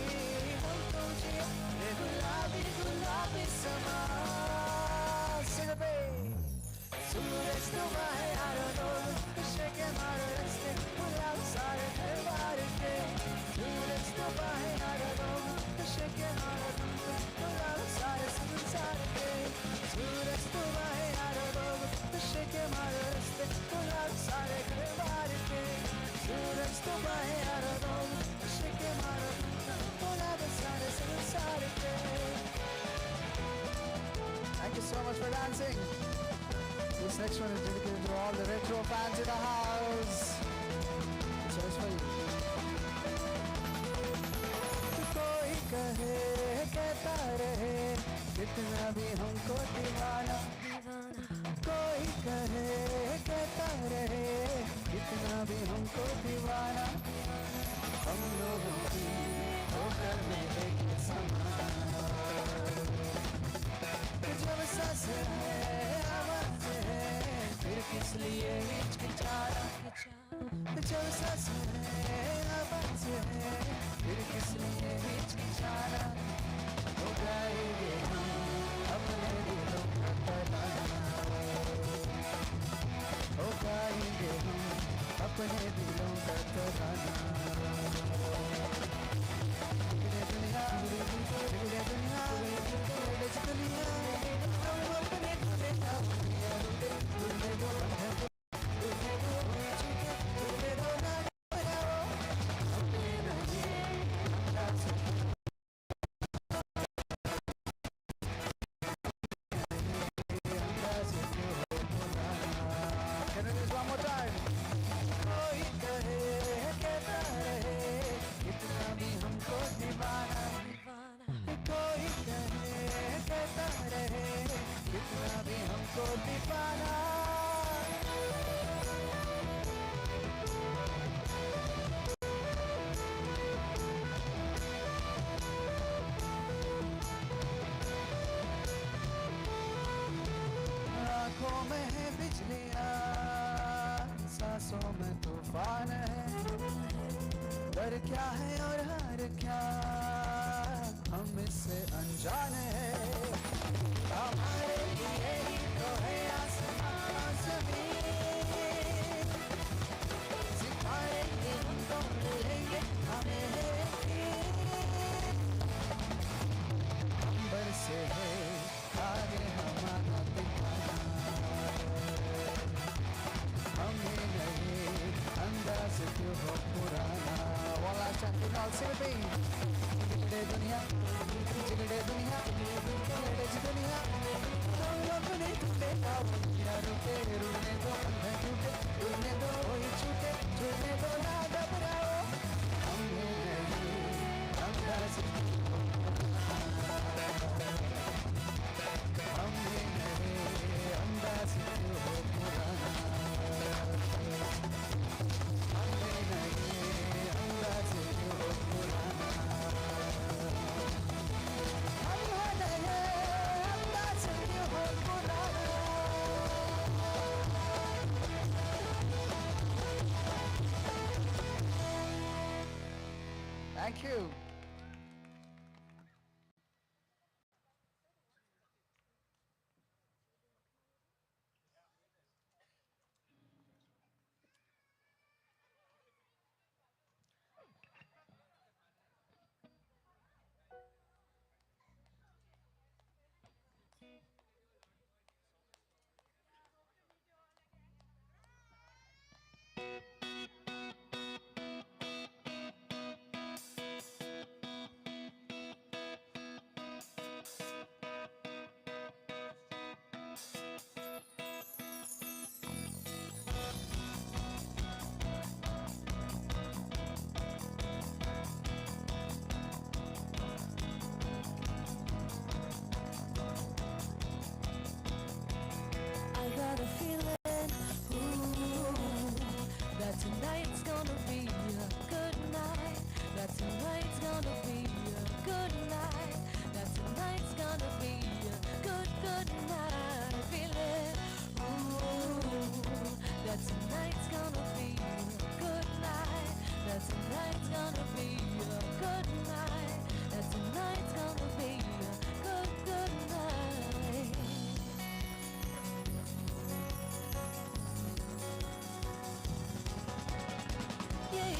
हम तुझे, ये गुलाबी गुलाबी समा सिर्फे सूरज डूबा है यारो दो नशे के मारे रस्ते गुलाब सारे घर बार के, सूरज डूबा है यारो दो नशे के मारे रस्ते गुलाब सारे संसार के, सूरज डूबा है यारो दो नशे के मारे रस्ते गुलाब सारे घर बार के, सूरज डूबा है यारो दो नशे के मारे रस्ते गुलाब सारे संसार के। Thank you so much for dancing. This next one is dedicated to all the retro fans in the house. So it's for you. कोई कहे कहता रहे कितना भी हमको दीवाना, कोई कहे कहता रहे कितना भी हमको दीवाना, हम लोगों की होकर में एक समान, जब सांस है आवाज है फिर किस लिए हिचकिचाना, जब सांस है आवाज है फिर किस लिए हिचकिचाना, हो गाएंगे हम अपने दिलों का तराना, हो गाएंगे हम अपने दिलों का तराना। दुनिया दुनिया दुनिया आँखों में है बिजलियाँ, सांसों में तूफान है, डर क्या है और हार क्या हम इससे अनजान है, हमारे लिए ही तो है आसमां ज़मीन, सिखाएंगे हम तो मिलेंगे हमें अंबर से है आगे हमारा दिखाना, हमें नहीं अंदाज क्यों हो पुराना। One last time, can you all sing with me? जिगड़े दुनिया जिगड़े दुनिया जिगड़े दुनिया, हम अपने टूटे ना रुके रुकने दो, अंधे टूटे रुकने दो, कोई छूटे छूटने दो ना घबराओ, हमें नहीं अंदाज हमें नहीं अंदाज क्यों हो पुराना, हमें नहीं अंदाज क्यों हो पुराना, हमें नहीं अंदाज क्यों हो पुराना। Thank you.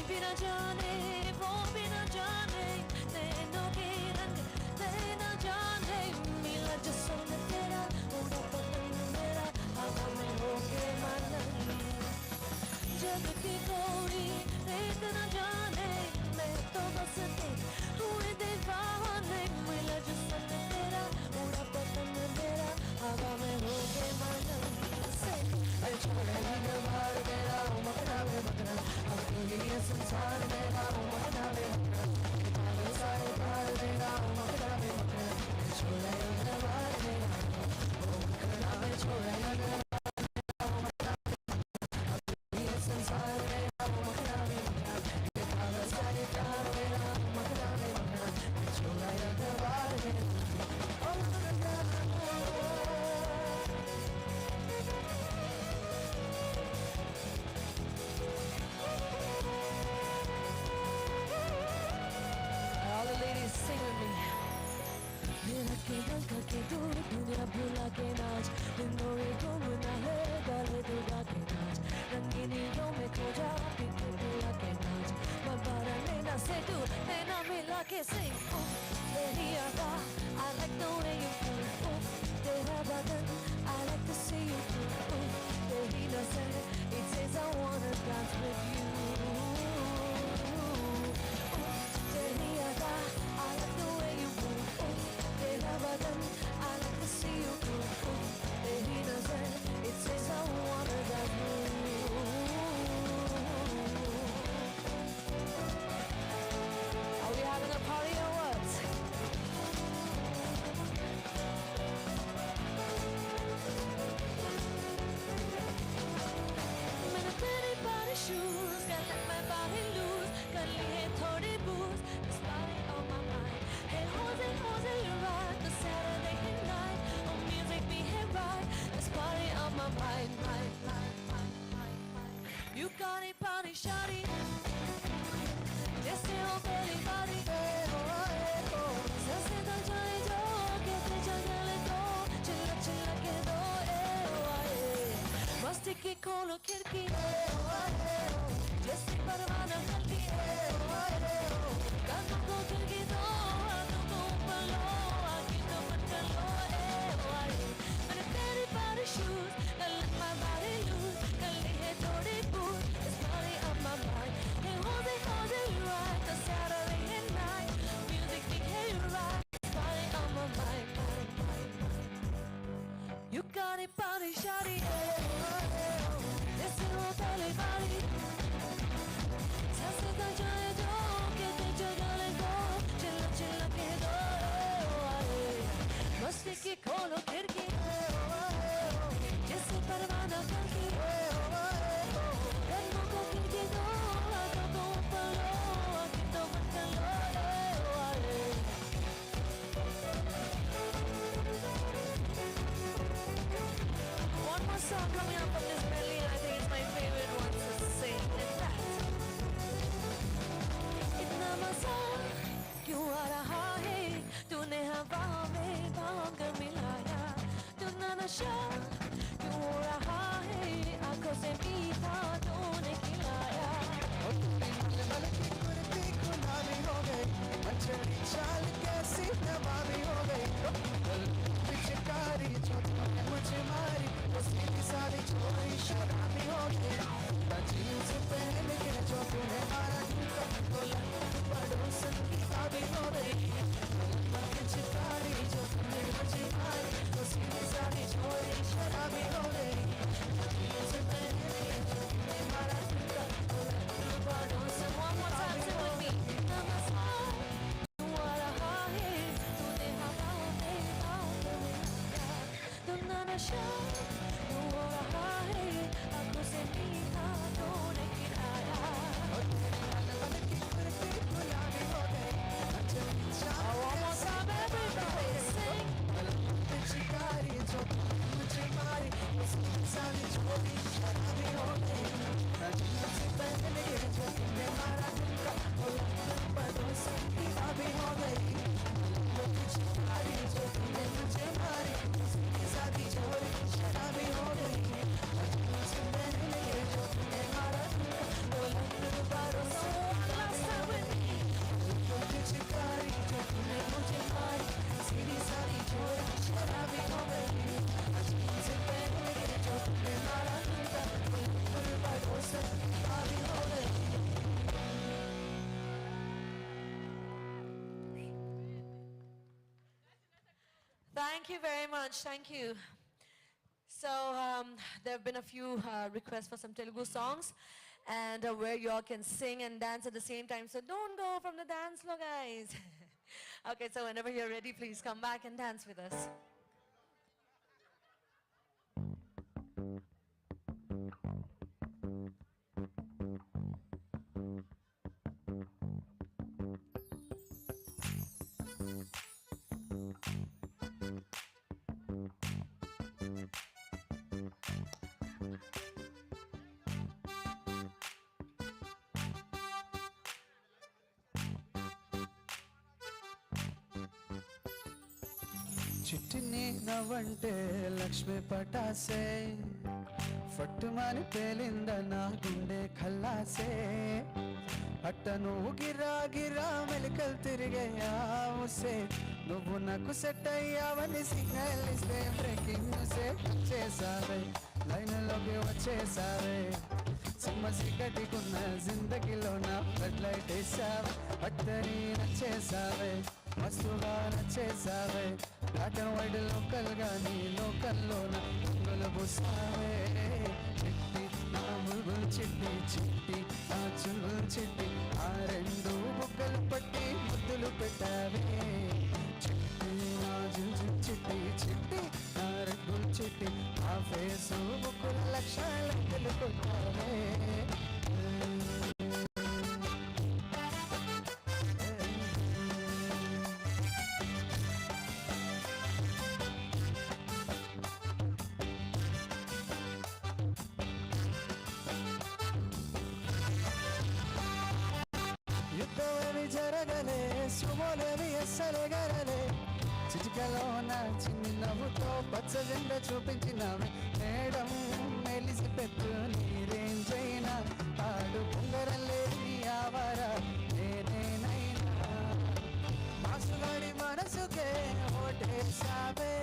भी न जाने वो भी न जाने नैनों के रंग न जाने मिला जिस्म तेरा उड़ा पतंग मेरा हवा में होके मालूम जब की कोई रेत न जाने मैं तो बस हुए दीवाने मिला जिस्म तेरा उड़ा पतंग मेरा हवा में होके मालूम से मैं छोड़े न मार मेरा मकना में मकना अब तो ये संसार मेरा मकना में मकना किताबें सारे पार मेरा मकना में मकना छोड़े न मार मेरा मकना में छोड़े न संसार मेरा मकना में मकना किताबें सारे पार मेरा मकना में मकना छोड़े न मार मेरा all the ladies sing with me. मेरा के रंग के दूर दुनिया भुला के नाच दिनों में घूमना है गले दुआ के नाच रंगीनियों में खो जा पीके भुला के नाच मबारा नैना से तू नैना मिला के sing तेरी अदा I like the way you move तेरा बदन I like to see you move तेरी नज़र it says I wanna dance with you तेरी अदा I like the way you move तेरा बदन I like to see you move तेरी नज़र it says I wanna dance with you Are we having a party or what? मैंने तेरी body shoes got let my body loose कर ली है थोड़ी booze this body on my mind hey Jose Jose you're right the Saturday night oh music be here right this body on my mind you got it body shawty जैसे हो तेरी body जैसे तो जाए जो कहते जगह दो चिल्ला चिल्ला के दो मस्ती की खोलो खिड़की जैसे परवाना हल्की कानों को खिड़की दो हाथों को ऊपर लो आँखें तो बंद कर लो मैंने तेरी body shoes कर let my body loose कर ली है थोड़ी booze this body on my mind hey Jose Jose you right the Saturday night music be hey you right this body on my mind you got it body shawty जैसे हो तेरी body जैसे तो जाए जो कहते जगह ले दो चिल्ला चिल्ला के दो मस्ती की खोलो खिड़की जैसे परवाना हल्की कानों को खिड़की दो हाथों को ऊपर लो आँखें तो बंद कर लो One more song coming up from this medley, and I think it's my favorite one to sing. In fact, इतना मजा क्यों आ रहा है तूने हवा में भांग मिलाया तूने नशा क्यों हो रहा है आंखों से मीठा तूने खिलाया गुलाबी हो गई मछली चाल कैसी नवाबी हो गई पिचकारी जो तूने मुझे मारी उसकी सारी छोरी शराबी हो गई जींस पहन के जो तूने मारा झूठा तो पड़ोसन की ताबी हो गई पिचकारी जो तूने मुझे मारी उसकी सारी छोरी शराबी हो गई जींस पहन के जो तूने मारा झूठा तो पड़ोसन One more time, sing with me. Namaskar, क्यों आ रहा है तूने हवा में भांग मिलाया तूने नशा क्यों हो रहा है आंखों से मीठा तूने खिलाया गुलाबी हो गई One more time, everybody sing. पिचकारी जो मुझे मारी उसकी सारी छोरी शराबी हो गई जींस पहन के जो तूने मारा झूठा तो पड़ोसन की ताबी हो गई पिचकारी जो तूने मुझे मारी उसकी सारी छोरी Thank you very much. Thank you. So there have been a few requests for some Telugu songs and where you all can sing and dance at the same time. So don't go from the dance floor, guys. Okay, so whenever you're ready, please come back and dance with us. చిట్టిని నవ్వంటే Lakshmi పటాసే ఫట్టుమని పేలింద నా గుండె ఖల్లాసే అట్ట నువ్వు గిరా గిరా మెలికలు తిరిగేయావుసే నువ్వు నాకు set అయ్యావని signal ఇస్తే బ్రేకింగ్ న్యూసే వచ్చేసావే లైన్లోకి వచ్చేసావే సింహ సిగటికున్న జిందగీలో నా ఫ్లడ్ లైట్ వేసావే అట్టని నచ్చేసావే మస్తుగా నచ్చేసావే బ్లాక్ అండ్ వైట్ లోకల్ గాని లోకల్లో నా రంగులు పూసావే చిట్టి నా బుల్బుల్ చిట్టి చిట్టి నా చుల్బుల్ చిట్టి ఆ రెండు బుగ్గలు పట్టి ముద్దులు పెట్టావే చిట్టి నా జుల్ చిట్టి చిట్టి నా రంగుల్ చిట్టి ఆ ఫేసు బుక్కుల లక్షలు కొట్టావే యుద్ధమేమి జరగలే సుమోలేమి ఎస్సలే గరలే చిటికలో నా చిన్ని నవ్వుతో పచ్చ జెండ చూపించినావే మేడం మెలిసి పెట్టు నీరేంజైనా ఆడు పొంగరలే నీ ఆవారా నేనేనైనా మాసుగాడి మనసుకే ఓటేసావే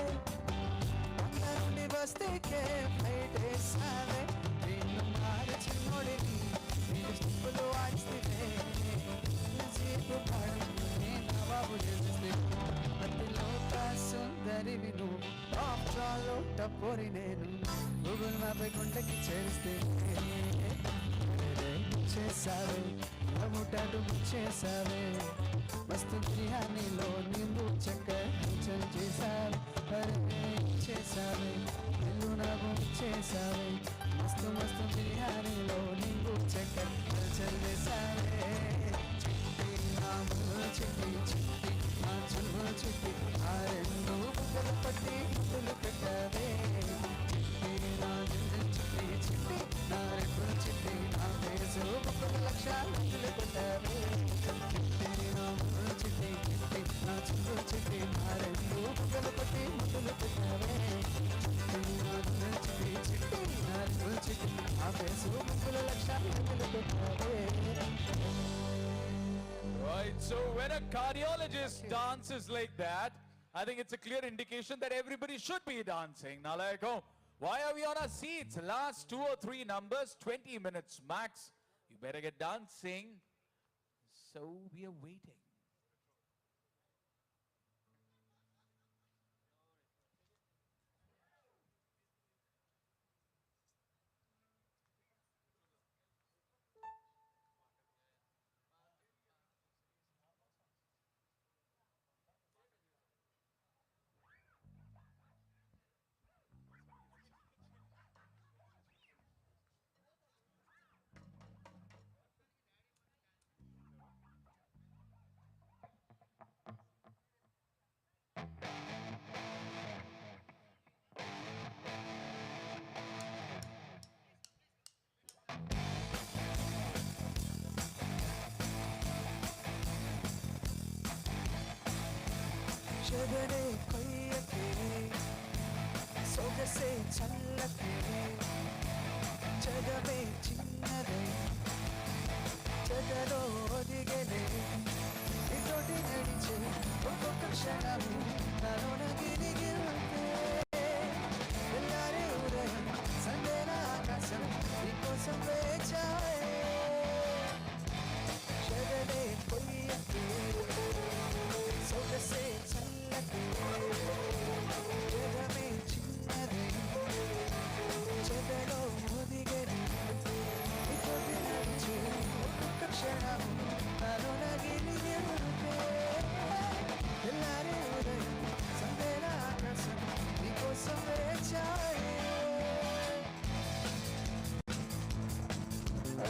అందరుండి బస్తీకే ఫ్లైట్ వేసావే నిన్ను మారి చిన్నోడిని నేను స్టిప్పులు వాడిస్తే జీపు పాడుకునే నవాబు చేస్తే అతిలోక సుందరివి నువ్వు ఆఫ్రాలో టపోరి నేను గూగుల్ మ్యాప్ గుండెకి చేస్తే చేసావే ముటాడు చేసావే మస్తు బిర్యానీలో నింబు చెక్క చేసావే చేసావే ఇల్లు నాకు చేసావే మస్తు మస్తు బిర్యానీలో నింబు చెక్క చదివేసావే చిట్టి నా చిట్టి చిట్టి నా చుల్బుల్ చిట్టి ఆ రెండు బుగ్గలు పట్టి ముద్దులు పెట్టావే చిట్టి నా జింజల్ చిట్టి చిట్టి నా రెండు చిట్టి నా ఫేసు బుగ్గల లక్షలు ముద్దులు పెట్టావే చిట్టి నా చిట్టి చిట్టి నా చుల్బుల్ చిట్టి ఆ రెండు బుగ్గలు పట్టి ముద్దులు పెట్టావే చిట్టి నా జింజల్ చిట్టి చిట్టి నా రెండు చిట్టి ఆ ఫేసు బుగ్గల లక్షలు ముద్దులు పెట్టావే. Right, so when a cardiologist dances like that, I think it's a clear indication that everybody should be dancing. Now, like, oh, why are we on our seats? Last 2 or 3 numbers, 20 minutes max. You better get dancing. So we are waiting. చెదరే కొయ్యకే సొగసే చల్లకే జగమే చిన్నదే చెదలో ఒదిగలే ఇతోటి నడిచే ఒక్కొక్క క్షణము నలోన గిరిగిరుతే వెళ్ళారే ఉదయం సందేల ఆకాశం నీకోసం వేచాయే చెదరే కొయ్యకే సొగసే చల్లకే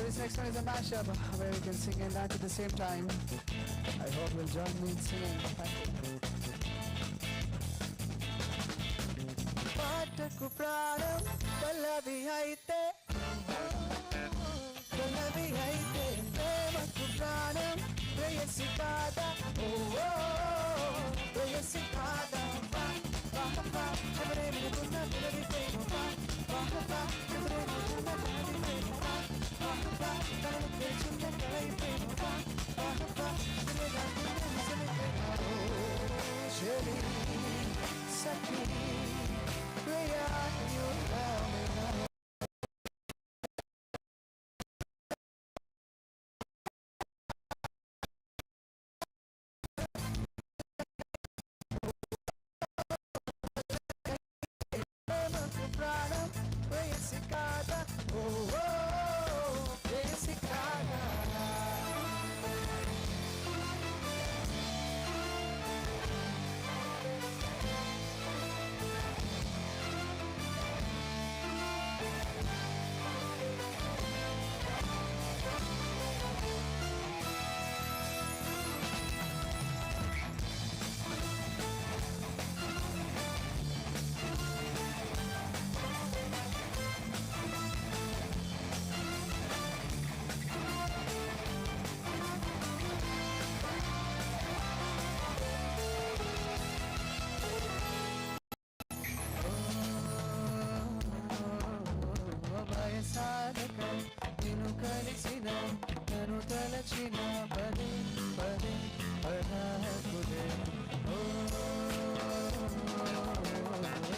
this next one is a mashup where we can sing and dance at the same time. I hope you'll join me in singing. Thank you. పాటకు ప్రాణం పల్లవి అయితే పల్లవి అయితే ప్రేమకు ప్రాణం ప్రేయసి కాదా ఓ ప్రేయసి కాదా వా వా వా ఎవరే వినుకున్న పిల్లడి ప్రేమ వా వా వా ఎవరే వినుకున్న పిల్లడి ప్రేమ వా వా వా కలలు తెరిచిన కలయి ప్రేమ వా వా వా ఎవరే రాకున్న నిజమే ప్రేమ ఓ చెలి సఖీ Priya you love me now. ప్రేమకు ప్రాణం ప్రేయసి కాదా ఓ ప్రేయసి కాదా వయసాగక నిన్ను కలిసిన నన్ను తలచిన పదే పదే పదాకులే ఓ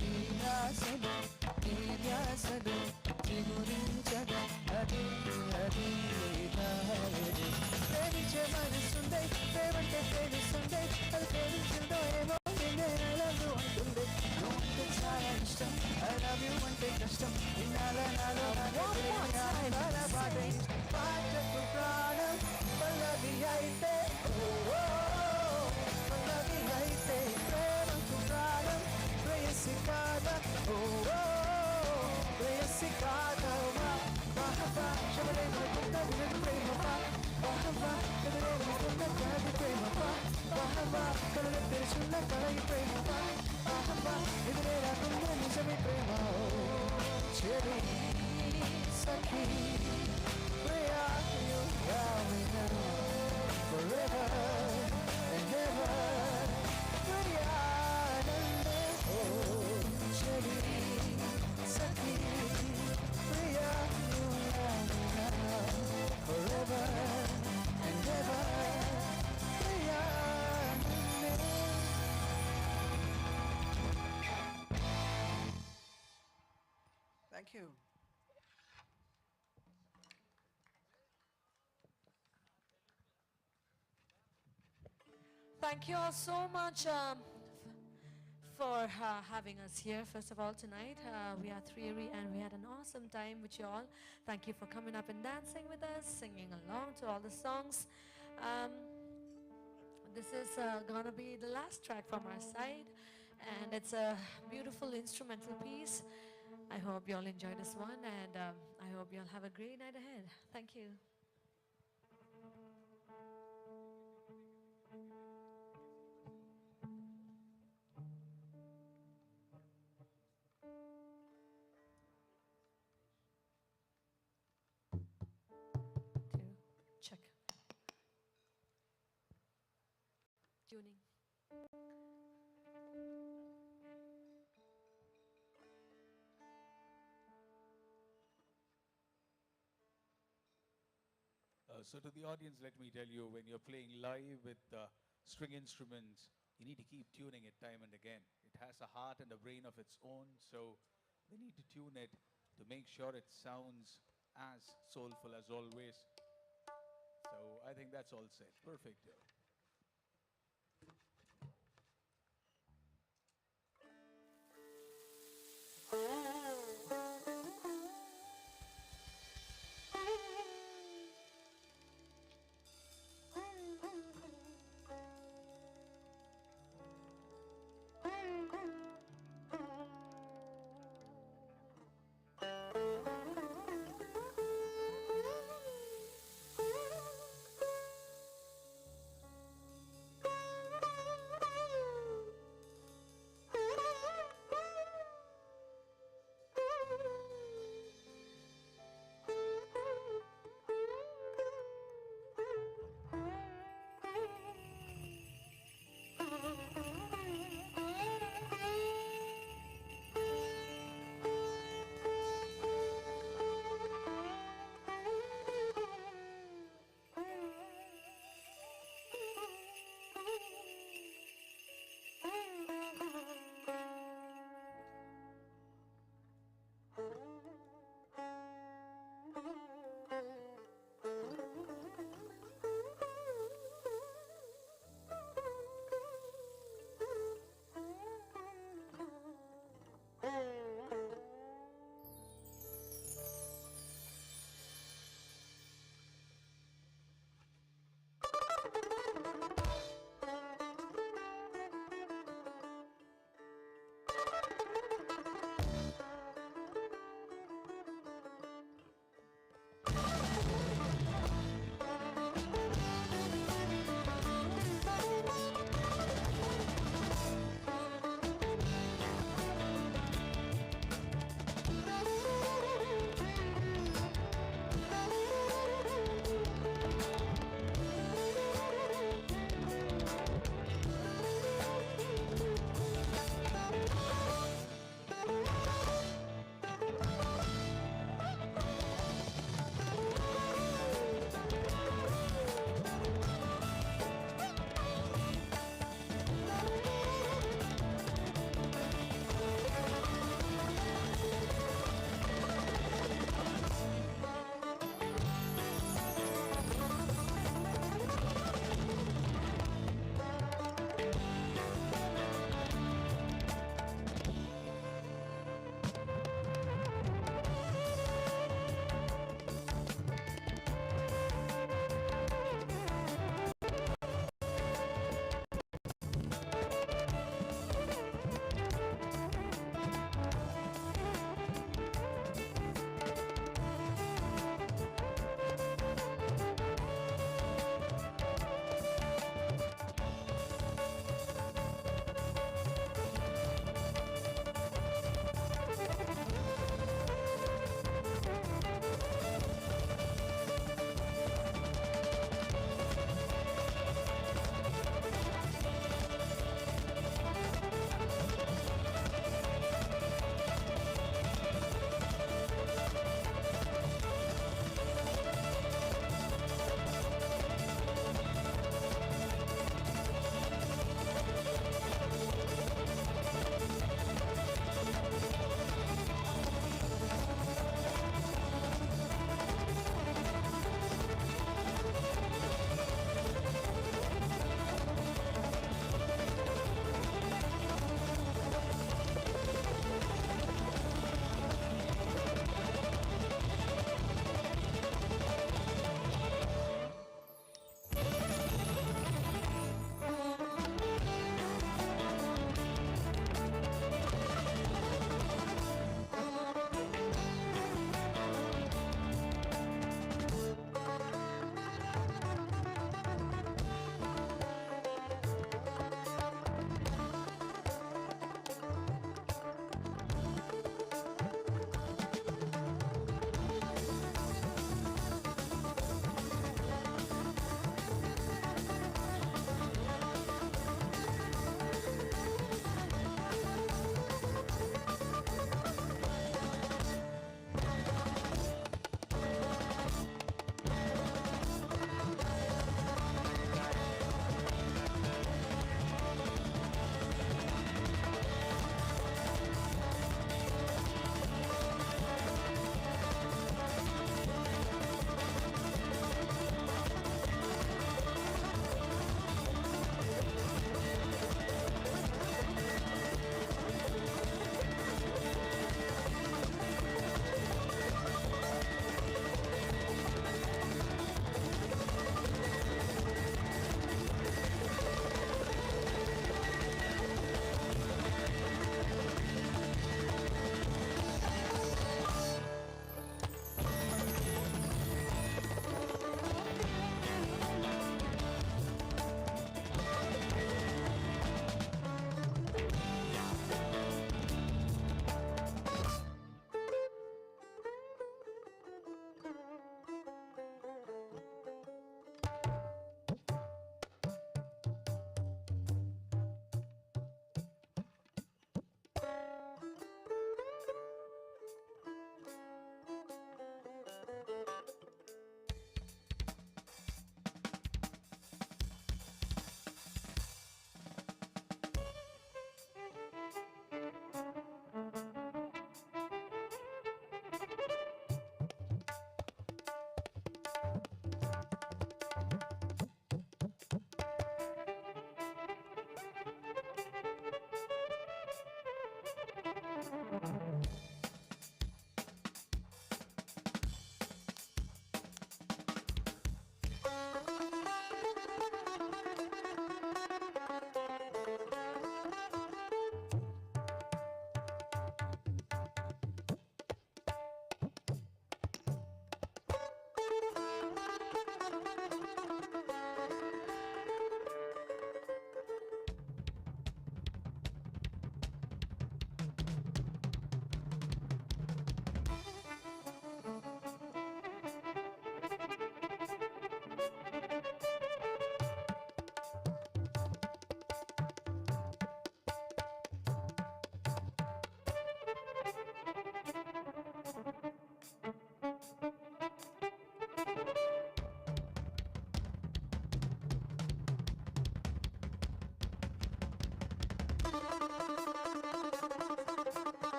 నీ ఆశలు నీ ధ్యాసలు చిగురించగా అది అది దారి ప్రేమించే మనసుండే ప్రేమంటే ప్రేమిస్తుండే అది ప్రేమించిందో ఏమో నేనెలదు అంటుంది నువ్వంటే చాలా ఇష్టం I love you అంటే కష్టం ఇన్నాళ్ళ నాలో నాల పాటే పాటకు ప్రాణం పల్లవి అయితే పల్లవి అయితే ప్రేమకు ప్రాణం ప్రేయసి కాదా ప్రేయసి కాదా వాహవా శబరే మనుకున్న వినడు ప్రేమ వాహవా ఎదురే మనుకున్న జాతి ప్రేమ వాహవా కలలు తెరుచున్న కలయి ప్రేమ వాహవా ఎదురే రాకున్న నిజమే ప్రేమ చెలి సఖీ Priya you love me now forever and ever Priya నందే ఓ చెలి సఖీ Priya you love me now forever and ever Priya నందే Thank you. Thank you all so much for having us here, first of all, tonight. We are Threery and we had an awesome time with you all. Thank you for coming up and dancing with us, singing along to all the songs. This is gonna be the last track from our side, and it's a beautiful instrumental piece. I hope you all enjoy this one, and I hope you all have a great night ahead. Thank you. Check. Tuning. So to the audience, let me tell you, when you're playing live with string instruments, you need to keep tuning it time and again. It has a heart and a brain of its own, so we need to tune it to make sure it sounds as soulful as always. So I think that's all said. Perfect.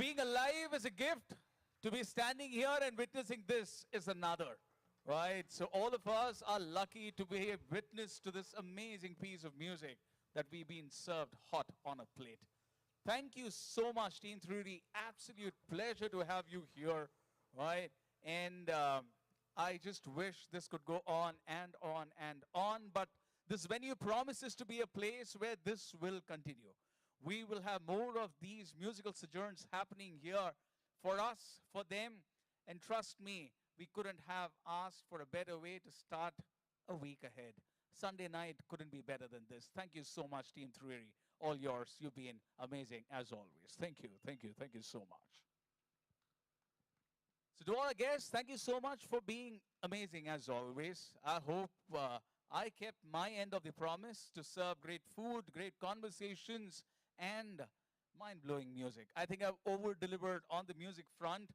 being alive is a gift. To be standing here and witnessing this is another. Right? So all of us are lucky to be a witness to this amazing piece of music that we've been served hot on a plate. Thank you so much, Team 3D. Absolute pleasure to have you here, right? And I just wish this could go on and on and on, but this venue promises to be a place where this will continue. We will have more of these musical sojourns happening here for us, for them, and trust me, we couldn't have asked for a better way to start a week ahead. Sunday night couldn't be better than this. Thank you so much, Team 3D. All yours. You've been amazing as always. Thank you, thank you, thank you so much. So to all our guests, thank you so much for being amazing as always. I hope I kept my end of the promise to serve great food, great conversations, and mind-blowing music. I think I've over-delivered on the music front.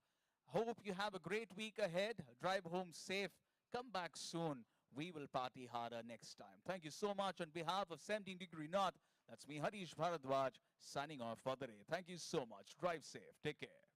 Hope you have a great week ahead. Drive home safe. Come back soon. We will party harder next time. Thank you so much on behalf of 17 Degree North. That's me, Harish Bharadwaj, signing off for the day. Thank you so much. Drive safe. Take care.